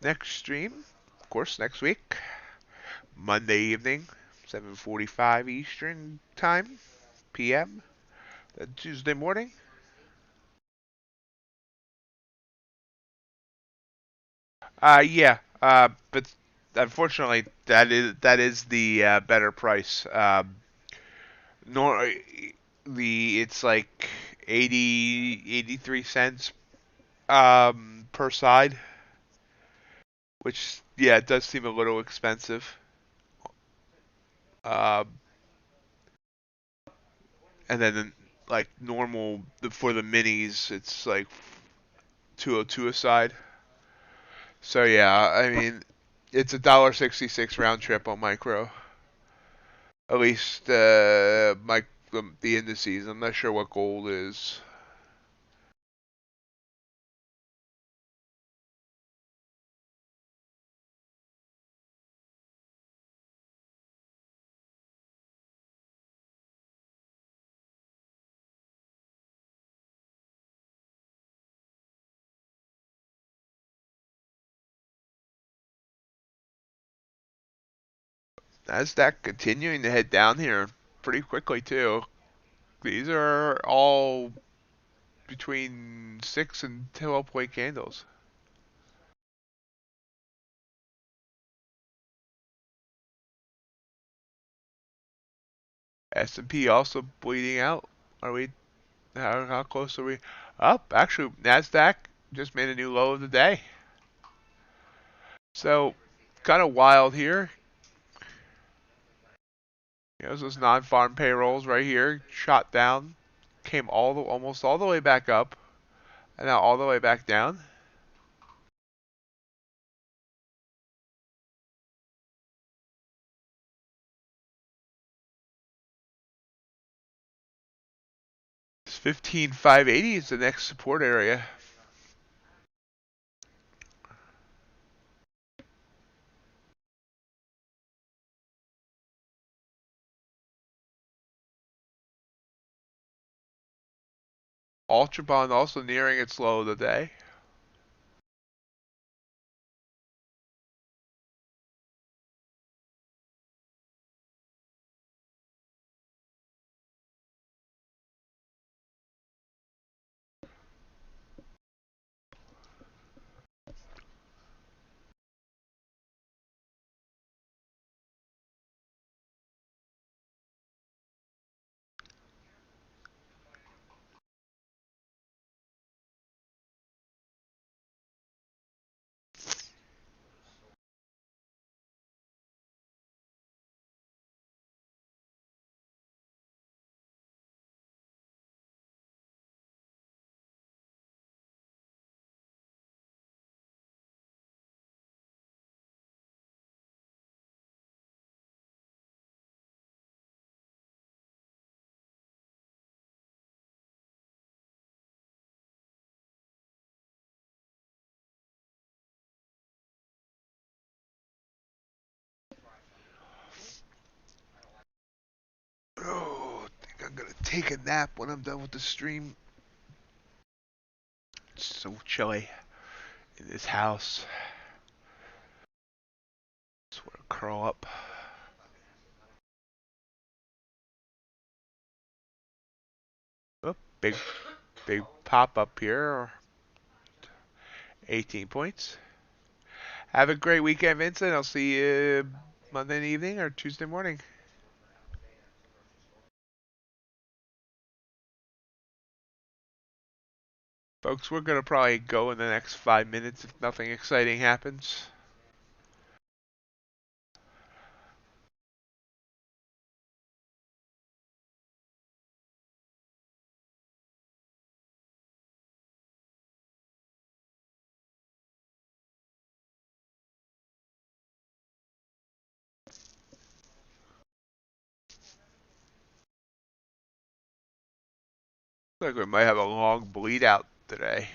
Next stream, of course, next week, Monday evening, 7:45 Eastern time, PM. Then Tuesday morning. Yeah. But unfortunately, that is the better price. Nor the it's like 83 cents per side, which yeah, it does seem a little expensive. Uh, and then like normal for the minis, it's like 202 a side. So yeah, I mean, it's $1.66 round trip on micro. At least the indices. I'm not sure what gold is. Nasdaq continuing to head down here pretty quickly too. These are all between 6 and 12 point candles. S&P also bleeding out. Are we? How close are we? Up. Actually, Nasdaq just made a new low of the day. So kind of wild here. Those non-farm payrolls right here, shot down, came almost all the way back up, and now all the way back down. It's 15,580 is the next support area. UltraBond also nearing its low of the day. take a nap when I'm done with the stream. It's so chilly in this house. Just want to curl up. Oh, big pop up here. 18 points. Have a great weekend, Vincent. I'll see you Monday evening or Tuesday morning. Folks, we're going to probably go in the next 5 minutes if nothing exciting happens. Looks like we might have a long bleed out today.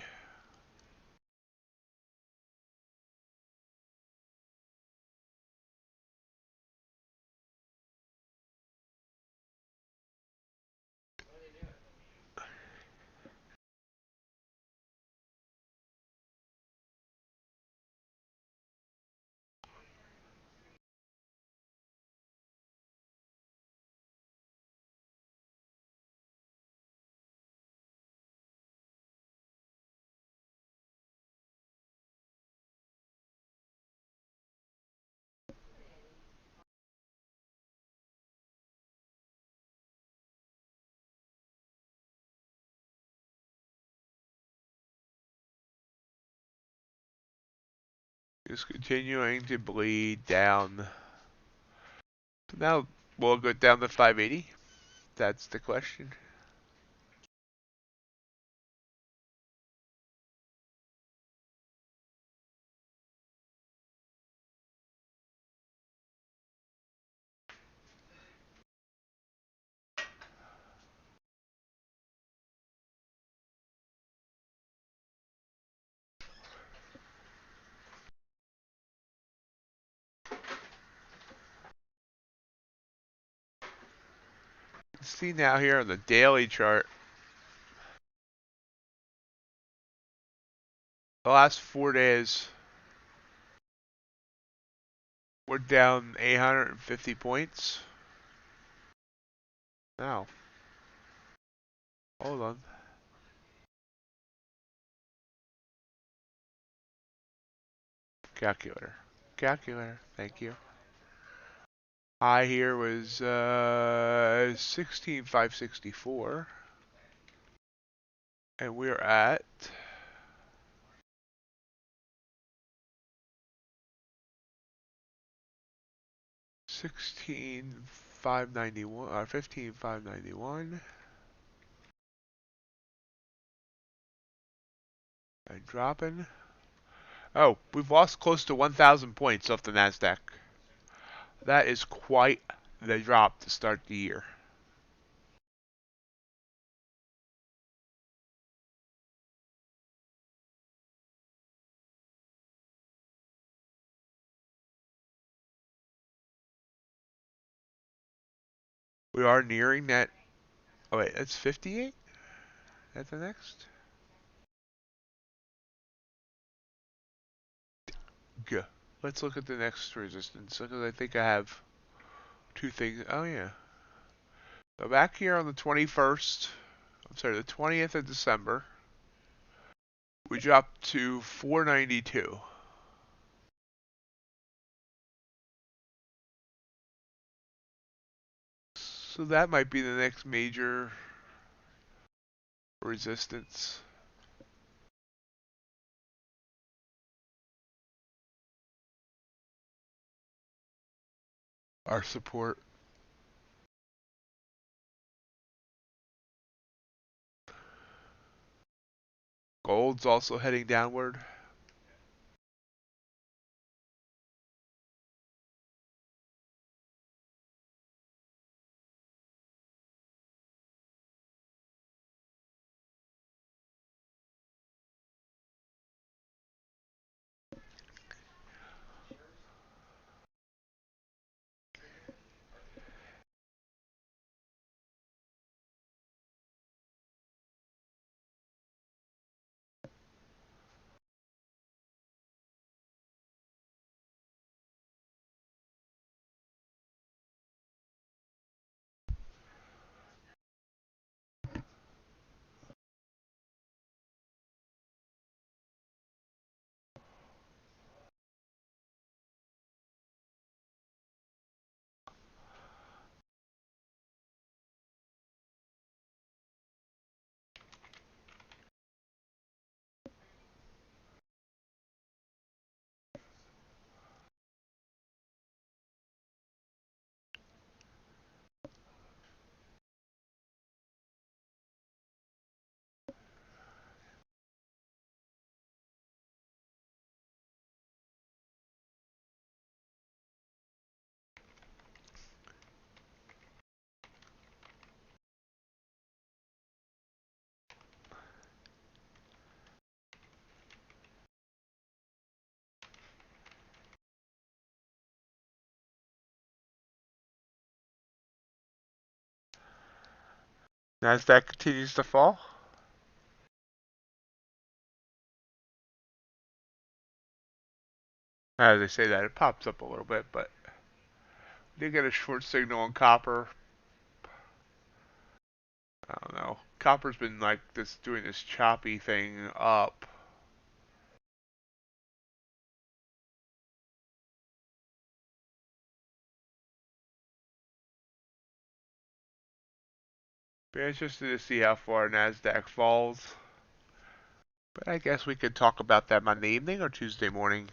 Just continuing to bleed down. So now we'll go down to 580. That's the question. See now here on the daily chart, the last 4 days, we're down 850 points. Now, hold on. Calculator, thank you. High here was 16,564. And we're at 16,591 or 15,591. And dropping. Oh, we've lost close to 1,000 points off the NASDAQ. That is quite the drop to start the year. We are nearing that. Oh wait, that's 58? That's the next? Good. Let's look at the next resistance because I think I have two things. Oh yeah. So back here on the 21st, I'm sorry, the 20th of December, we dropped to 492. So that might be the next major resistance. Our support. Gold's also heading downward. Nasdaq continues to fall. As I say that, it pops up a little bit, but we did get a short signal on copper. I don't know. Copper's been like this, doing this choppy thing up. Be interested to see how far Nasdaq falls. But I guess we could talk about that Monday evening or Tuesday morning.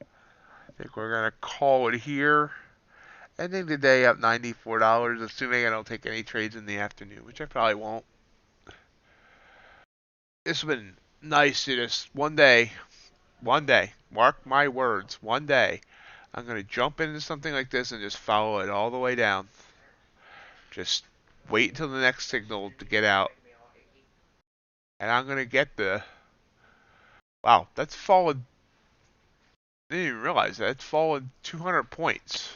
I think we're gonna call it here. Ending the day up $94, assuming I don't take any trades in the afternoon, which I probably won't. This has been nice to just one day, mark my words, one day, I'm going to jump into something like this and just follow it all the way down. Just wait until the next signal to get out. And I'm going to get the. Wow, that's fallen. I didn't even realize that. It's fallen 200 points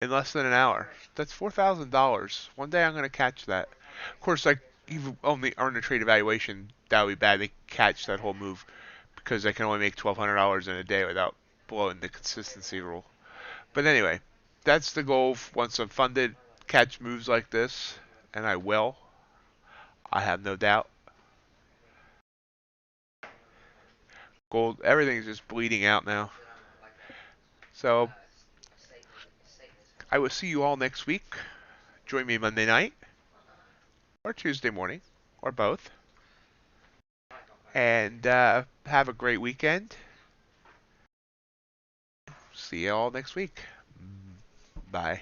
in less than an hour. That's $4,000. One day I'm going to catch that. Of course, like, you've only earned a trade evaluation. That would be bad. They catch that whole move because I can only make $1,200 in a day without blowing the consistency rule. But anyway, that's the goal once I'm funded. Catch moves like this, and I will. I have no doubt. Gold, everything's just bleeding out now. So I will see you all next week. Join me Monday night or Tuesday morning or both. And have a great weekend. See you all next week. Bye.